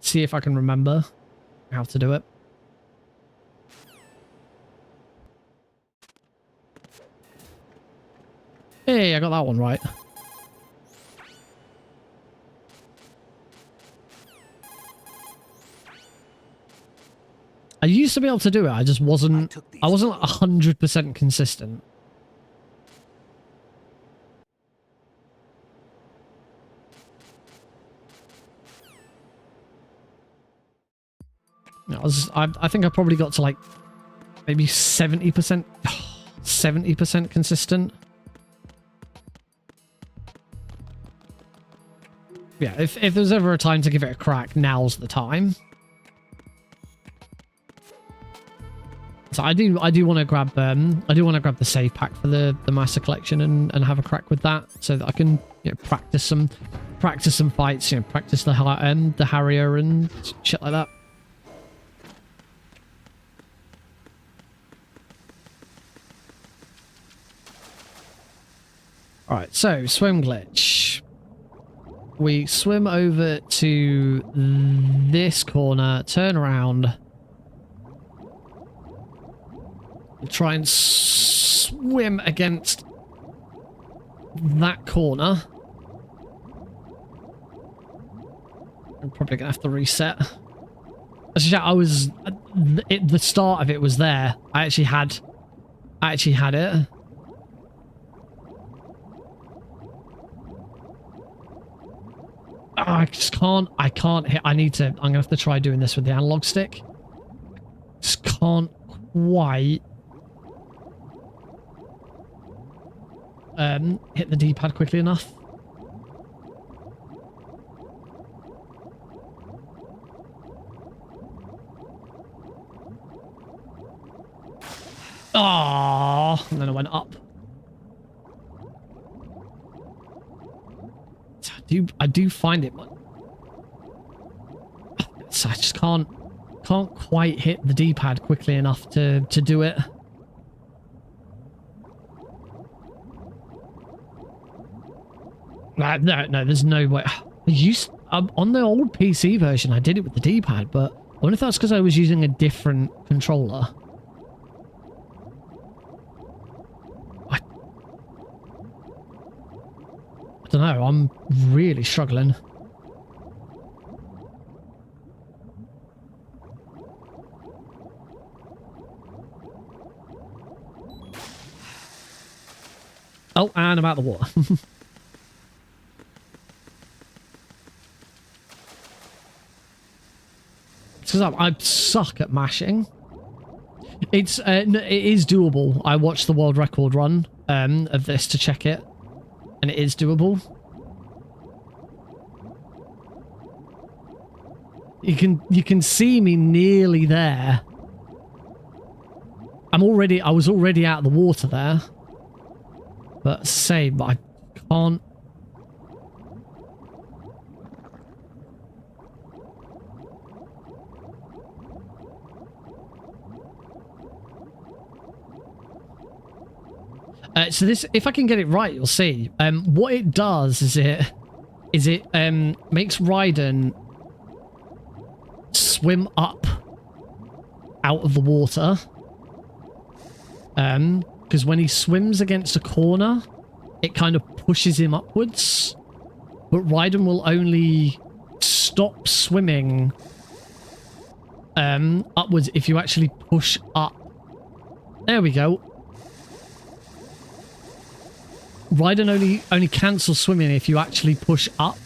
See if I can remember how to do it. Hey, I got that one right. I used to be able to do it, I just wasn't 100% consistent. I think I probably got to like maybe 70%, 70% consistent. Yeah, if there's ever a time to give it a crack, now's the time. So I do want to grab the save pack for the Master Collection and have a crack with that, so that I can, you know, practice some fights, you know, practice the Harrier and shit like that. Alright, so Swim Glitch. We swim over to this corner, turn around, and try and swim against that corner. I'm probably gonna have to reset. Actually, the start of it was there. I actually had it. Oh, I can't hit. I'm gonna have to try doing this with the analog stick. Just can't quite hit the D-pad quickly enough. Oh, and then I went up. I do find it, so I just can't quite hit the D-pad quickly enough to do it. No, there's no way. On the old PC version, I did it with the D-pad, but I wonder if that's because I was using a different controller. I don't know, I'm really struggling. Oh, and I'm out of the water. It's because because I suck at mashing. It is doable. I watched the world record run of this to check it, and it is doable. You can see me nearly there. I was already out of the water there. But same, I can't. So this, if I can get it right, you'll see. What it does is it makes Raiden swim up out of the water. Because when he swims against a corner, it kind of pushes him upwards. But Raiden will only stop swimming upwards if you actually push up. There we go. Raiden only cancels swimming if you actually push up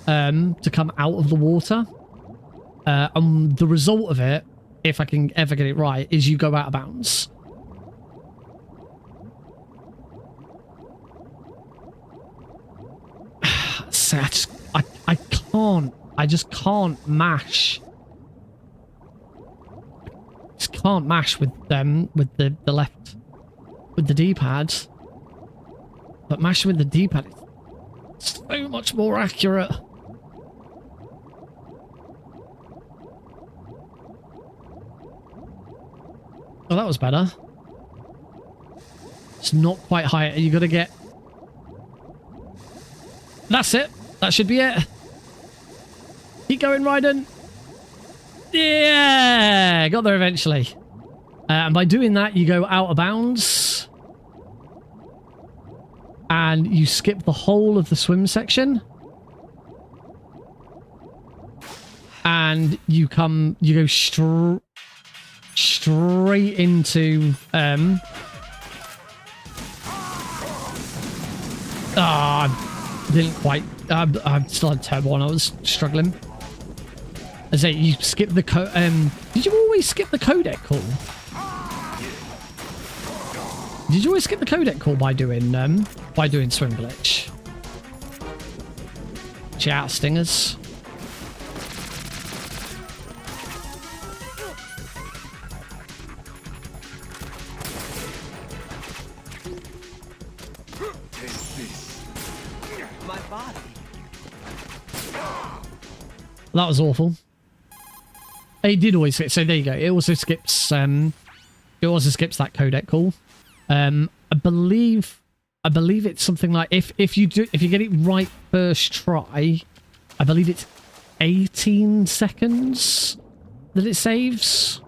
to come out of the water. And the result of it, if I can ever get it right, is you go out of bounds. So I just can't mash. Just can't mash with the left, with the D-pad. But mashing with the D-pad is so much more accurate. Oh, that was better. It's not quite high. You got to get... That's it. That should be it. Keep going, Raiden. Yeah! Got there eventually. And by doing that, you go out of bounds. And you skip the whole of the swim section. And you go straight into didn't quite. I'm still on turbo one. I was struggling. I say you skip the did you always skip the codec call? Did you always skip the codec call by doing swim glitch? Chat stingers. That was awful. It did always skip. So there you go. It also skips. It also skips that codec call. I believe it's something like if you get it right first try, I believe it's 18 seconds that it saves.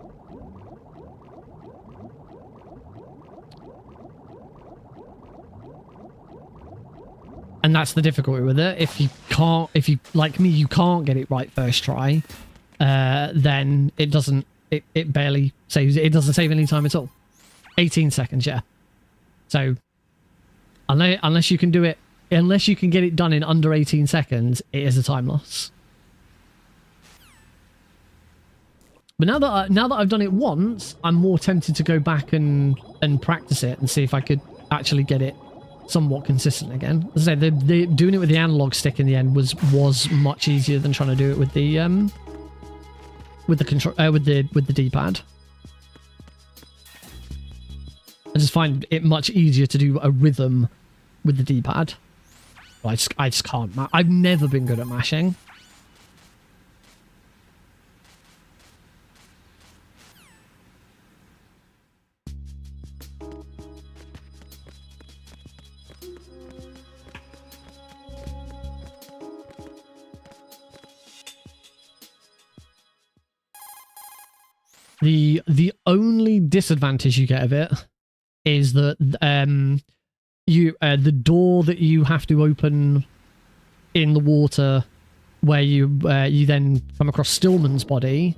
And that's the difficulty with it. If you like me, you can't get it right first try, then it doesn't. It barely saves. It doesn't save any time at all. 18 seconds, yeah. So unless you can do it, unless you can get it done in under 18 seconds, it is a time loss. But now that I've done it once, I'm more tempted to go back and practice it and see if I could actually get it somewhat consistent again. As I say, the doing it with the analog stick in the end was much easier than trying to do it with the control with the D-pad. I just find it much easier to do a rhythm with the D-pad. I just can't. I've never been good at mashing. The only disadvantage you get of it is that the door that you have to open in the water where you then come across Stillman's body,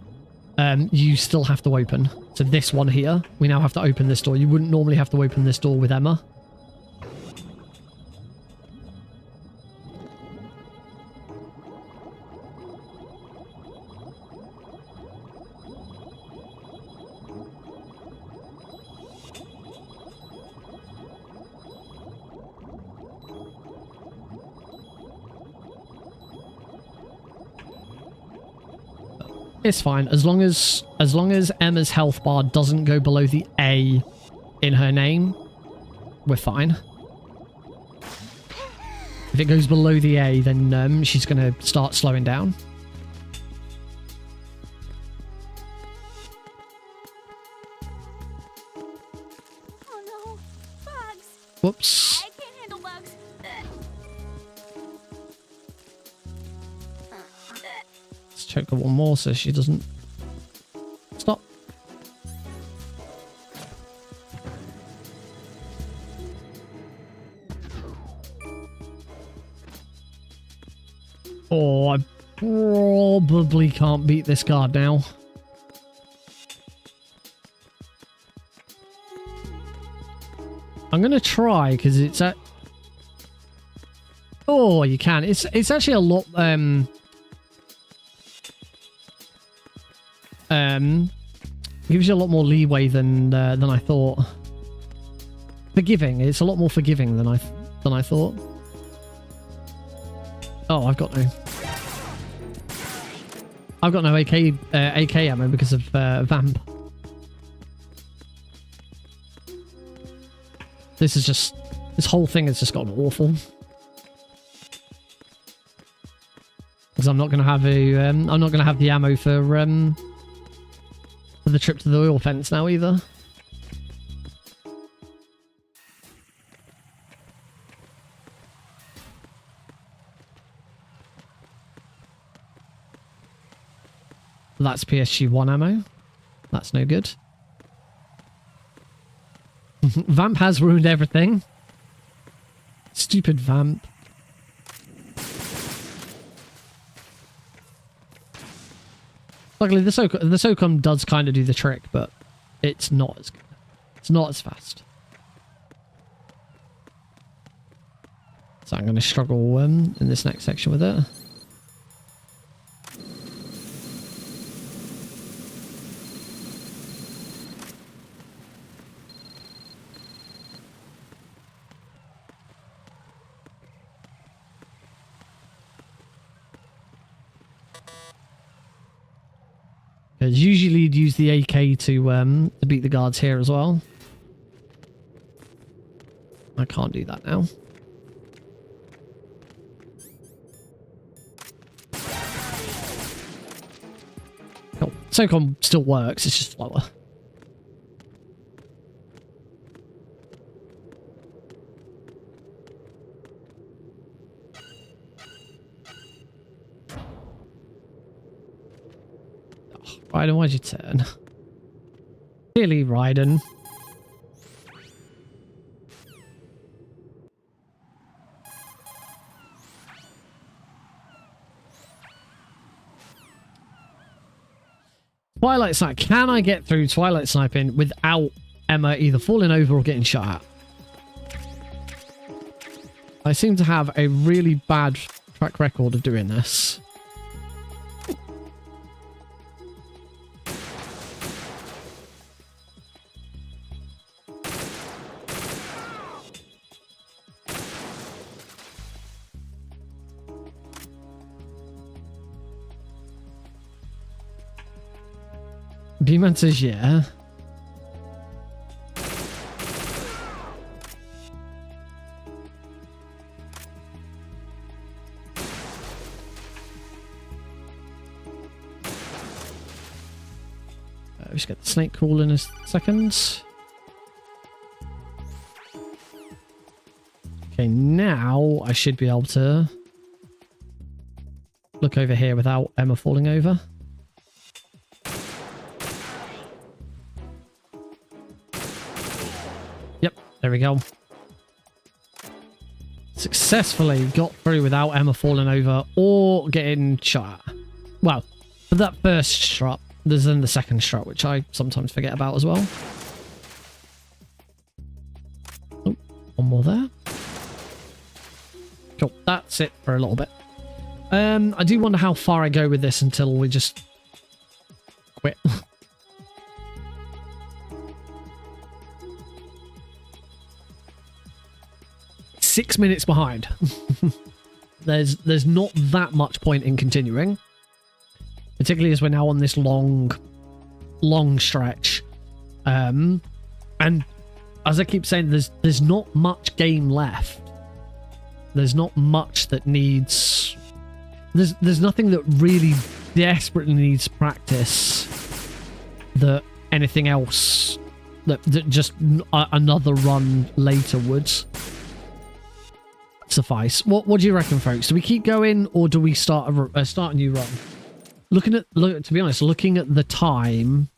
you still have to open. So this one here, we now have to open this door. You wouldn't normally have to open this door with Emma. It's fine. As long as Emma's health bar doesn't go below the A in her name, we're fine. If it goes below the A, then she's going to start slowing down. Oh no, bugs! Whoops. I can't handle bugs. Let's choke her one more so she doesn't stop. Oh, I probably can't beat this guard now. I'm gonna try because it's at. Oh, you can. It's actually a lot. Gives you a lot more leeway than I thought. Forgiving. It's a lot more forgiving than I thought. Oh, I've got no AK ammo because of Vamp. This whole thing has just gotten awful. Because I'm not going to have the ammo for the trip to the oil fence now either. That's PSG1 ammo. That's no good. Vamp has ruined everything. Stupid Vamp. Luckily, the SOCOM does kind of do the trick, but it's not as good. It's not as fast. So I'm going to struggle in this next section with it. Because usually you'd use the AK to beat the guards here as well. I can't do that now. Cool. SOCOM still works, it's just slower. Raiden, why'd you turn? Really, Raiden. Twilight Snipe. Can I get through Twilight Sniping without Emma either falling over or getting shot at? I seem to have a really bad track record of doing this. B-Man says yeah. We just get the snake call in a second. Okay, now I should be able to look over here without Emma falling over. There we go. Successfully got through without Emma falling over or getting shot at. Well, for that first strut, there's then the second strut, which I sometimes forget about as well. Oh, one more there. Cool, that's it for a little bit. I do wonder how far I go with this until we just quit. 6 minutes behind. there's not that much point in continuing. particularly as we're now on this long stretch. And as I keep saying, there's not much game left. There's not much that needs... There's nothing that really desperately needs practice that anything else that just another run later would suffice. What do you reckon, folks? Do we keep going or do we start a new run? To be honest, looking at the time,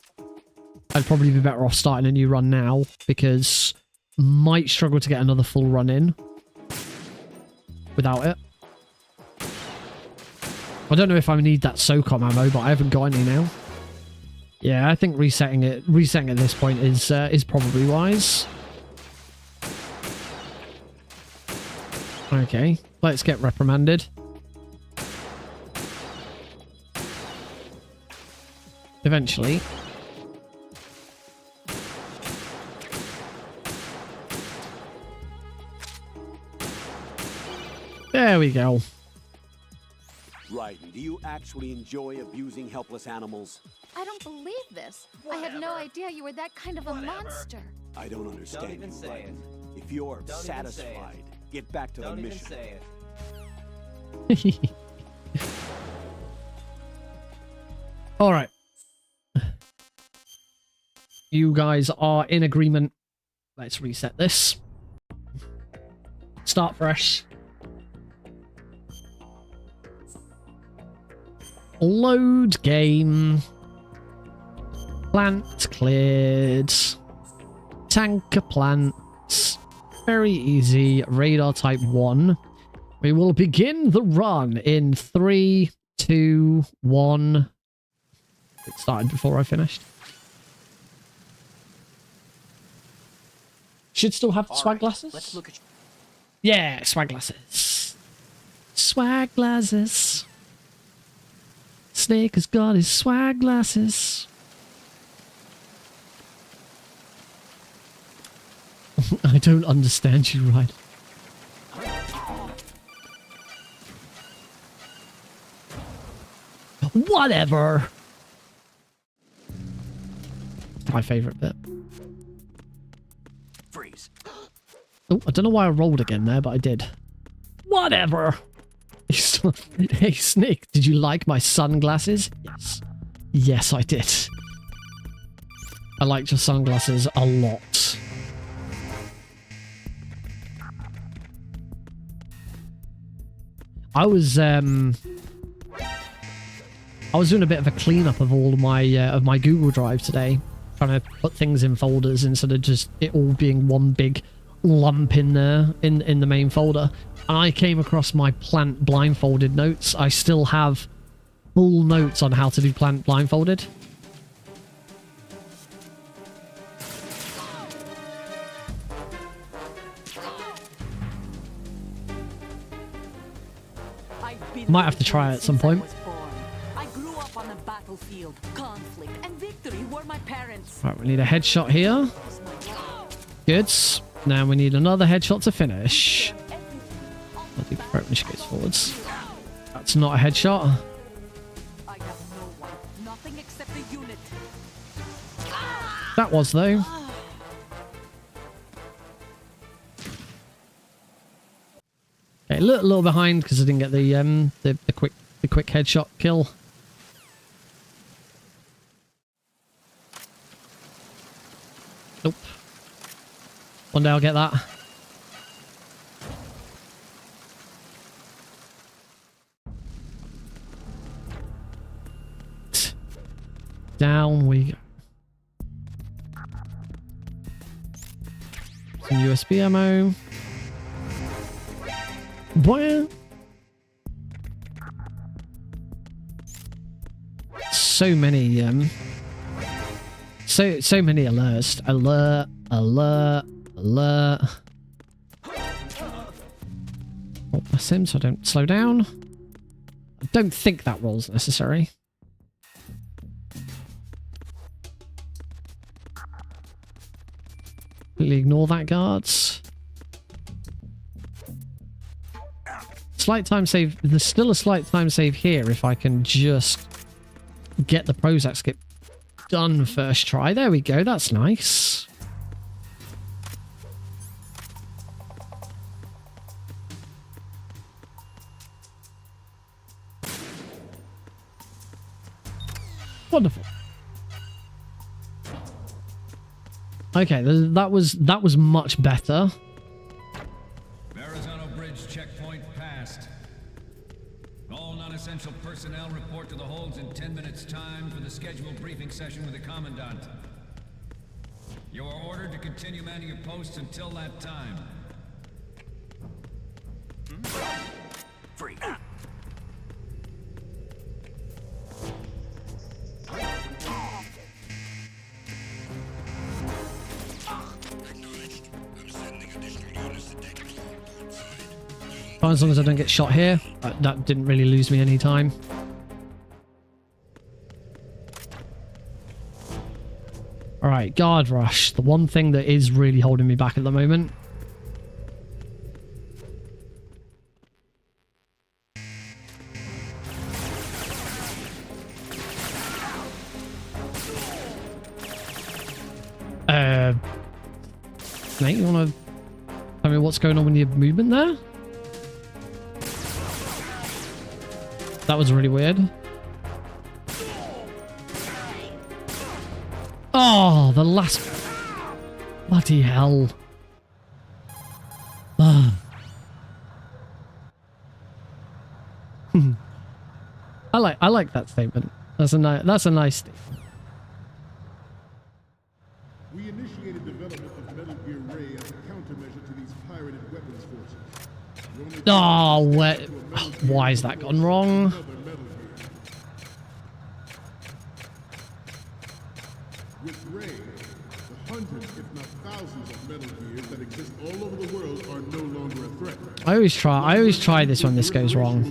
I'd probably be better off starting a new run now because might struggle to get another full run in without it. I don't know if I need that SOCOM ammo, but I haven't got any now. Yeah, I think resetting at this point is probably wise. Okay, let's get reprimanded. Eventually. There we go. Raiden, do you actually enjoy abusing helpless animals? I don't believe this. I had no idea you were that kind of a monster. I don't understand you, Raiden. If you're satisfied, get back to the mission. All right. You guys are in agreement. Let's reset this. Start fresh. Load game. Plant cleared. Tanker plants. Very easy. Radar type 1. We will begin the run in 3, 2, 1. It started before I finished. Should still have swag glasses? Let's look at Yeah, swag glasses. Swag glasses. Snake has got his swag glasses. I don't understand you, right? Whatever. My favorite bit. Freeze. Oh, I don't know why I rolled again there, but I did. Whatever. Hey, Snake, did you like my sunglasses? Yes. Yes, I did. I liked your sunglasses a lot. I was doing a bit of a cleanup of all my Google Drive today, trying to put things in folders instead of just it all being one big lump in there in the main folder. And I came across my plant blindfolded notes. I still have full notes on how to do plant blindfolded. Might have to try it at some point. I grew up on the battlefield. Conflict and victory were my parents. Right, we need a headshot here. Good. Now we need another headshot to finish. I think French goes forwards. That's not a headshot. I have no one, nothing except a unit. That was though. Okay, a little behind because I didn't get the quick headshot kill. Nope. One day I'll get that. Down we go. Some USB ammo. Boy. So many so many alerts. Alert. Oh, my sim so I don't slow down. I don't think that roll's necessary. Completely ignore that, guards. Slight time save. There's still a slight time save here if I can just get the Prozac skip done first try. There we go. That's nice. Wonderful. Okay, that was much better. Verrazano Bridge checkpoint passed. All non-essential personnel report to the holds in 10 minutes time for the scheduled briefing session with the Commandant. You are ordered to continue manning your posts until that time. Free. As long as I don't get shot here, that didn't really lose me any time. Alright, guard rush. The one thing that is really holding me back at the moment. Snake, you want to tell me what's going on with your movement there? That was really weird. Oh, the last... Bloody hell. I like that statement. That's a nice statement. We initiated development of Metal Gear Ray as a countermeasure to these pirated weapons forces. Oh, why has that gone wrong? With Ray, the hundreds, if not thousands, of Metal Gears that exist all over the world are no longer a threat. I always try this when this goes wrong.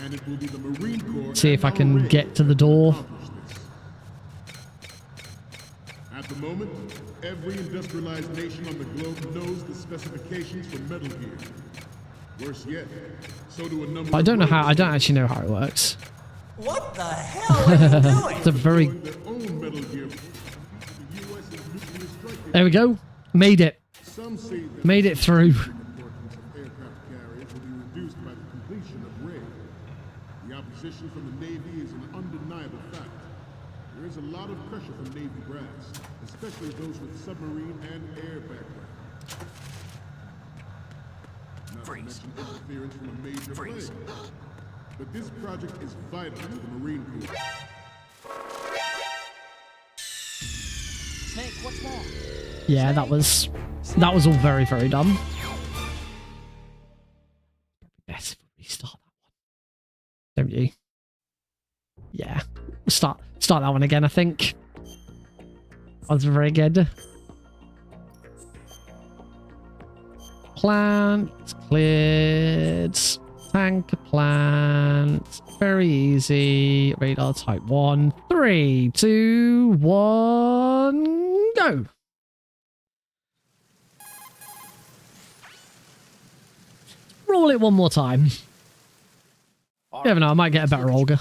And it will be the Marine Corps. See if I can get to the door. At the moment, every industrialized nation on the globe knows the specifications for Metal Gear. Worse yet, so do a number. I don't know how. I don't actually know how it works. What the hell are you doing? It's a very. There we go. Made it. Made it through. The opposition from the Navy is an undeniable fact. There is a lot of pressure from Navy brass, especially those with submarine and air background. Not to mention interference from a major player. But this project is vital to the Marine Corps. Snake, what's wrong? Yeah, that was all very, very dumb. Yes, restart that one. Don't you? Yeah. Start that one again, I think. That was very good. Plant cleared. Tank plant. Very easy. Radar type 1. 3, 2, 1, go. Roll it one more time. You never know, I might get a better Olga.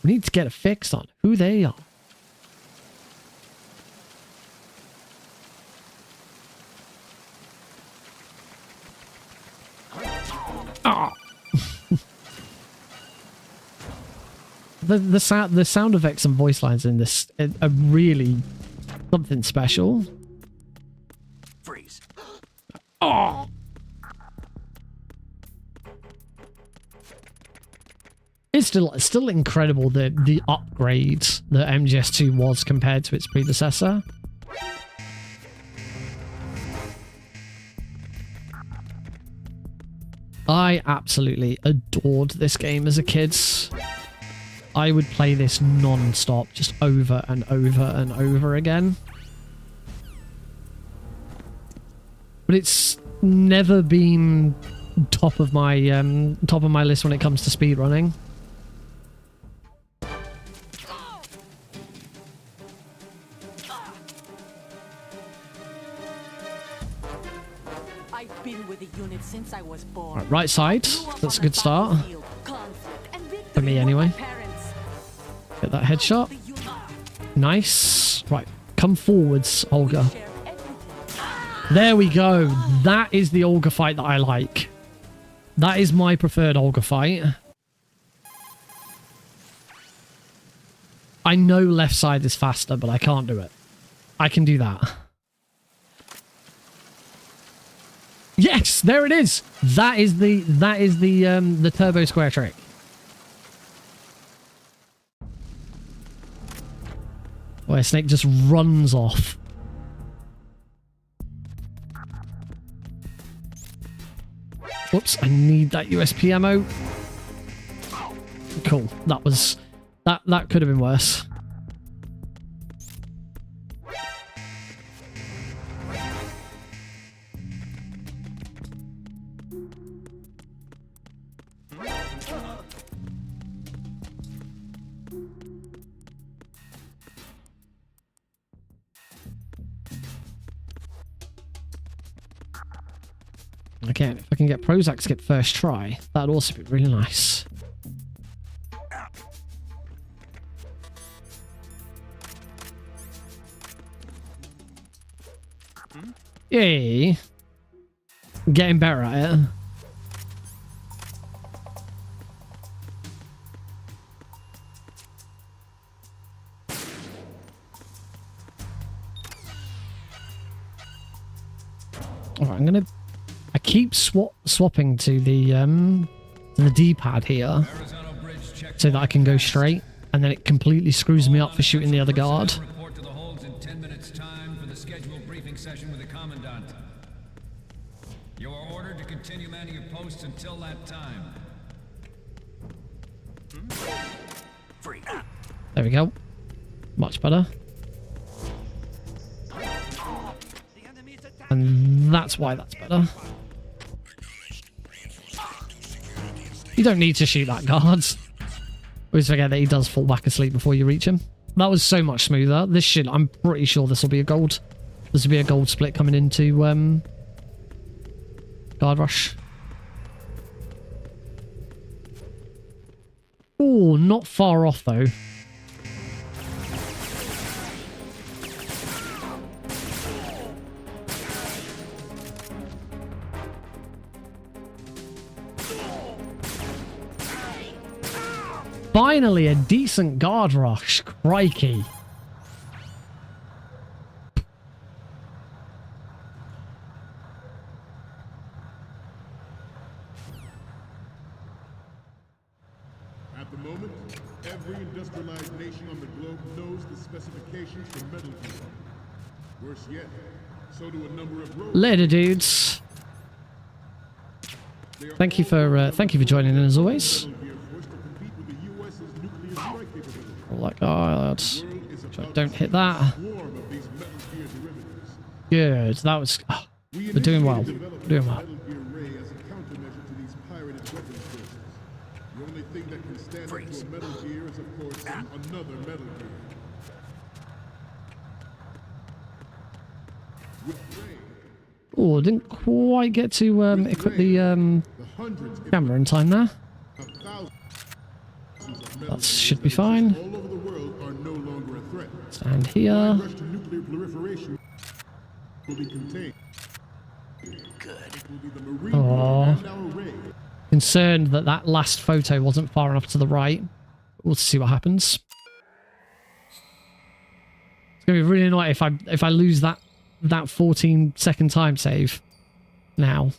We need to get it fixed on who they are. Oh. the sound effects and voice lines in this are really something special. Freeze. Oh. It's still incredible the upgrade that MGS2 was compared to its predecessor. I absolutely adored this game as a kid. I would play this non-stop, just over and over and over again. But it's never been top of my list when it comes to speedrunning. since I was born. Right side. Grew up That's a on the good start. battlefield. Conflict and victory For me, were anyway. my parents. Get that headshot. The unit Nice. Right. Come forwards, Olga. shared everything. There we go. That is the Olga fight that I like. That is my preferred Olga fight. I know left side is faster, but I can't do it. I can do that. Yes, there it is. That is the turbo square trick. Where Snake just runs off. Whoops, I need that USP ammo. Cool. That was that could have been worse. Again, if I can get Prozac to get first try, that'd also be really nice. Yay! Getting better at it. Alright, I'm gonna... I keep swapping to the D-pad here so that I can go straight, and then it completely screws me up for shooting the other guard. Report to the holds in 10 minutes time for the scheduled briefing session with the commandant. You are ordered to continue manning your posts until that time. There we go. Much better. And that's why that's better. You don't need to shoot that guard. Always forget that he does fall back asleep before you reach him. That was so much smoother. This should... I'm pretty sure this will be a gold. This will be a gold split coming into guard rush. Oh, not far off though. Finally, a decent guard rush. Crikey. At the moment, every industrialized nation on the globe knows the specifications for Metal Gear. Worse yet, so do a number of robots. Later, dudes. Thank you for joining in as always. Like, oh, don't hit that. Good. That was. Oh, we're doing well. We're doing well. The only thing that can stand up to a Metal Gear is, of course, another Metal Gear. Oh, didn't quite get to equip the camera in time there. That should be fine. Stand here. Oh, concerned that that last photo wasn't far enough to the right. We'll see what happens. It's gonna be really annoying if I lose that 14-second time save now.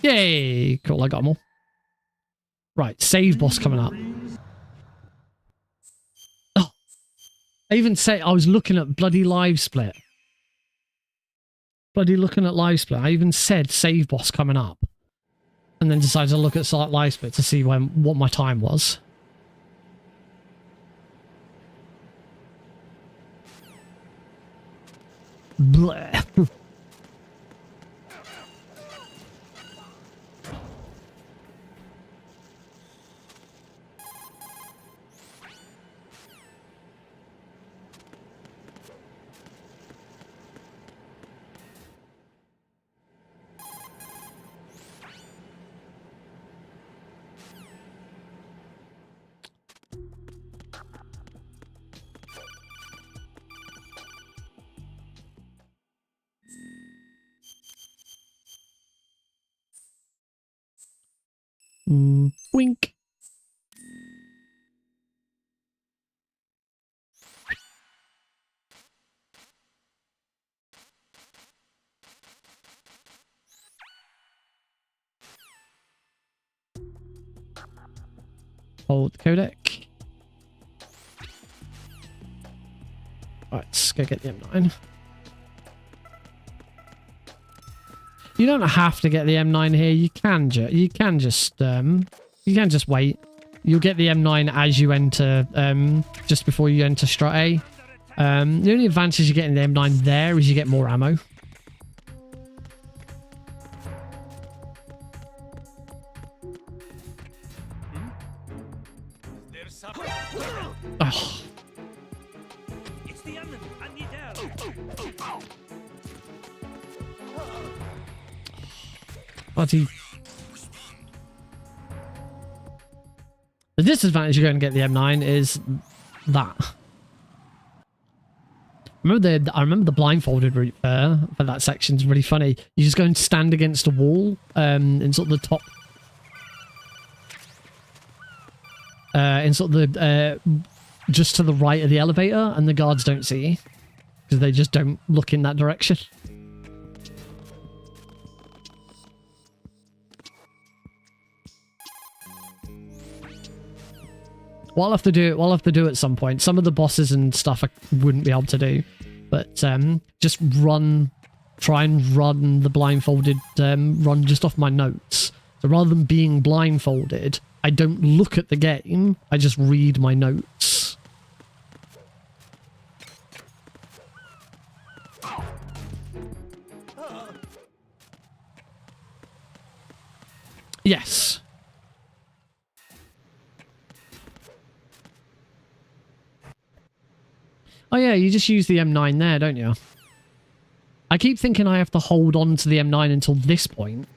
Yay! Cool, I got them all. Right, save boss coming up. Oh, I even said I was looking at bloody live split. Bloody looking at live split. I even said save boss coming up, and then decided to look at live split to see what my time was. Blech. Wink. Hold the codec. Right, let's go get the M9. You don't have to get the M9 here. You can just wait. You'll get the M9 as you enter, just before you enter Strut A. The only advantage you get in the M9 there is you get more ammo. Oh. It's the onion. I need help. Bloody. The disadvantage you're going to get the M9 is that. I remember the blindfolded route for that section is really funny. You just go and stand against a wall in sort of the top. In sort of the just to the right of the elevator, and the guards don't see you because they just don't look in that direction. What I'll have to do at some point. Some of the bosses and stuff I wouldn't be able to do, but just try and run the blindfolded run just off my notes. So rather than being blindfolded, I don't look at the game. I just read my notes. Yes. Oh yeah, you just use the M9 there, don't you? I keep thinking I have to hold on to the M9 until this point.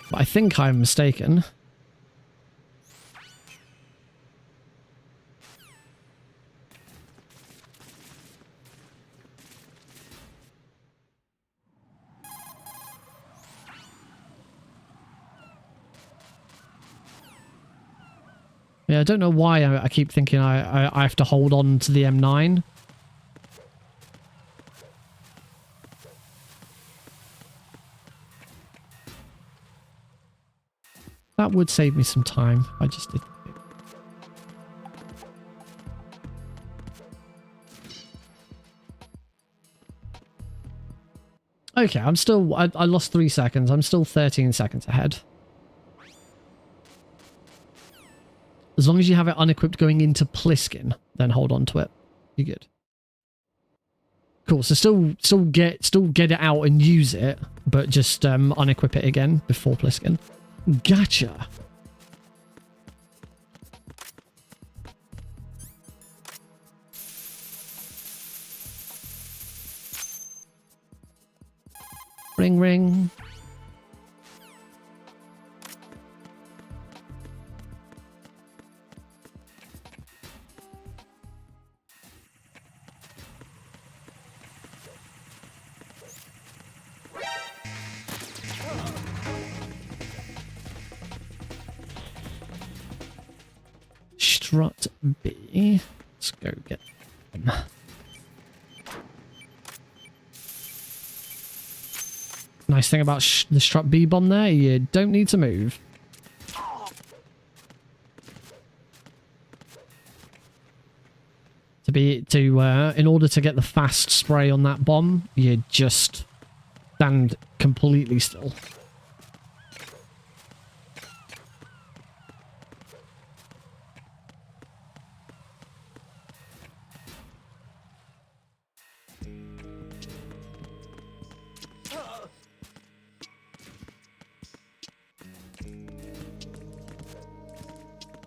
But I think I'm mistaken. Yeah, I don't know why I keep thinking I have to hold on to the M9. That would save me some time. I just did. Okay, I'm still... I lost 3 seconds. I'm still 13 seconds ahead. As long as you have it unequipped going into Pliskin, then hold on to it. You're good. Cool, so still get it out and use it, but just unequip it again before Pliskin. Gotcha. Ring ring. Strut B. Let's go get them. Nice thing about the Strut B bomb there, you don't need to move. In order to get the fast spray on that bomb, you just stand completely still.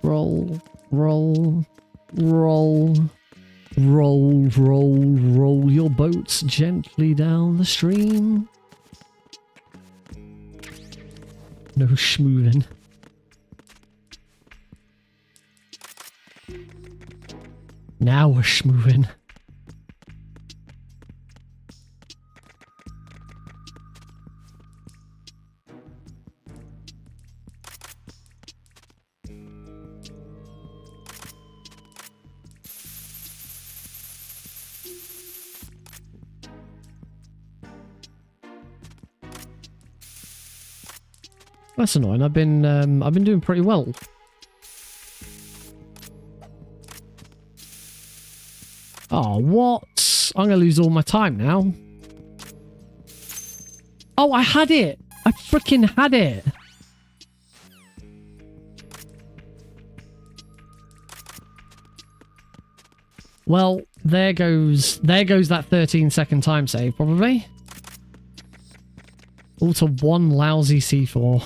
Roll, roll, roll, roll, roll, roll your boats gently down the stream. No schmoovin'. Now we're schmoovin'. That's annoying. I've been doing pretty well. Oh, what? I'm gonna lose all my time now. Oh, I had it. I freaking had it. Well, there goes that 13-second time save, probably. All to one lousy C4.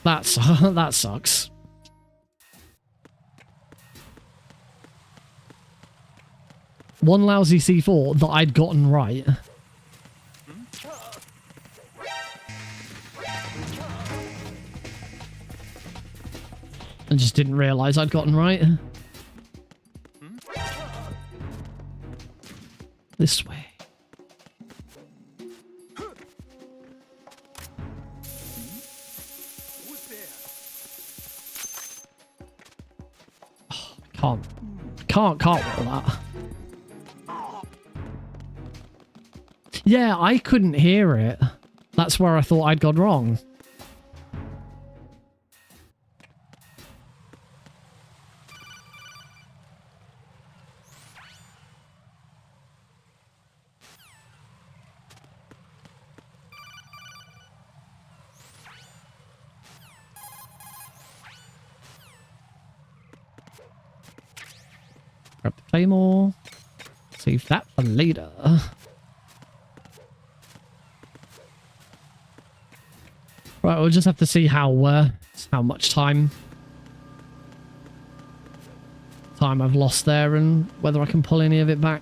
That sucks. One lousy C4 that I'd gotten right. I just didn't realise I'd gotten right. This way. Oh, can't roll that. Yeah, I couldn't hear it. That's where I thought I'd gone wrong. Grab the claymore. Save that for later. Right, we'll just have to see how much time I've lost there and whether I can pull any of it back.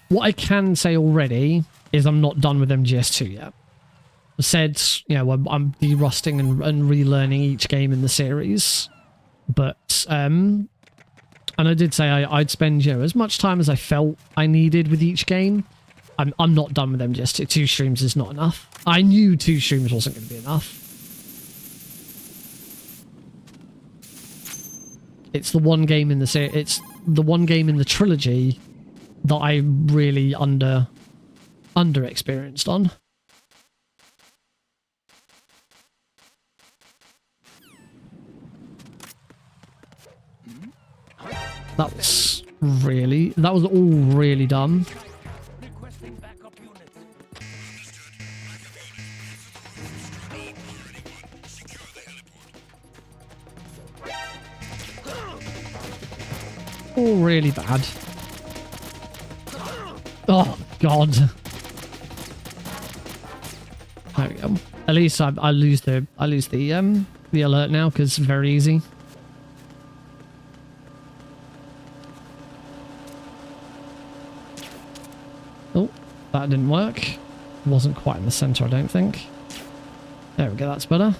What I can say already is I'm not done with MGS2 yet. I said, you know, I'm de-rusting and relearning each game in the series, but and I did say I'd spend, you know, as much time as I felt I needed with each game. I'm not done with them. Just 2 streams is not enough. I knew 2 streams wasn't going to be enough. It's the one game in the it's the one game in the trilogy that I really under experienced on. That was all really dumb. All really bad. Oh God. There we go. At least I lose the alert now because it's very easy. Oh, that didn't work. Wasn't quite in the center, I don't think. There we go, that's better.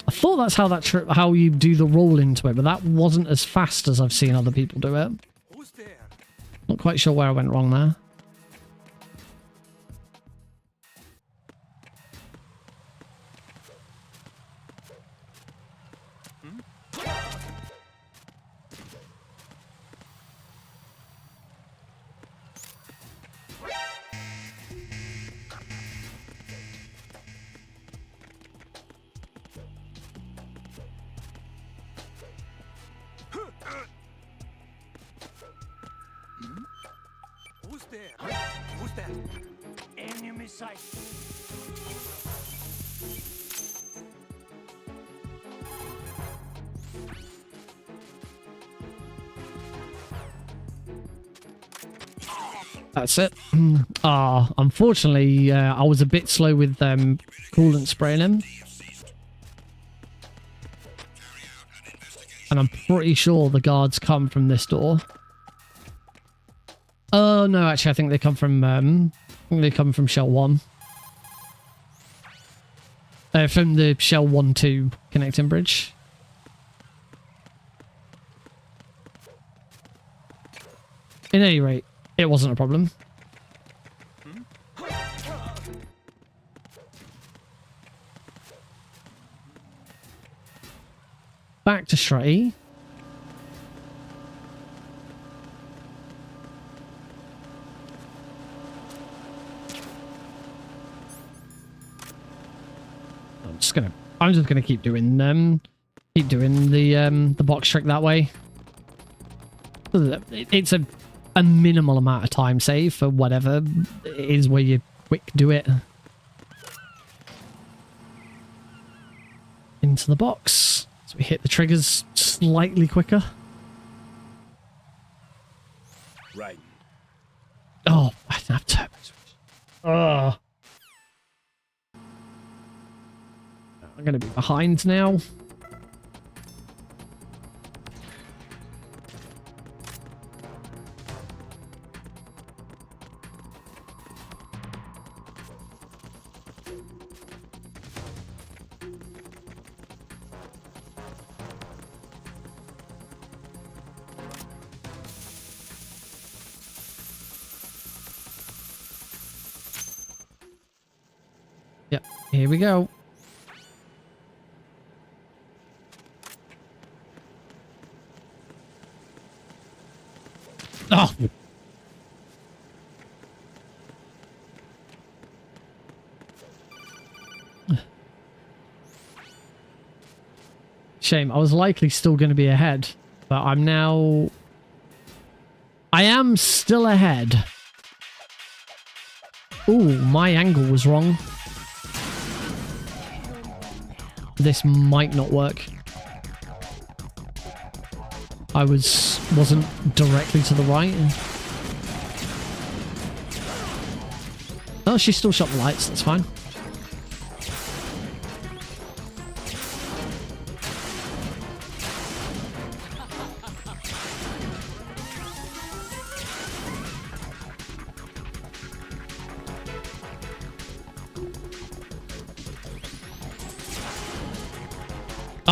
I thought that's how you do the roll into it, but that wasn't as fast as I've seen other people do it. Not quite sure where I went wrong there. Who's that? Enemy sight. That's it. Unfortunately, I was a bit slow with coolant spraying him. And I'm pretty sure the guards come from this door. Oh no, actually I think they come from Shell 1. From the Shell 1-2 connecting bridge. At any rate, it wasn't a problem. back to Shreddy. I'm just gonna keep doing the box trick that way. It's a minimal amount of time save for whatever it is where you quick do it. Into the box. So we hit the triggers slightly quicker. Right. Oh, I didn't have turbo switch. Oh. I'm going to be behind now. Yep, here we go. Oh! Shame, I was likely still going to be ahead, but I'm now... I am still ahead. Ooh, my angle was wrong. This might not work. I wasn't directly to the right. Oh, she still shot the lights, that's fine.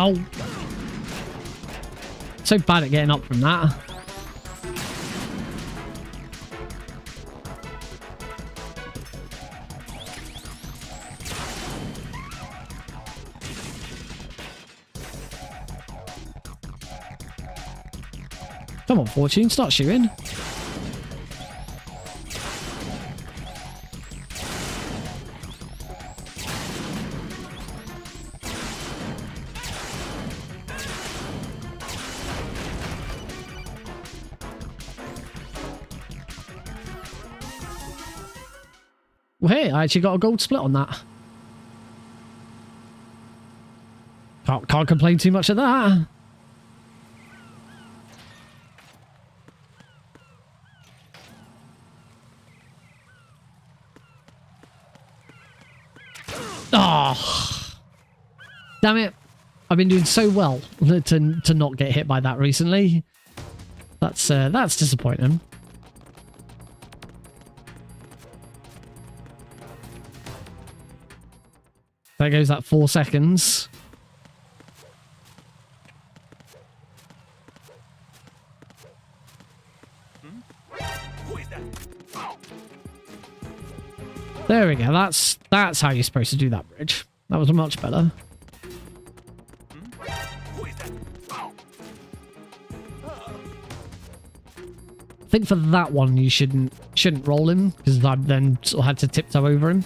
Oh. So bad at getting up from that. Come on, Fortune, start shooting. Well, hey, I actually got a gold split on that. Can't complain too much of that. Oh, damn it. I've been doing so well to not get hit by that recently. That's disappointing. There goes that 4 seconds. There we go. That's how you're supposed to do that bridge. That was much better. I think for that one you shouldn't roll him, because I then sort of had to tiptoe over him.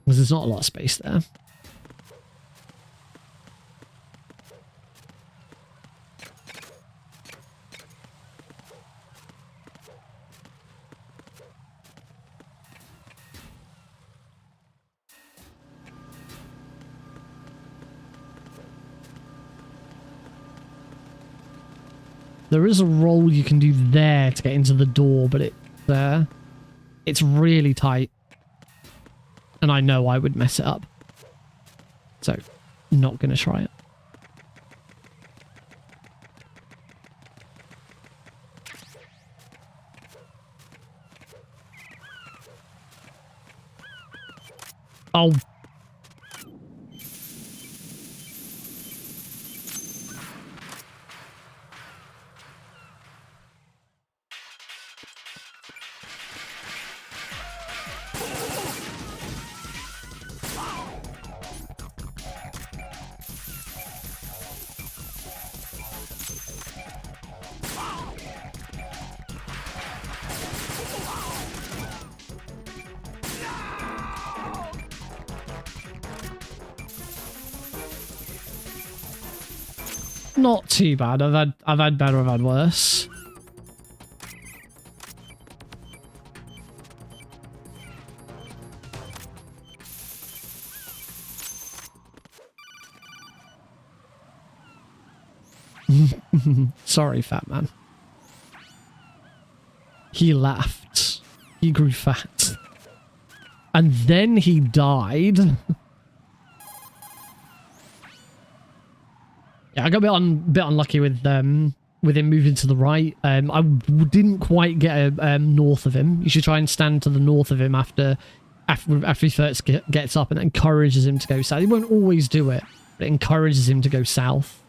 Because there's not a lot of space there. There is a roll you can do there to get into the door, but it's really tight. And I know I would mess it up. So, not going to try it. Oh. Not too bad. I've had better, I've had worse. Sorry, fat man. He laughed. He grew fat. And then he died. Yeah, I got a bit unlucky with him moving to the right. I didn't quite get north of him. You should try and stand to the north of him after he first gets up, and it encourages him to go south. He won't always do it, but it encourages him to go south.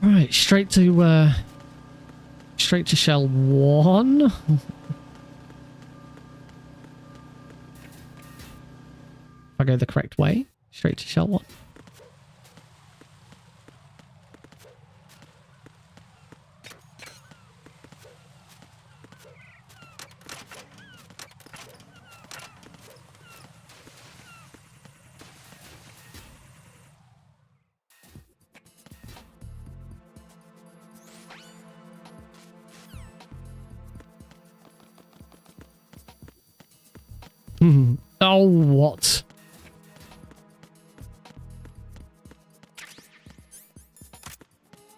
Right, straight to shell 1. If I go the correct way, straight to shell 1. Oh, what?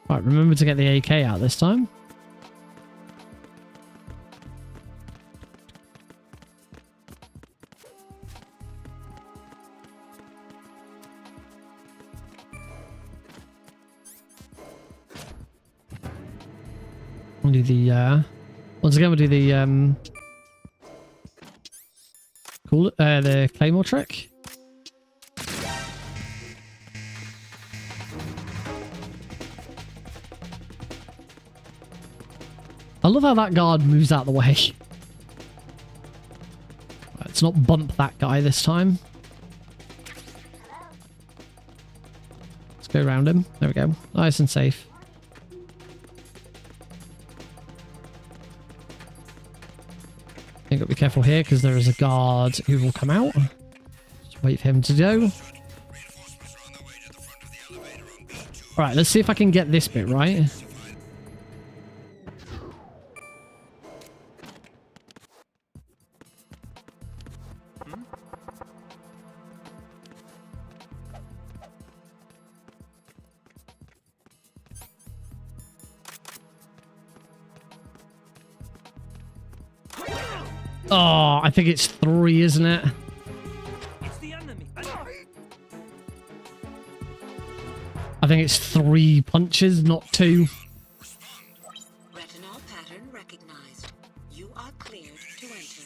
Right, remember to get the AK out this time. We'll do the, once again, we'll do the, the claymore trick. I love how that guard moves out of the way. Let's not bump that guy this time. Let's go around him. There we go. Nice and safe. I think I'll be careful here because there is a guard who will come out. Just wait for him to go. Alright, let's see if I can get this bit right. Oh, I think it's 3, isn't it? It's the enemy. I think it's 3 punches, not 2. Retinol pattern recognized. You are cleared to enter.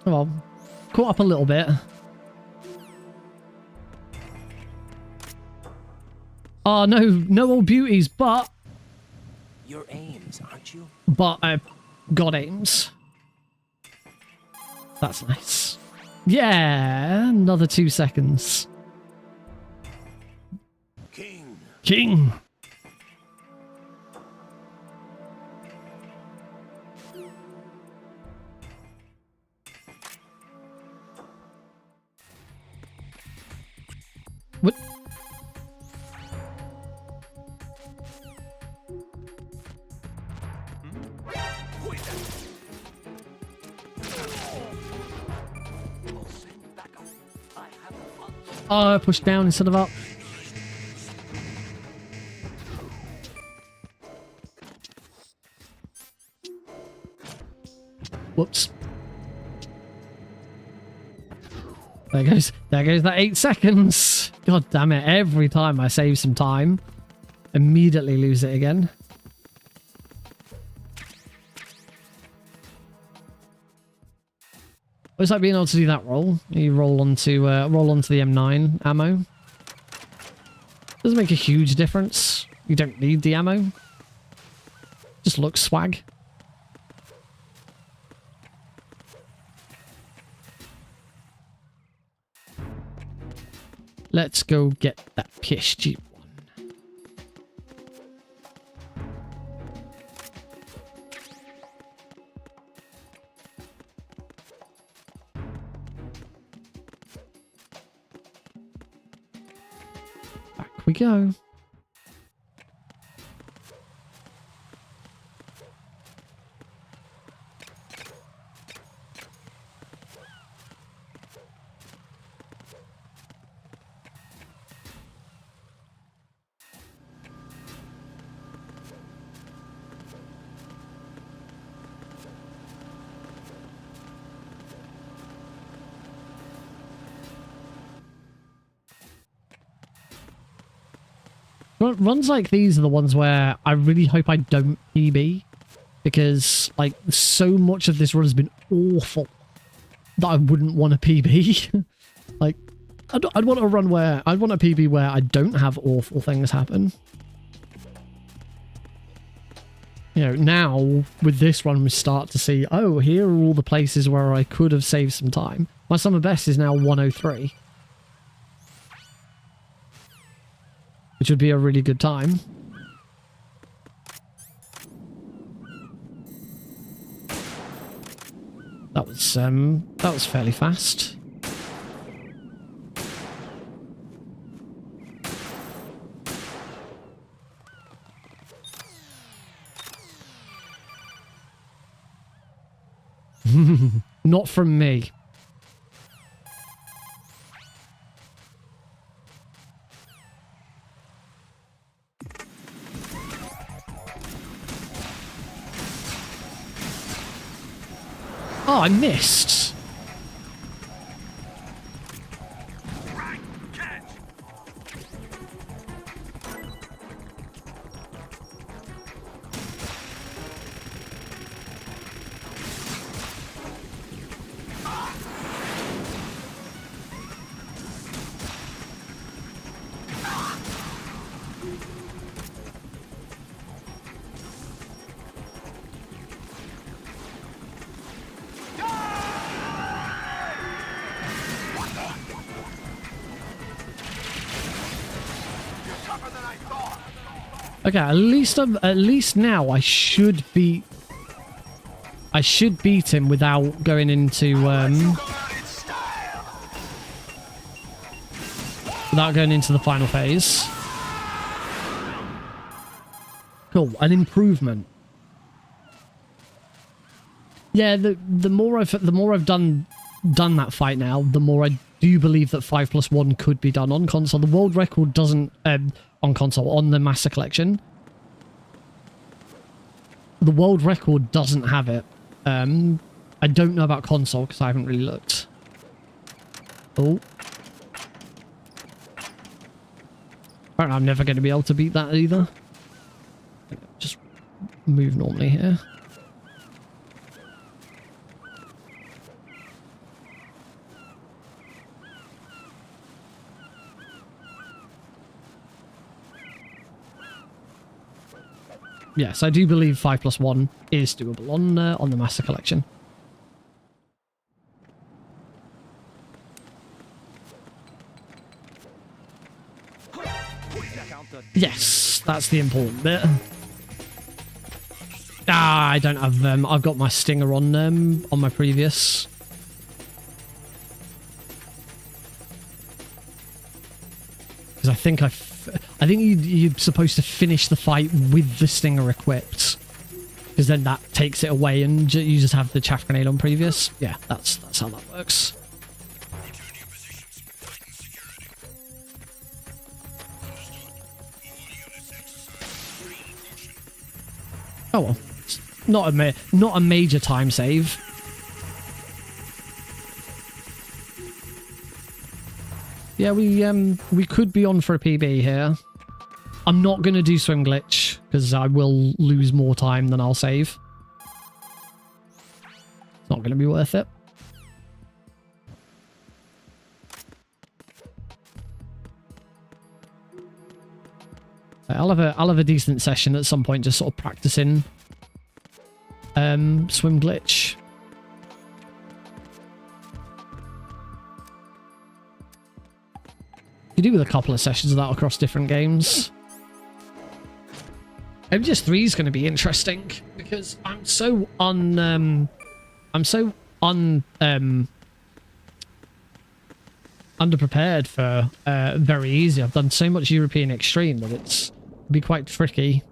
Oh, well, caught up a little bit. Oh, no more beauties, but... Your aims, aren't you? But I've got aims. That's nice. Yeah, another 2 seconds. King. What? Oh, I pushed down instead of up. Whoops. There goes that 8 seconds. God damn it. Every time I save some time, immediately lose it again. It's like being able to do that roll. You roll onto the M9 ammo. Doesn't make a huge difference. You don't need the ammo. Just looks swag. let's go get that PSG one. Back we go. Runs like these are the ones where I really hope I don't PB, because like so much of this run has been awful that I wouldn't want a PB. Like I'd want a run where I'd want a PB where I don't have awful things happen. You know, now with this run we start to see, oh, here are all the places where I could have saved some time. My summer best is now 103. Which would be a really good time. That was fairly fast. Not from me. Oh, I missed. Okay, at least now I should beat him without going into the final phase. Cool, an improvement. Yeah, the more I've done that fight now, the more I do believe that 5+1 could be done on console. The world record doesn't on console, on the Master Collection. The world record doesn't have it. I don't know about console because I haven't really looked. Oh. Apparently I'm never going to be able to beat that either. Just move normally here. Yes, I do believe 5+1 is doable on the Master Collection. Yes, that's the important bit. Ah, I don't have I've got my stinger on my previous. Because I think you're supposed to finish the fight with the stinger equipped, because then that takes it away and you just have the chaff grenade on previous. Yeah, that's how that works. Oh well, it's not a major time save. Yeah, we could be on for a PB here. I'm not going to do swim glitch because I will lose more time than I'll save. It's not going to be worth it. I'll have a decent session at some point, just sort of practicing swim glitch. You do with a couple of sessions of that across different games. MGS3 is going to be interesting because I'm so underprepared for very easy. I've done so much European Extreme that it'd be quite tricky.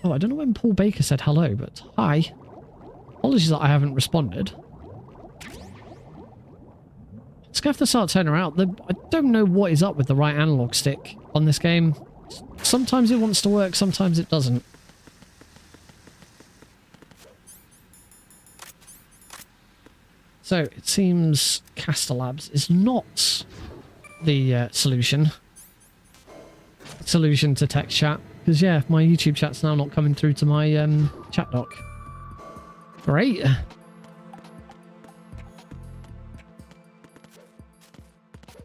Oh, I don't know when Paul Baker said hello, but hi. Apologies that I haven't responded. It's gonna have to start turning around. I don't know what is up with the right analog stick on this game. Sometimes it wants to work, sometimes it doesn't. So it seems Castellabs is not the solution to text chat, because yeah, my YouTube chat's now not coming through to my chat dock. Great.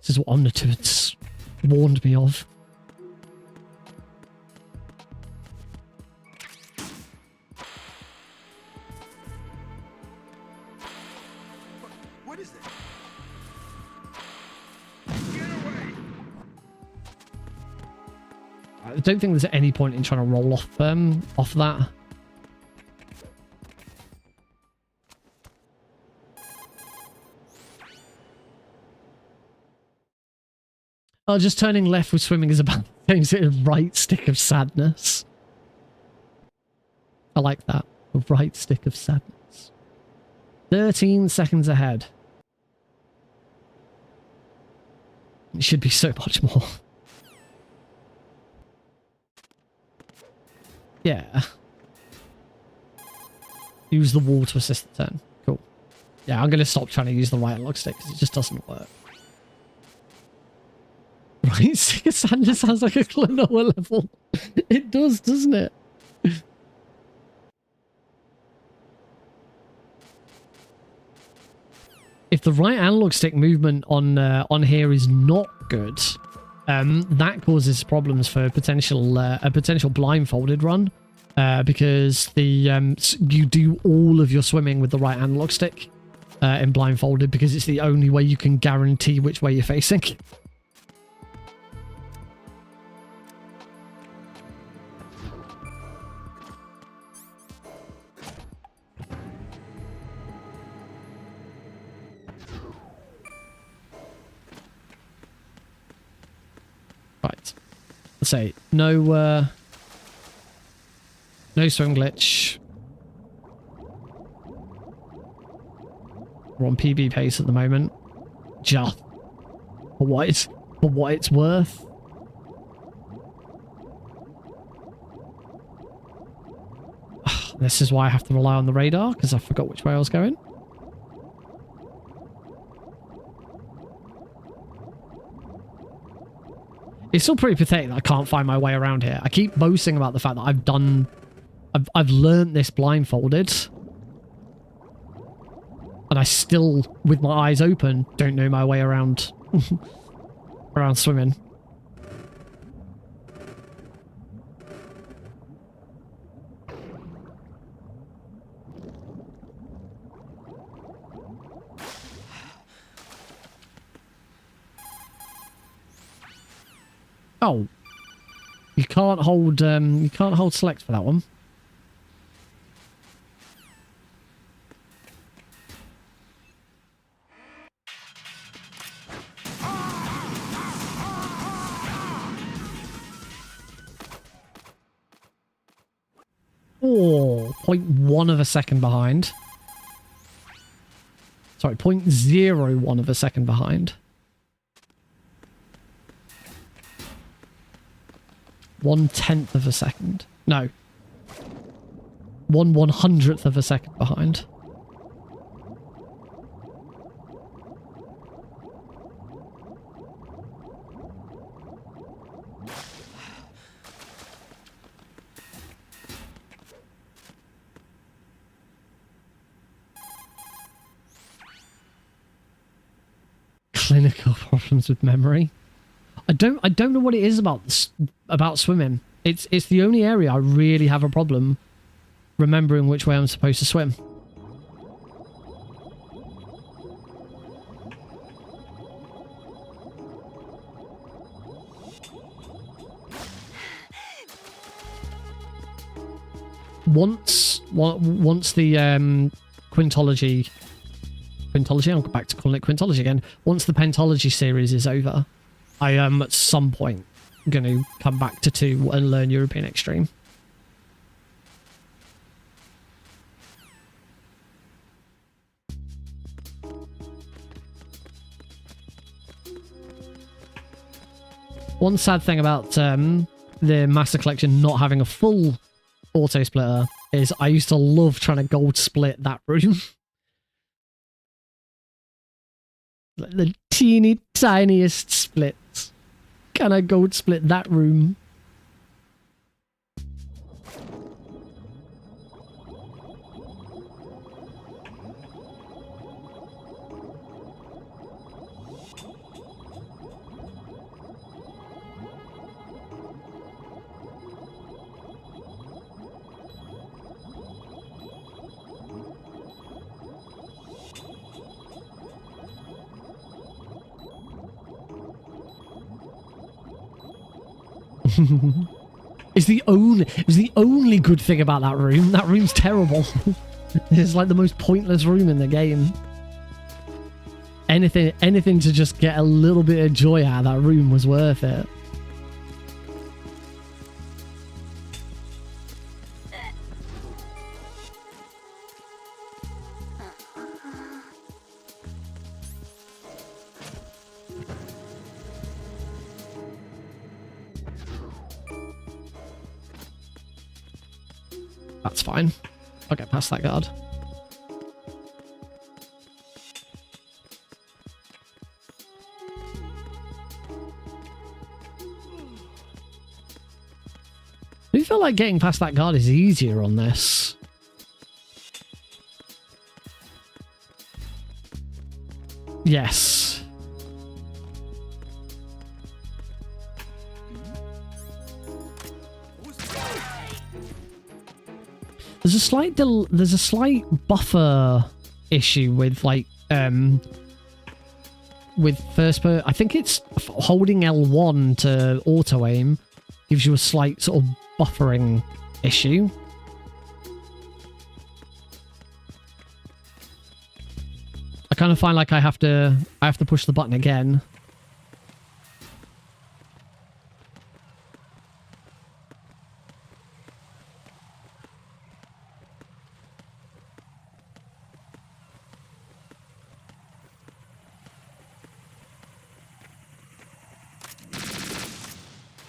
This is what Omnitude's warned me of. What is it? I don't think there's any point in trying to roll off that. Oh, just turning left with swimming is about the same as a right stick of sadness. I like that. A right stick of sadness. 13 seconds ahead. It should be so much more. Yeah. Use the wall to assist the turn. Cool. Yeah, I'm going to stop trying to use the right analog stick because it just doesn't work. Right, stick of sadness sounds like a Klonoa level. It does, doesn't it? If the right analog stick movement on here is not good, that causes problems for a potential blindfolded run, because you do all of your swimming with the right analog stick in blindfolded, because it's the only way you can guarantee which way you're facing. Right. Let's say no swim glitch. We're on PB pace at the moment. Just for what it's worth. This is why I have to rely on the radar, because I forgot which way I was going. It's still pretty pathetic that I can't find my way around here. I keep boasting about the fact that I've learned this blindfolded. And I still, with my eyes open, don't know my way around around swimming. Oh, you can't hold select for that one. Oh, 0.1 of a second behind. Sorry, 0.01 of a second behind. 1/10 of a second. No. 1/100th of a second behind. Clinical problems with memory. I don't know what it is about swimming. It's the only area I really have a problem remembering which way I'm supposed to swim. once the Quintology, I'll go back to calling it Quintology again. Once the Pentalogy series is over, I am at some point going to come back to 2 and learn European Extreme. One sad thing about the Master Collection not having a full auto splitter is I used to love trying to gold split that room. The teeny tiniest splits. Can I gold split that room? It's the only good thing about that room. That room's terrible. It's like the most pointless room in the game. Anything to just get a little bit of joy out of that room was worth it. That's fine. I'll get past that guard. Do you feel like getting past that guard is easier on this? Yes. There's a slight buffer issue with like with first person. I think it's holding L1 to auto aim gives you a slight sort of buffering issue. I kind of find like I have to push the button again.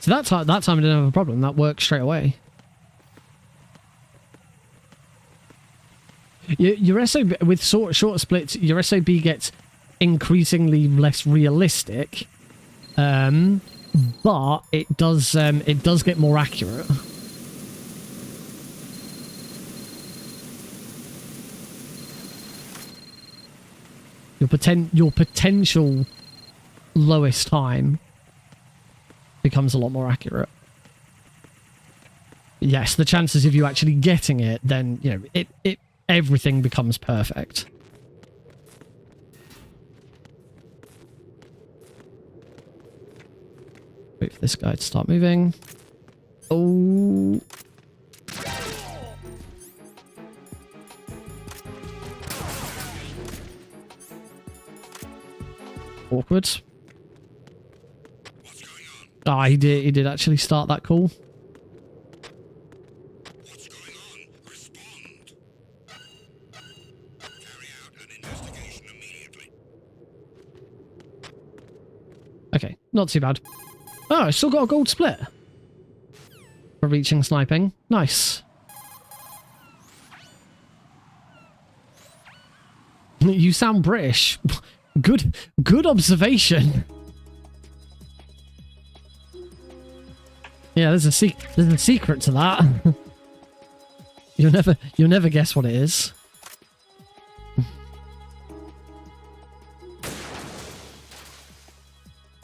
So that time I didn't have a problem. That worked straight away. Your SOB with short splits, your SOB gets increasingly less realistic, but it does get more accurate. Your potential lowest time becomes a lot more accurate. Yes, the chances of you actually getting it, then you know everything becomes perfect. Wait for this guy to start moving. Oh. Awkward. Ah, he did actually start that call. What's going on? Respond. Carry out an investigation immediately. Okay, not too bad. Oh, I still got a gold split for reaching sniping. Nice. You sound British. Good observation. Yeah, there's a secret to that. You'll never guess what it is.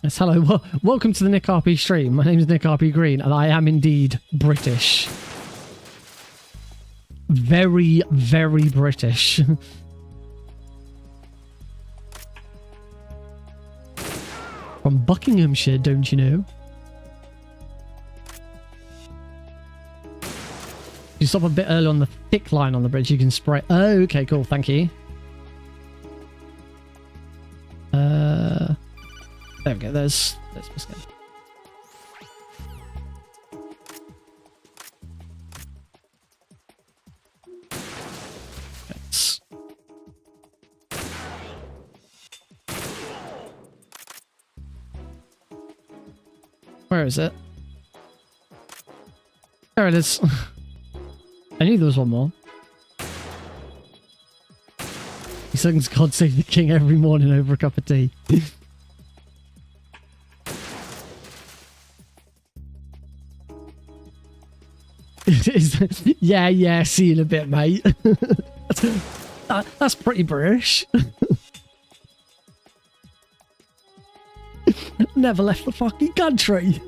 Yes, hello. Welcome to the Nick RP stream. My name is Nick RP Green, and I am indeed British. Very, very British. From Buckinghamshire, don't you know? you stop a bit early on the thick line on the bridge, you can spray. Oh, okay, cool. Thank you. There we go. There's this guy. Thanks. Where is it? There it is. I knew there was one more. He sings God Save the King every morning over a cup of tea. Yeah, see you in a bit, mate. That's pretty British. Never left the fucking country.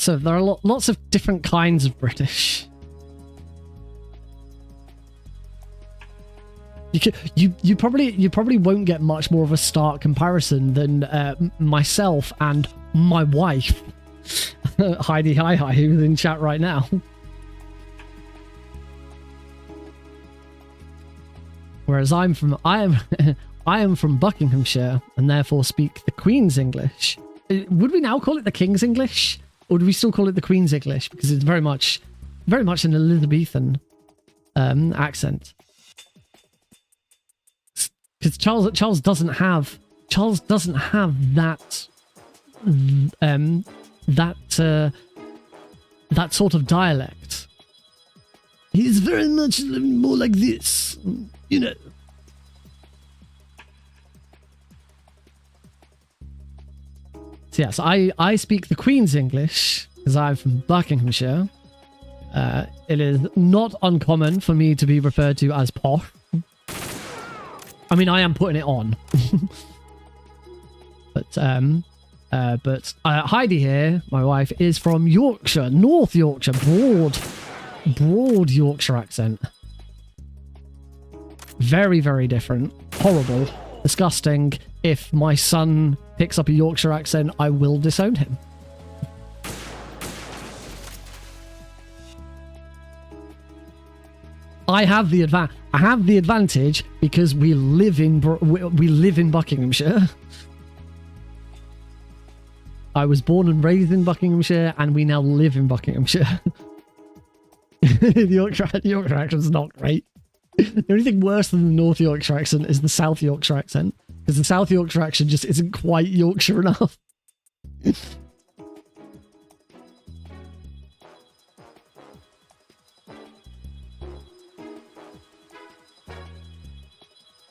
There are lots of different kinds of British. You probably won't get much more of a stark comparison than myself and my wife, Heidi Hi, who's in chat right now. Whereas I am from Buckinghamshire and therefore speak the Queen's English. Would we now call it the King's English, or do we still call it the Queen's English because it's very much an Elizabethan accent? Because Charles doesn't have that that sort of dialect. He's very much more like this, you know. So yes, I speak the Queen's English because I'm from Buckinghamshire. It is not uncommon for me to be referred to as posh. I mean, I am putting it on. But Heidi here, my wife, is from Yorkshire, North Yorkshire, broad Yorkshire accent. Very, very different. Horrible. Disgusting. If my son picks up a Yorkshire accent, I will disown him. I have the advantage because we live in Buckinghamshire. I was born and raised in Buckinghamshire, and we now live in Buckinghamshire. The Yorkshire accent is not great. The only thing worse than the North Yorkshire accent is the South Yorkshire accent, because the South Yorkshire accent just isn't quite Yorkshire enough.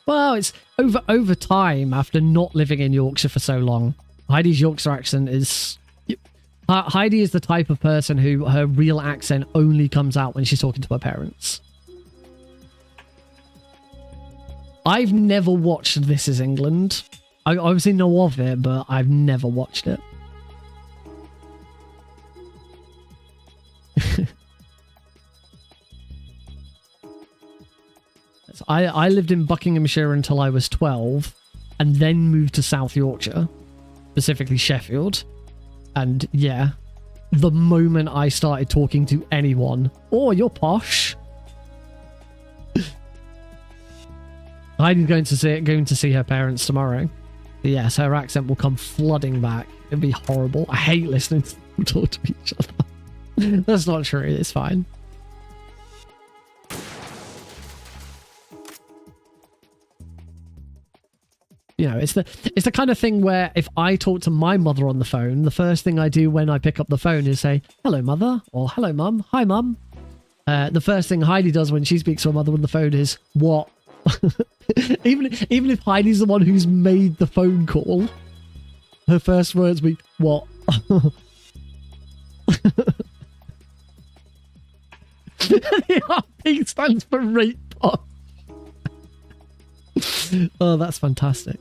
Well, it's over time, after not living in Yorkshire for so long. Heidi's Yorkshire accent is... Heidi is the type of person who her real accent only comes out when she's talking to her parents. I've never watched This Is England. I obviously know of it, but I've never watched it. I lived in Buckinghamshire until I was 12, and then moved to South Yorkshire, specifically Sheffield. And yeah, the moment I started talking to anyone, "Oh, you're posh," Heidi's going to see her parents tomorrow. But yes, her accent will come flooding back. It'd be horrible. I hate listening to them talk to each other. That's not true. It's fine. You know, it's the kind of thing where if I talk to my mother on the phone, the first thing I do when I pick up the phone is say, "Hello, mother," or "Hello, mum," "Hi, mum." The first thing Heidi does when she speaks to her mother on the phone is, "What?" even if Heidi's the one who's made the phone call, her first words be, "What?" The RP stands for rate pot. Oh, that's fantastic.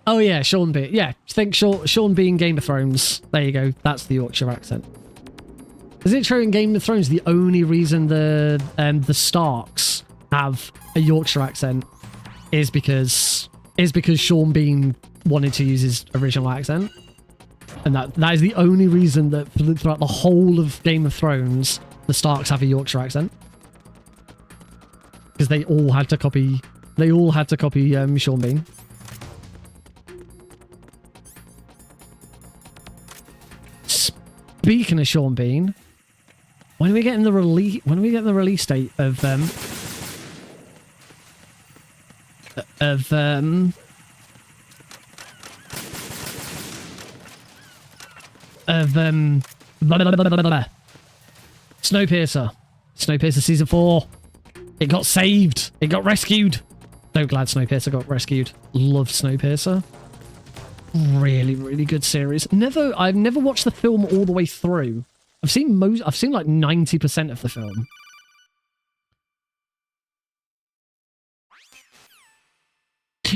Oh yeah, Sean B. Yeah, think Sean B in Game of Thrones. There you go. That's the Yorkshire accent. Is it true in Game of Thrones the only reason the Starks have a Yorkshire accent is because Sean Bean wanted to use his original accent? And that is the only reason that throughout the whole of Game of Thrones, the Starks have a Yorkshire accent. Because they all had to copy Sean Bean. Speaking of Sean Bean, when are we getting the release date of Snowpiercer season 4. It got saved. It got rescued. So glad Snowpiercer got rescued. Love Snowpiercer. Really, really good series. I've never watched the film all the way through. I've seen like 90% of the film.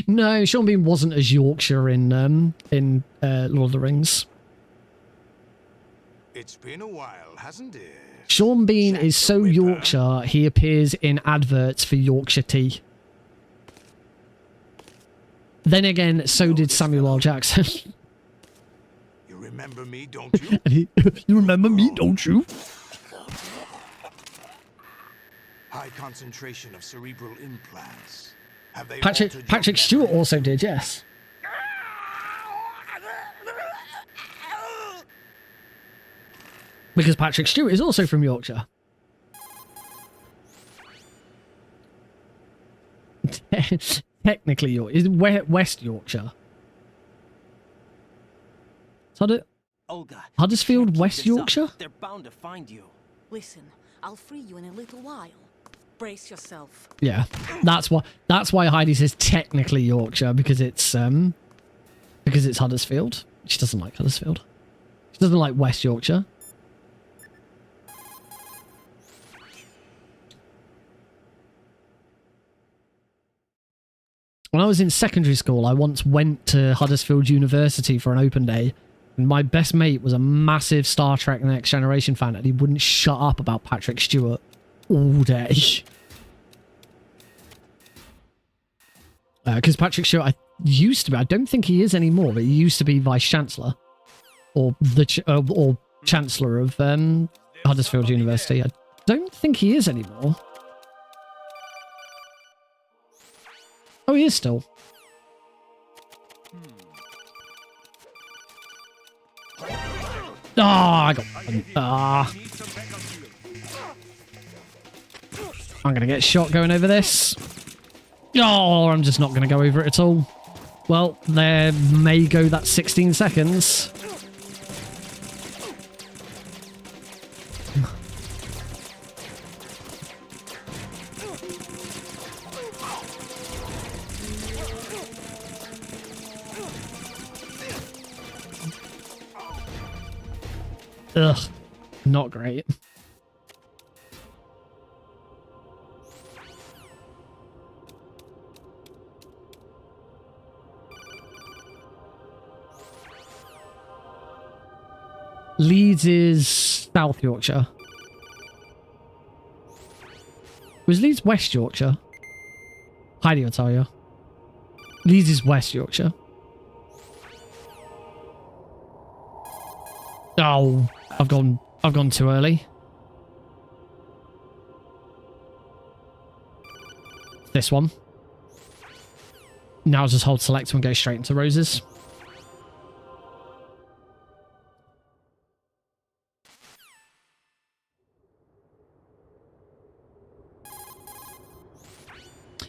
No, Sean Bean wasn't as Yorkshire in Lord of the Rings. It's been a while, hasn't it? Sean Bean is so Yorkshire, he appears in adverts for Yorkshire tea. Then again, so did Samuel L. Jackson. You remember me, don't you? You remember me, don't you? High concentration of cerebral implants. Have they Patrick Stewart also did, yes. Because Patrick Stewart is also from Yorkshire. Technically, is West Yorkshire. Olga, Huddersfield, West Yorkshire? They're bound to find you. Listen, I'll free you in a little while. Brace yourself. Yeah, that's why Heidi says technically Yorkshire, because it's Huddersfield. She doesn't like Huddersfield. She doesn't like West Yorkshire. When I was in secondary school, I once went to Huddersfield University for an open day, and my best mate was a massive Star Trek Next Generation fan, and he wouldn't shut up about Patrick Stewart all day. Because Patrick Stewart used to be, I don't think he is anymore, but he used to be Vice Chancellor, or or Chancellor of Huddersfield University. I don't think he is anymore. Oh, he is still. Ah, I got one. I'm going to get shot going over this. Oh, I'm just not going to go over it at all. Well, there may go that 16 seconds. Ugh, not great. Leeds is South Yorkshire. Was Leeds West Yorkshire? Heidi will tell you. Leeds is West Yorkshire. Oh, I've gone too early. This one. Now I'll just hold select and go straight into roses.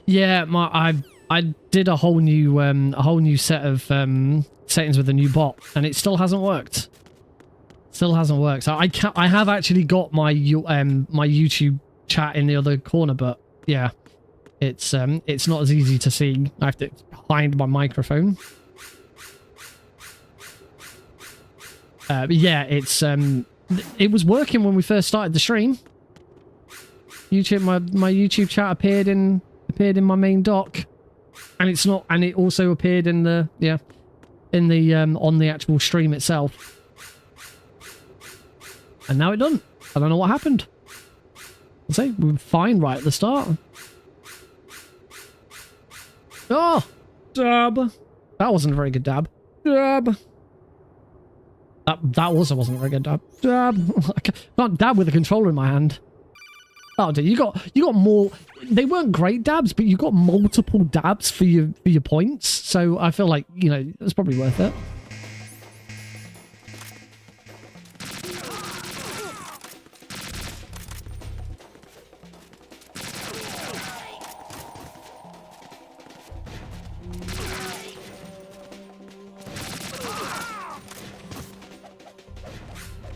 Yeah, I did a whole new set of settings with a new bot, and it still hasn't worked. Still hasn't worked. So I have actually got my my YouTube chat in the other corner, but yeah, it's not as easy to see. I have to find my microphone. But yeah, it was working when we first started the stream. YouTube, my YouTube chat appeared in my main dock, and it's not, and it also appeared in the on the actual stream itself. And now it doesn't. I don't know what happened. I'll say we were fine right at the start. Oh! Dab! That wasn't a very good dab. Dab! That also wasn't a very good dab. Dab! I can't dab with a controller in my hand. Oh, dude, you got more. They weren't great dabs, but you got multiple dabs for your points. So I feel like, you know, it's probably worth it.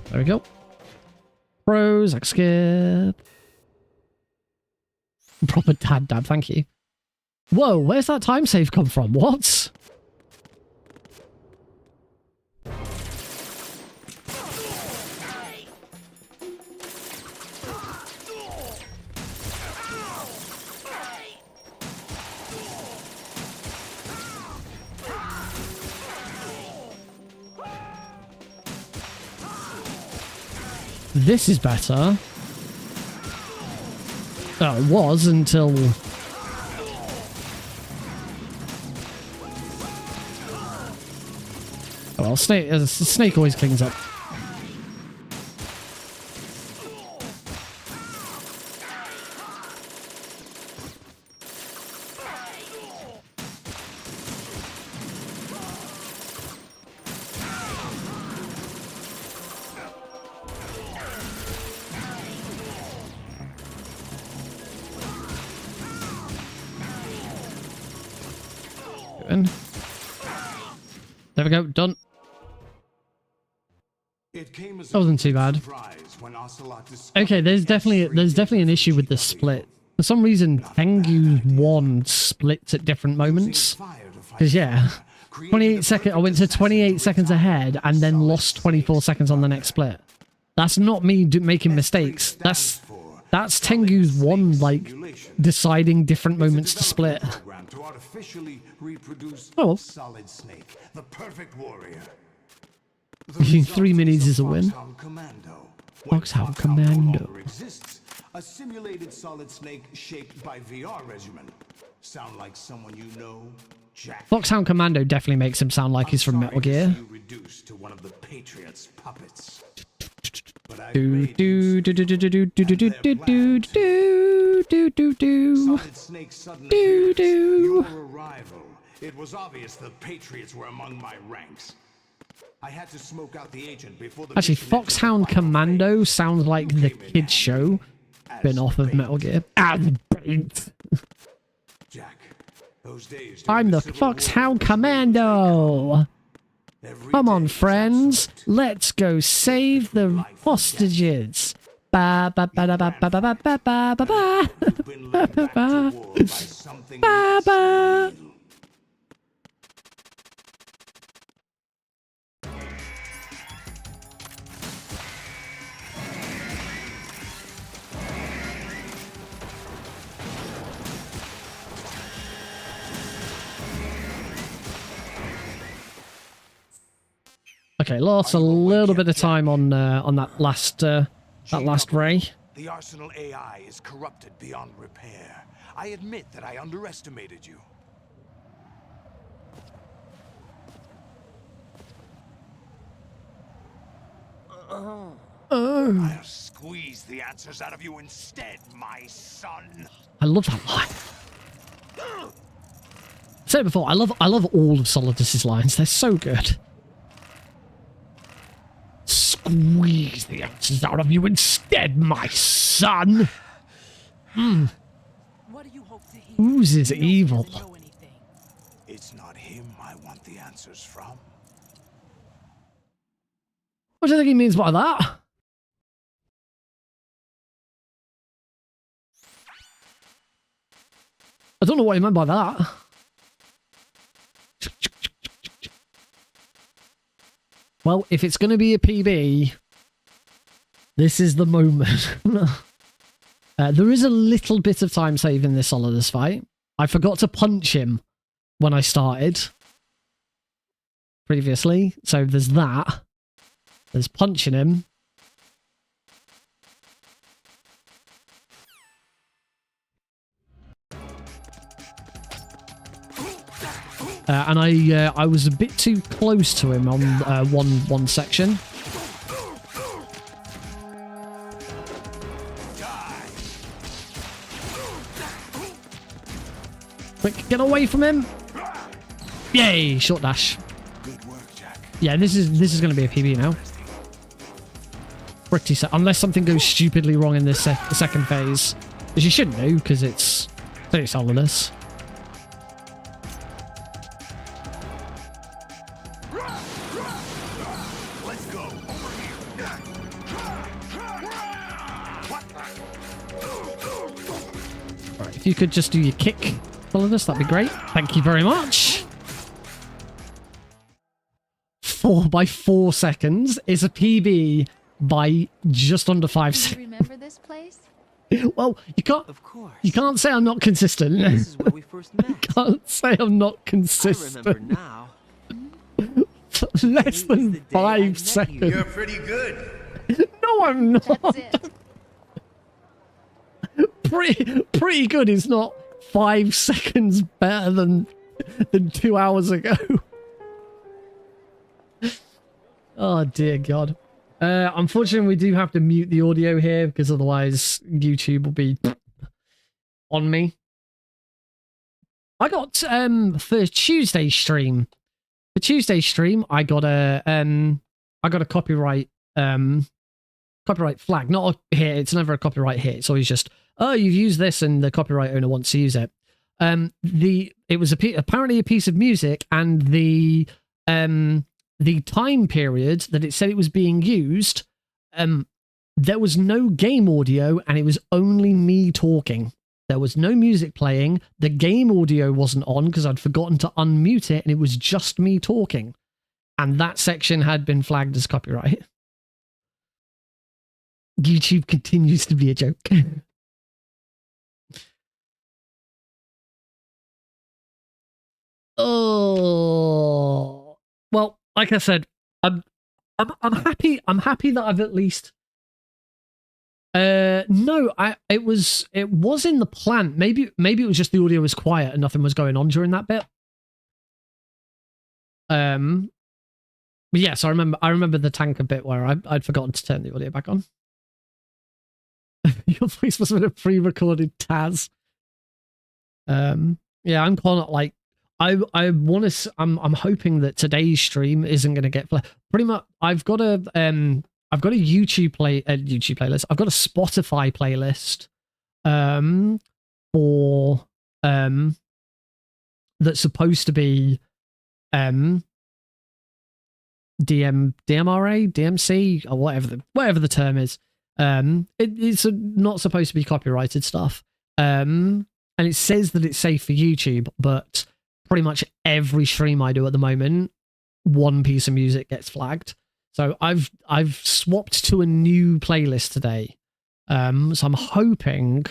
There we go. Pros, I skip. Proper dad dab, thank you. Whoa, where's that time save come from? What? This is better. Oh, it was until... Oh, well, Snake always cleans up. There we go, done. That wasn't too bad. Okay, there's definitely an issue with the split. For some reason, Tengu's 1 splits at different moments. Because yeah, 28 seconds. I went to 28 seconds ahead and then lost 24 seconds on the next split. That's not me making mistakes. That's Tengu's 1 like deciding different moments to split. Oh well. Solid Snake, the perfect warrior. 3 minis is a win. Foxhound Commando. A simulated Solid Snake shaped by VR regimen. Sound like someone you know, Jack? Foxhound Commando definitely makes him sound like he's from Metal Gear. Reduced to one of the Patriots' puppets. Do do do do do do do do do do do do do do. Solid Snake's sudden appearance, your arrival. It was obvious the Patriots were among my ranks. I had to smoke out the agent before the Actually, Foxhound Commando sounds like the kids show spin-off of Metal Gear. As bait. Jack, those days I'm the Foxhound Commando. Come on, friends. Let's go save the hostages. Ba ba ba ba ba ba ba ba ba ba ba ba ba ba. Okay, lost a little bit of time on that last ray. The Arsenal AI is corrupted beyond repair. I admit that I underestimated you. I'll squeeze the answers out of you instead, my son. I love that line. I said it before, I love all of Solidus's lines. They're so good. Squeeze the answers out of you instead, my son. What do you hope to hear? Oozes evil. It's not him I want the answers from. What do you think he means by that? I don't know what he meant by that. Well, if it's going to be a PB, this is the moment. There is a little bit of time save in this Solidus fight. I forgot to punch him when I started previously, so there's that. There's punching him. and I was a bit too close to him on one section. Quick, get away from him! Yay, short dash. Yeah, this is going to be a PB now. Pretty set, unless something goes stupidly wrong in this second phase, which you shouldn't do because it's pretty solidus. Right, if you could just do your kick, solidus, that'd be great. Thank you very much. 4 by 4 seconds is a PB by just under 5 seconds. Remember this place? Well, you can't. Of course. You can't say I'm not consistent. This is where we first met. You can't say I'm not consistent. I remember now. Less than 5 seconds. You're pretty good. No, I'm not. That's it. Pretty good is not 5 seconds better than 2 hours ago. Oh dear God. Unfortunately, we do have to mute the audio here because otherwise YouTube will be on me. I got for Tuesday's stream. For Tuesday's stream, I got a copyright flag. Not a hit. It's never a copyright hit. It's always just, oh, you've used this and the copyright owner wants to use it. It was apparently a piece of music, and the time period that it said it was being used, there was no game audio and it was only me talking. There was no music playing. The game audio wasn't on because I'd forgotten to unmute it, and it was just me talking. And that section had been flagged as copyright. YouTube continues to be a joke. Oh, well, like I said, I'm happy. I'm happy that I've at least. No, it was in the plan. Maybe it was just the audio was quiet and nothing was going on during that bit. But yes, I remember the tanker bit where I'd forgotten to turn the audio back on. Your voice must have been a pre-recorded Taz. Yeah, I'm calling it like I want to. I'm hoping that today's stream isn't going to get pretty much. I've got a YouTube playlist. I've got a Spotify playlist for that's supposed to be DMRA, DMC, or whatever the term is. It's not supposed to be copyrighted stuff. And it says that it's safe for YouTube, but pretty much every stream I do at the moment, one piece of music gets flagged. So I've swapped to a new playlist today. So I'm hoping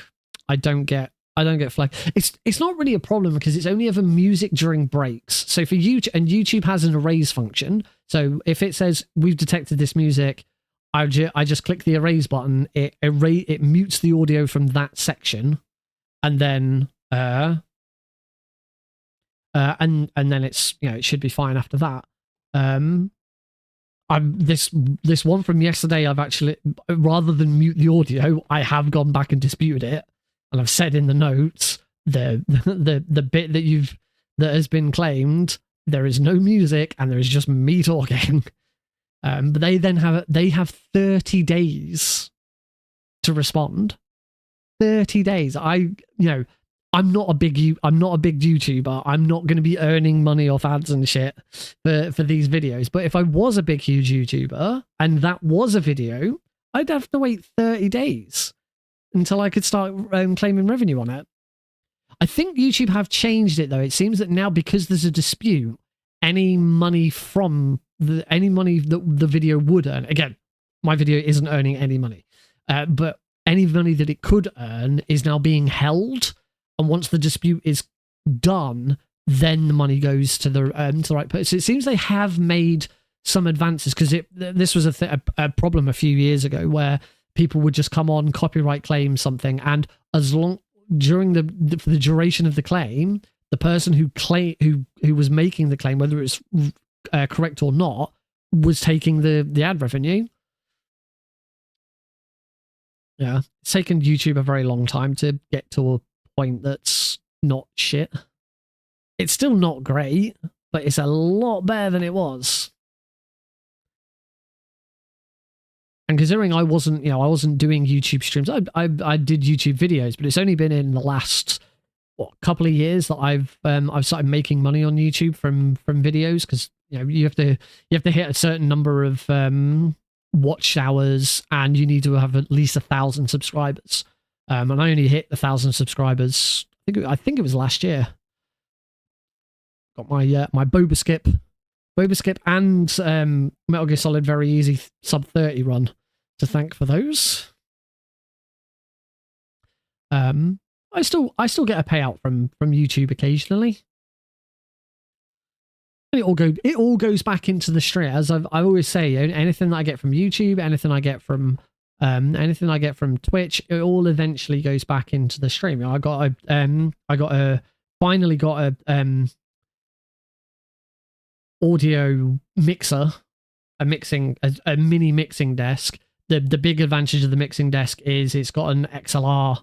I don't get flagged. It's not really a problem because it's only ever music during breaks. So for YouTube, and YouTube has an erase function. So if it says we've detected this music, I just click the erase button. It mutes the audio from that section, and then and then it's, you know, it should be fine after that. This one from yesterday, I've actually, rather than mute the audio, I have gone back and disputed it, and I've said in the notes the bit that has been claimed, there is no music and there is just me talking. But they have 30 days to respond. 30 days. I'm not a big YouTuber. I'm not going to be earning money off ads and shit for these videos. But if I was a big, huge YouTuber and that was a video, I'd have to wait 30 days until I could start claiming revenue on it. I think YouTube have changed it though. It seems that now, because there's a dispute, any money that the video would earn, again, my video isn't earning any money, but any money that it could earn is now being held. And once the dispute is done, then the money goes to the right person. It seems they have made some advances, because this was a problem a few years ago where people would just come on, copyright claim something, and as long during the duration of the claim, the person who was making the claim, whether it's correct or not, was taking the ad revenue. Yeah, it's taken YouTube a very long time to get to a point that's not shit. It's still not great, but it's a lot better than it was. And considering I wasn't doing YouTube streams, I did YouTube videos, but it's only been in the last couple of years that I've started making money on YouTube from videos, because you have to hit a certain number of watch hours, and you need to have at least 1,000 subscribers. And I only hit 1,000 subscribers. I think it was last year. Got my my Boba Skip, and Metal Gear Solid Very Easy sub 30 run to thank for those. I still get a payout from YouTube occasionally. And it all goes back into the stream, as I always say. Anything that I get from YouTube, anything I get from Twitch, it all eventually goes back into the stream. I finally got a audio mixer, a mini mixing desk. The big advantage of the mixing desk is it's got an XLR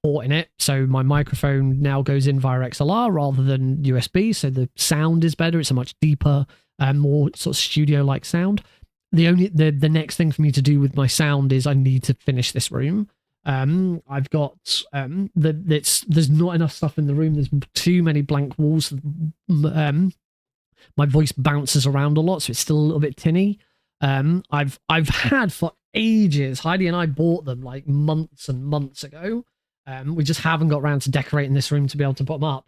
port in it, so my microphone now goes in via XLR rather than USB, so the sound is better. It's a much deeper and more sort of studio-like sound. The next thing for me to do with my sound is I need to finish this room. I've got there's not enough stuff in the room. There's too many blank walls. My voice bounces around a lot, so it's still a little bit tinny. I've had for ages. Heidi and I bought them like months and months ago. We just haven't got around to decorating this room to be able to put them up.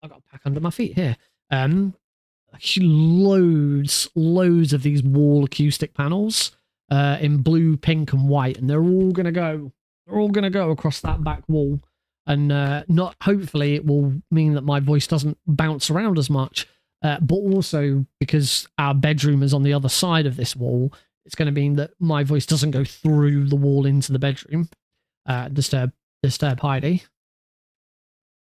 I've got a pack under my feet here. Loads of these wall acoustic panels in blue, pink, and white, and they're all gonna go across that back wall. And hopefully it will mean that my voice doesn't bounce around as much, but also because our bedroom is on the other side of this wall, it's going to mean that my voice doesn't go through the wall into the bedroom. Disturb Heidi.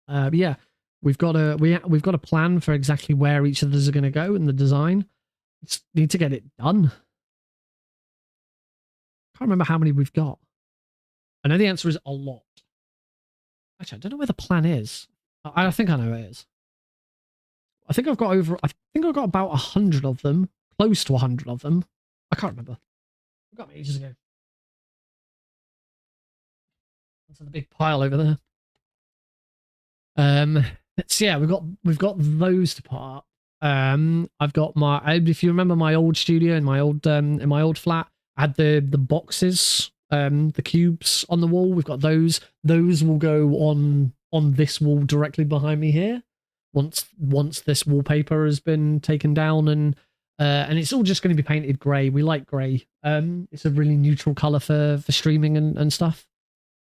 Yeah, we've got a plan for exactly where each of those are going to go in the design. Just need to get it done. Can't remember how many we've got. I know the answer is a lot. Actually, I don't know where the plan is. I think I know where it is. I think I've got about 100 of them, close to 100 of them. I can't remember. I got them ages ago. That's a big pile over there. So yeah, we've got those to part. I've got if you remember my old studio in my old flat, I had the boxes, the cubes on the wall. We've got those. Those will go on this wall directly behind me here. Once this wallpaper has been taken down, and it's all just going to be painted grey. We like grey. It's a really neutral color for streaming and stuff.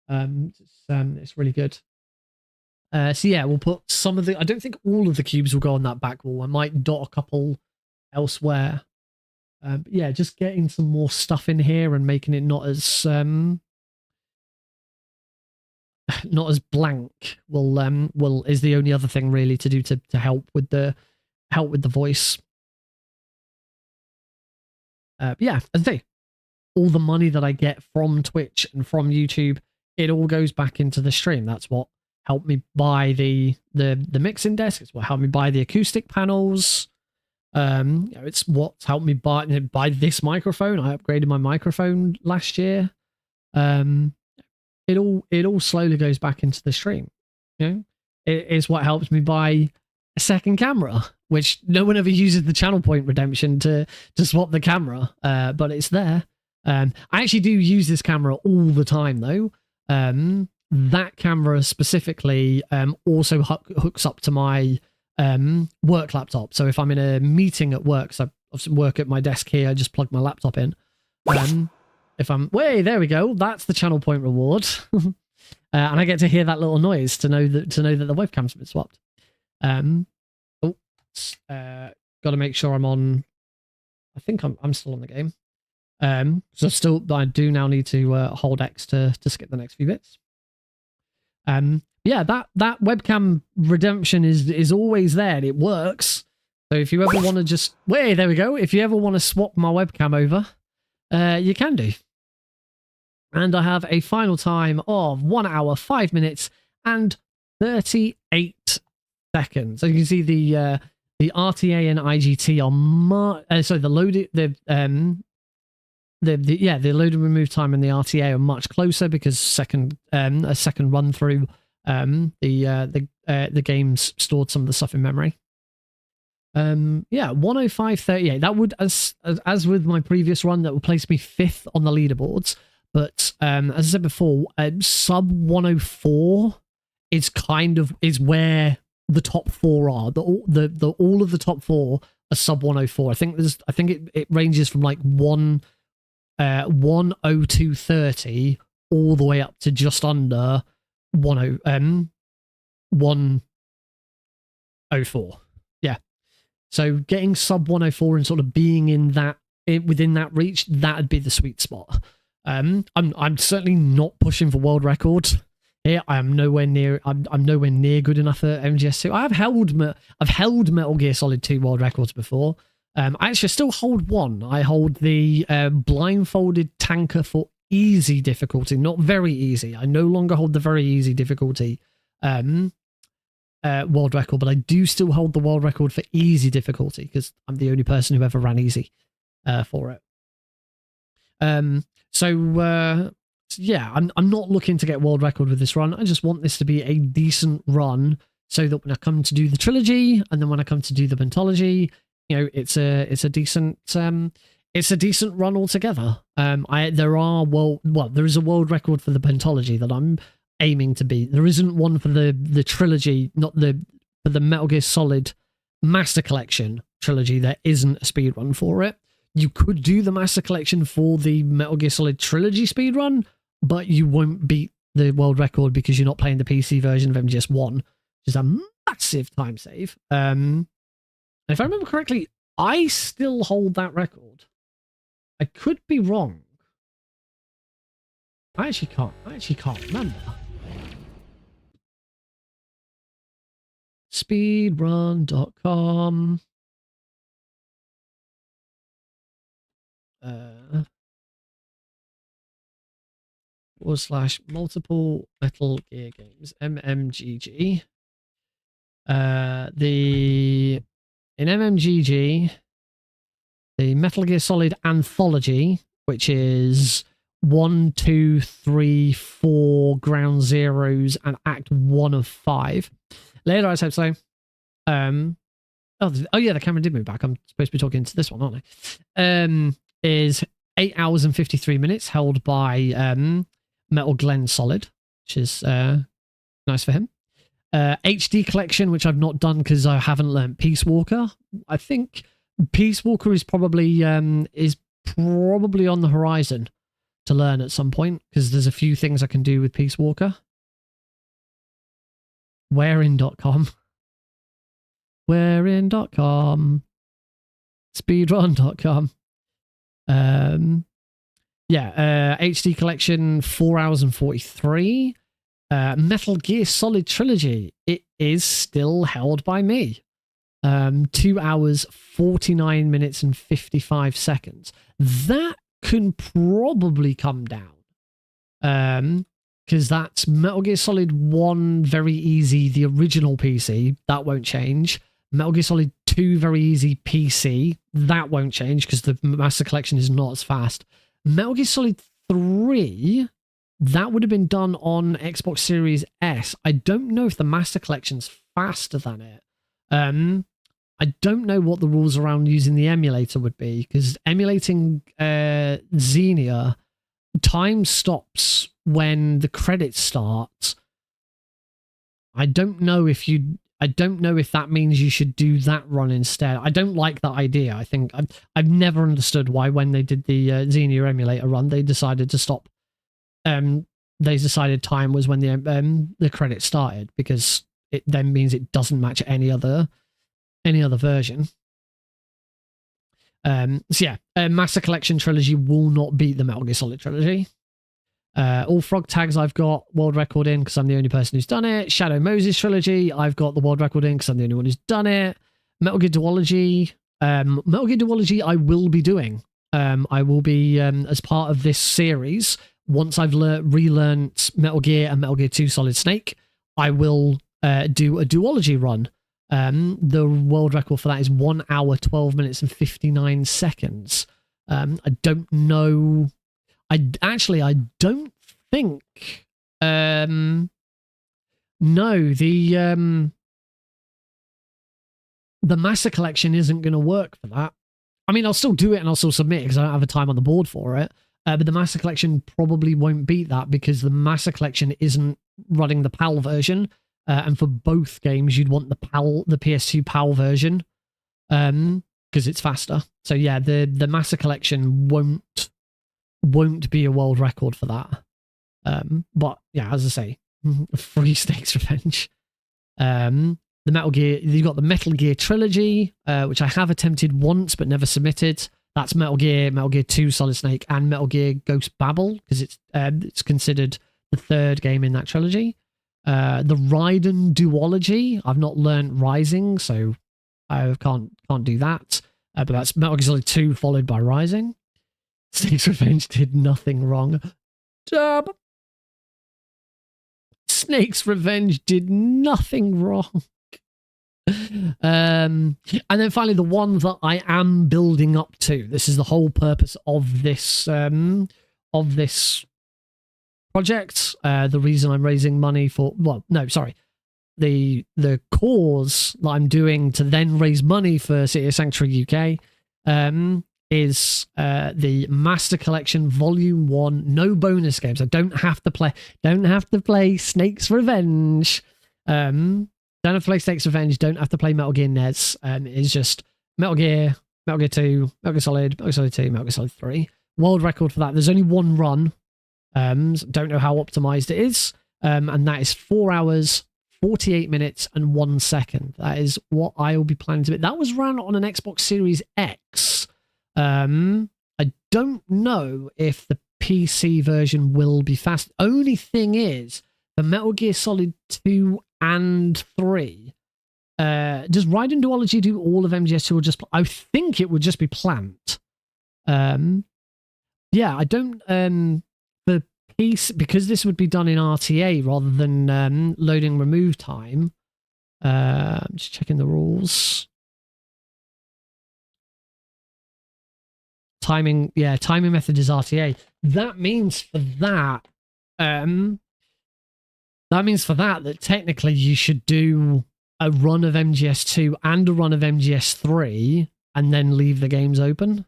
It's really good. So yeah, we'll put some of the. I don't think all of the cubes will go on that back wall. I might dot a couple elsewhere. But yeah, just getting some more stuff in here and making it not as blank is the only other thing really to do to help with the voice. Yeah, as I say, all the money that I get from Twitch and from YouTube, it all goes back into the stream. That's what helped me buy the mixing desk. It's what helped me buy the acoustic panels. It's what's helped me buy this microphone. I upgraded my microphone last year. It all slowly goes back into the stream. It is what helps me buy a second camera, which no one ever uses the channel point redemption to swap the camera, but it's there. I actually do use this camera all the time though. That camera specifically also hooks up to my work laptop. So if I'm in a meeting at work, so I work at my desk here, I just plug my laptop in. If I'm there we go. That's the channel point reward, and I get to hear that little noise to know that the webcam's been swapped. Got to make sure I'm on. I think I'm still on the game. So I do now need to hold X to skip the next few bits. But yeah, that webcam redemption is always there and it works. So if you ever want to just there we go. If you ever want to swap my webcam over, you can do. And I have a final time of 1 hour, 5 minutes, and 38 seconds. So you can see the RTA and IGT are the load and remove time and the RTA are much closer because a second run through the game's stored some of the stuff in memory. 105.38. That would, as with my previous run, that would place me 5th on the leaderboards. But as I said before, sub 104 is where the top 4 are. All of the top 4 are sub 104. I think it ranges from like 102.30 all the way up to just under 104. Yeah. So getting sub 104 and sort of being within that reach, that'd be the sweet spot. I'm certainly not pushing for world record here. I am nowhere near. I'm nowhere near good enough at MGS2. I've held Metal Gear Solid 2 world records before. I actually still hold one. I hold the blindfolded tanker for easy difficulty, not very easy. I no longer hold the very easy difficulty world record, but I do still hold the world record for easy difficulty because I'm the only person who ever ran easy for it. Yeah, I'm not looking to get world record with this run. I just want this to be a decent run so that when I come to do the trilogy and then when I come to do the Pentalogy, you know, it's a decent run altogether. There is a world record for the Pentalogy that I'm aiming to beat. There isn't one for the trilogy, for the Metal Gear Solid Master Collection trilogy. There isn't a speedrun for it. You could do the Master Collection for the Metal Gear Solid Trilogy speedrun, but you won't beat the world record because you're not playing the PC version of MGS1, which is a massive time save. And if I remember correctly, I still hold that record. I could be wrong. I actually can't remember. Speedrun.com. / multiple Metal Gear games, MMGG. In MMGG, the Metal Gear Solid Anthology, which is 1, 2, 3, 4 Ground Zeroes and Act 1 of 5. Later, I hope so. Oh yeah, the camera did move back. I'm supposed to be talking to this one, aren't I? Is 8 hours and 53 minutes, held by Metal Glenn Solid, which is nice for him. HD Collection, which I've not done because I haven't learned Peace Walker. I think Peace Walker is probably on the horizon to learn at some point because there's a few things I can do with Peace Walker. Wherein.com. Wherein.com. Speedrun.com. HD Collection 4 hours and 43. Metal Gear Solid Trilogy, it is still held by me. 2 hours 49 minutes and 55 seconds. That can probably come down because that's Metal Gear Solid 1 very easy, the original PC, that won't change. Metal Gear Solid 2 very easy PC, that won't change because the Master Collection is not as fast. Metal Gear Solid 3, that would have been done on Xbox Series S. I don't know if the Master Collection's faster than it. I don't know what the rules around using the emulator would be because emulating Xenia, time stops when the credits start. I don't know if that means you should do that run instead. I don't like that idea. I think I've never understood why when they did the Xenia emulator run, they decided to stop. They decided time was when the credits started because it then means it doesn't match any other version. Master Collection Trilogy will not beat the Metal Gear Solid Trilogy. All frog tags I've got world record in because I'm the only person who's done it. Shadow Moses trilogy, I've got the world record in because I'm the only one who's done it. Metal Gear Duology. Metal Gear Duology I will be doing. I will be, as part of this series, once I've relearned Metal Gear and Metal Gear 2 Solid Snake, I will do a duology run. The world record for that is 1 hour, 12 minutes and 59 seconds. I don't know. I don't think. No, the Master Collection isn't going to work for that. I mean, I'll still do it and I'll still submit because I don't have a time on the board for it. But the Master Collection probably won't beat that because the Master Collection isn't running the PAL version. And for both games, you'd want the PS2 PAL version because it's faster. So yeah, the Master Collection won't be a world record for that. But yeah, as I say, free Snake's Revenge. The Metal Gear, you've got the Metal Gear trilogy, which I have attempted once but never submitted. That's Metal Gear 2 Solid Snake, and Metal Gear Ghost Babel because it's considered the third game in that trilogy. The Raiden duology, I've not learned Rising, so I can't do that. But that's Metal Gear Solid 2 followed by Rising. Snake's Revenge did nothing wrong. Dub. Snake's Revenge did nothing wrong. And then finally, the one that I am building up to. This is the whole purpose of this project. The reason I'm raising money for, well, no, sorry, the cause that I'm doing to then raise money for City of Sanctuary UK is the Master Collection Volume 1, no bonus games. I don't have to play Snake's Revenge. Don't have to play Snake's Revenge, don't have to play Metal Gear NES. It's just Metal Gear 2, Metal Gear Solid 2, Metal Gear Solid 3. World record for that. There's only one run. Don't know how optimized it is. And that is 4 hours, 48 minutes and 1 second. That is what I will be planning to do. That was run on an Xbox Series X. I don't know if the PC version will be fast. Only thing is, the Metal Gear Solid 2 and 3. Does Raiden Duology do all of MGS2 or just... I think it would just be Plant. Yeah, I don't... the piece, because this would be done in RTA rather than loading remove time. I'm just checking the rules. Timing, yeah, timing method is RTA. That means for that... that means for that technically you should do a run of MGS2 and a run of MGS3 and then leave the games open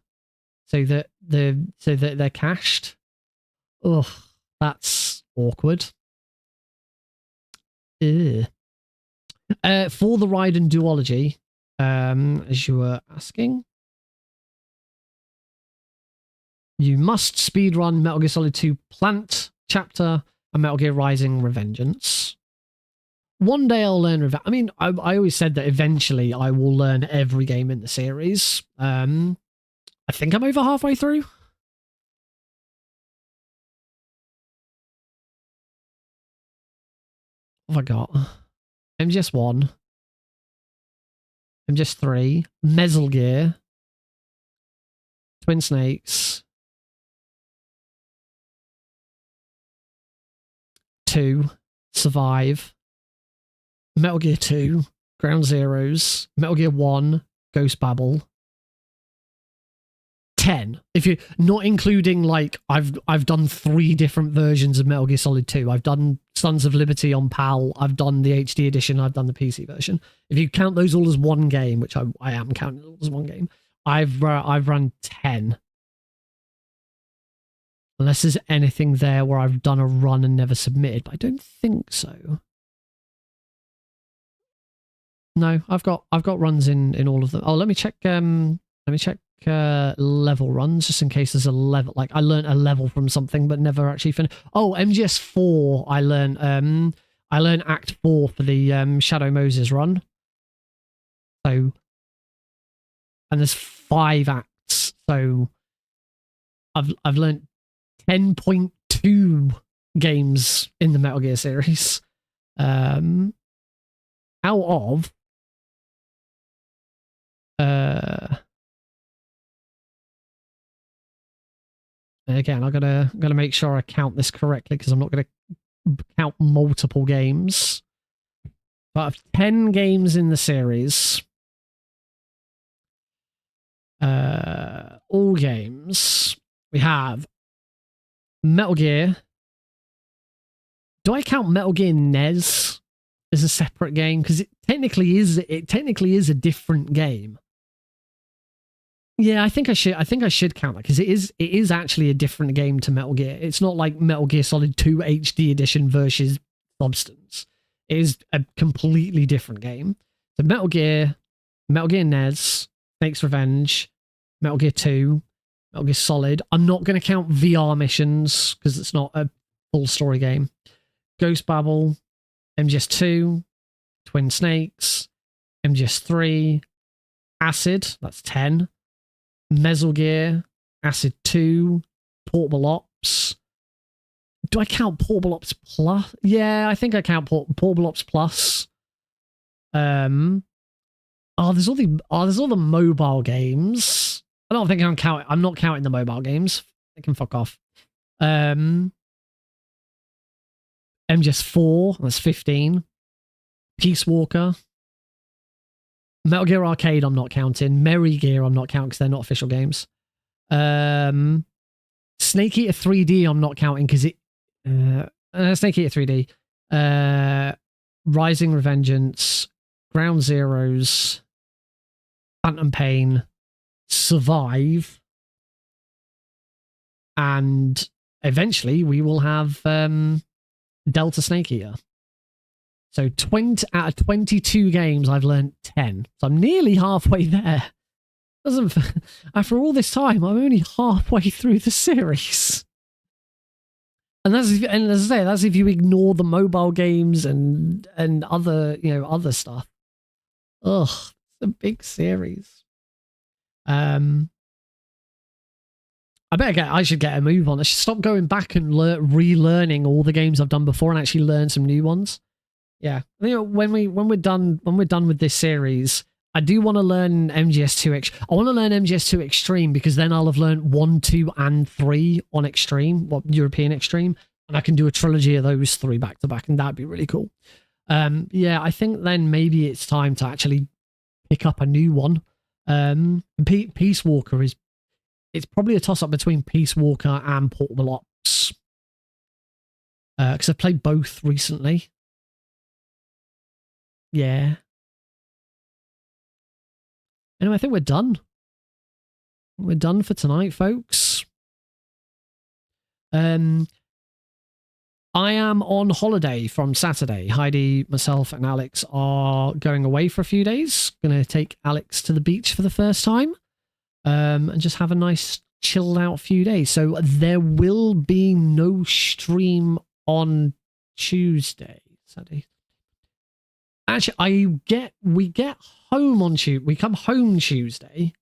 so that they're cached. Ugh, that's awkward. Ew. For the Raiden duology, as you were asking, you must speedrun Metal Gear Solid 2 Plant Chapter and Metal Gear Rising Revengeance. One day I'll learn... I mean, I always said that eventually I will learn every game in the series. I think I'm over halfway through. What have I got? MGS1. MGS3. Metal Gear. Twin Snakes. 2, Survive, Metal Gear 2, Ground Zeroes, Metal Gear 1, Ghost Babel, 10. If you're not including, like, I've done 3 different versions of Metal Gear Solid 2. I've done Sons of Liberty on PAL, I've done the HD edition, I've done the PC version. If you count those all as one game, which I am counting all as one game, I've run 10. Unless there's anything there where I've done a run and never submitted, but I don't think so. No, I've got runs in all of them. Oh, let me check level runs just in case there's a level. Like I learned a level from something but never actually finished. Oh, MGS4 I learned Act 4 for the Shadow Moses run. So, and there's 5 acts. So I've learned 10.2 2 games in the Metal Gear series. Out of again, I gotta make sure I count this correctly because I'm not gonna count multiple games. But of 10 games in the series, all games, we have Metal Gear. Do I count Metal Gear NES as a separate game? Because it technically is a different game. Yeah, I think I should count that because it is actually a different game to Metal Gear. It's not like Metal Gear Solid 2 HD Edition versus Substance. It is a completely different game. So Metal Gear NES, Snake's Revenge, Metal Gear 2, Metal Gear Solid. I'm not going to count VR missions because it's not a full story game. Ghost Babel, MGS2, Twin Snakes, MGS3, Acid, that's 10. Metal Gear, Acid 2, Portable Ops. Do I count Portable Ops Plus? Yeah, I think I count Portable Ops Plus. There's all the mobile games. I don't think I'm not counting the mobile games. They can fuck off. MGS4, that's 15. Peace Walker. Metal Gear Arcade, I'm not counting. Merry Gear, I'm not counting because they're not official games. Snake Eater 3D, I'm not counting because it... Snake Eater 3D. Rising Revengeance. Ground Zeroes. Phantom Pain. Survive. And eventually we will have Delta Snake Eater. So 20 out of 22 games, I've learned 10. So I'm nearly halfway there. After all this time, I'm only halfway through the series. And as I say, that's if you ignore the mobile games and other other stuff. Ugh, it's a big series. I should get a move on. I should stop going back and relearning all the games I've done before and actually learn some new ones. Yeah, when we're done with this series, I do want to learn MGS2. I want to learn MGS2 Extreme because then I'll have learned 1, 2, and 3 on Extreme, European Extreme, and I can do a trilogy of those 3 back to back, and that'd be really cool. Yeah, I think then maybe it's time to actually pick up a new one. Peace Walker it's probably a toss up between Peace Walker and Portable Ops because I've played both recently. Yeah. Anyway, I think we're done. We're done for tonight, folks. I am on holiday from Saturday. Heidi, myself, and Alex are going away for a few days. Going to take Alex to the beach for the first time and just have a nice chilled out few days. So there will be no stream on Tuesday. Saturday. Actually, we get home on Tuesday. We come home Tuesday.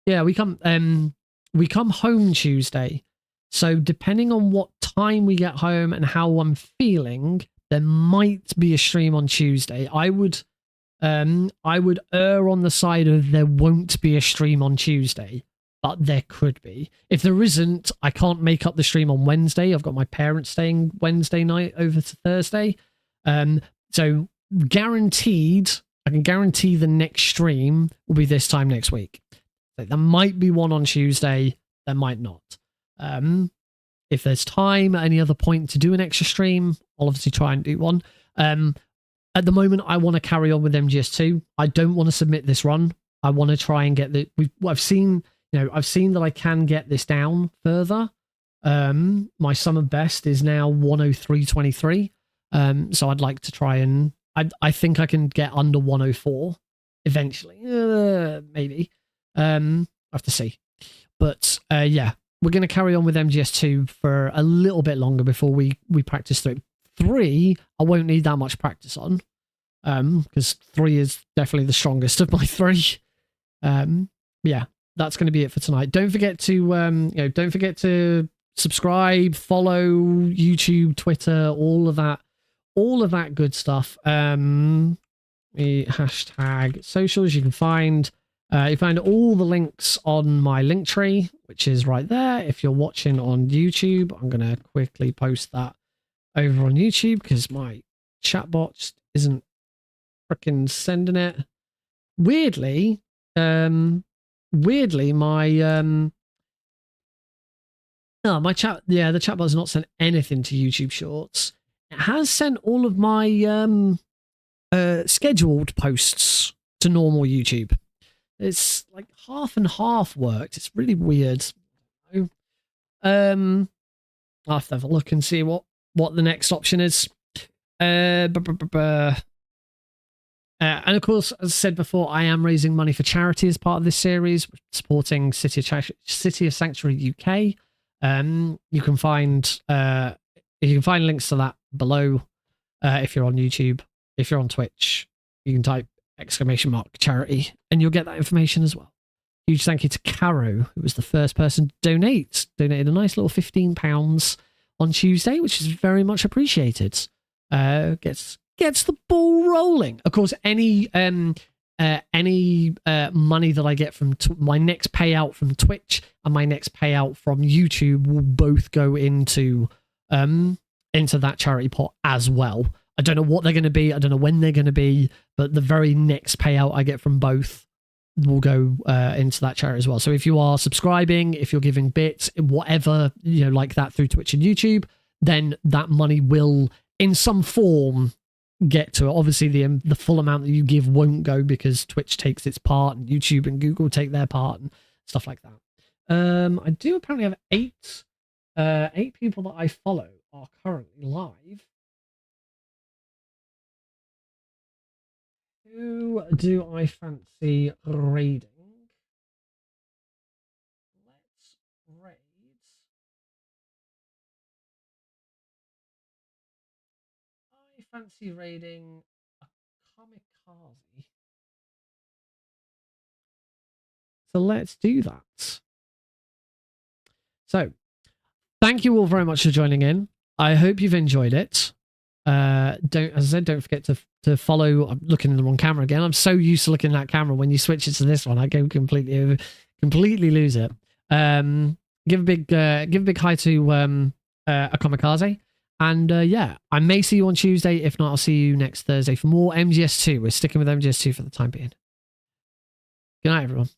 Yeah, we come home Tuesday. So depending on what time we get home and how I'm feeling, there might be a stream on Tuesday. I would err on the side of there won't be a stream on Tuesday, but there could be. If there isn't, I can't make up the stream on Wednesday. I've got my parents staying Wednesday night over to Thursday. So guaranteed, I can guarantee the next stream will be this time next week. So there might be one on Tuesday, there might not. If there's time at any other point to do an extra stream, I'll obviously try and do one. At the moment, I want to carry on with MGS2. I don't want to submit this run. I want to try and get I've seen that I can get this down further. My summer best is now 103.23. So I'd like to try and I think I can get under 104 eventually. Maybe. I have to see. But yeah, we're going to carry on with MGS2 for a little bit longer before we practice through. 3, I won't need that much practice on. Because 3 is definitely the strongest of my 3. Yeah, that's going to be it for tonight. Don't forget to subscribe, follow YouTube, Twitter, all of that good stuff. The hashtag socials, you find all the links on my link tree, which is right there. If you're watching on YouTube, I'm gonna quickly post that over on YouTube because my chatbot just isn't freaking sending it. Weirdly, my the chatbot's not sent anything to YouTube Shorts. It has sent all of my scheduled posts to normal YouTube. It's like half and half worked. It's really weird. I'll have to have a look and see what the next option is. And of course, as I said before, I am raising money for charity as part of this series, supporting City of Sanctuary UK. You can find links to that below. If you're on YouTube, if you're on Twitch, you can type !charity and you'll get that information as well. Huge thank you to Caro, who was the first person to donate. Donated a nice little £15 on Tuesday, which is very much appreciated. Gets the ball rolling. Of course, any money that I get from my next payout from Twitch and my next payout from YouTube will both go into that charity pot as well. I don't know what they're going to be. I don't know when they're going to be, but the very next payout I get from both will go into that charity as well. So if you are subscribing, if you're giving bits, whatever, like that through Twitch and YouTube, then that money will, in some form, get to it. Obviously, the full amount that you give won't go because Twitch takes its part and YouTube and Google take their part and stuff like that. I do apparently have eight people that I follow are currently live. Who do I fancy raiding? Let's raid. I fancy raiding a kamikaze. So let's do that. So, thank you all very much for joining in. I hope you've enjoyed it. As I said, don't forget to follow. I'm looking in the wrong camera again. I'm so used to looking at that camera. When you switch it to this one, I go completely lose it. Give a big hi to a kamikaze. And yeah, I may see you on Tuesday. If not, I'll see you next Thursday for more MGS2. We're sticking with MGS2 for the time being. Good night, everyone.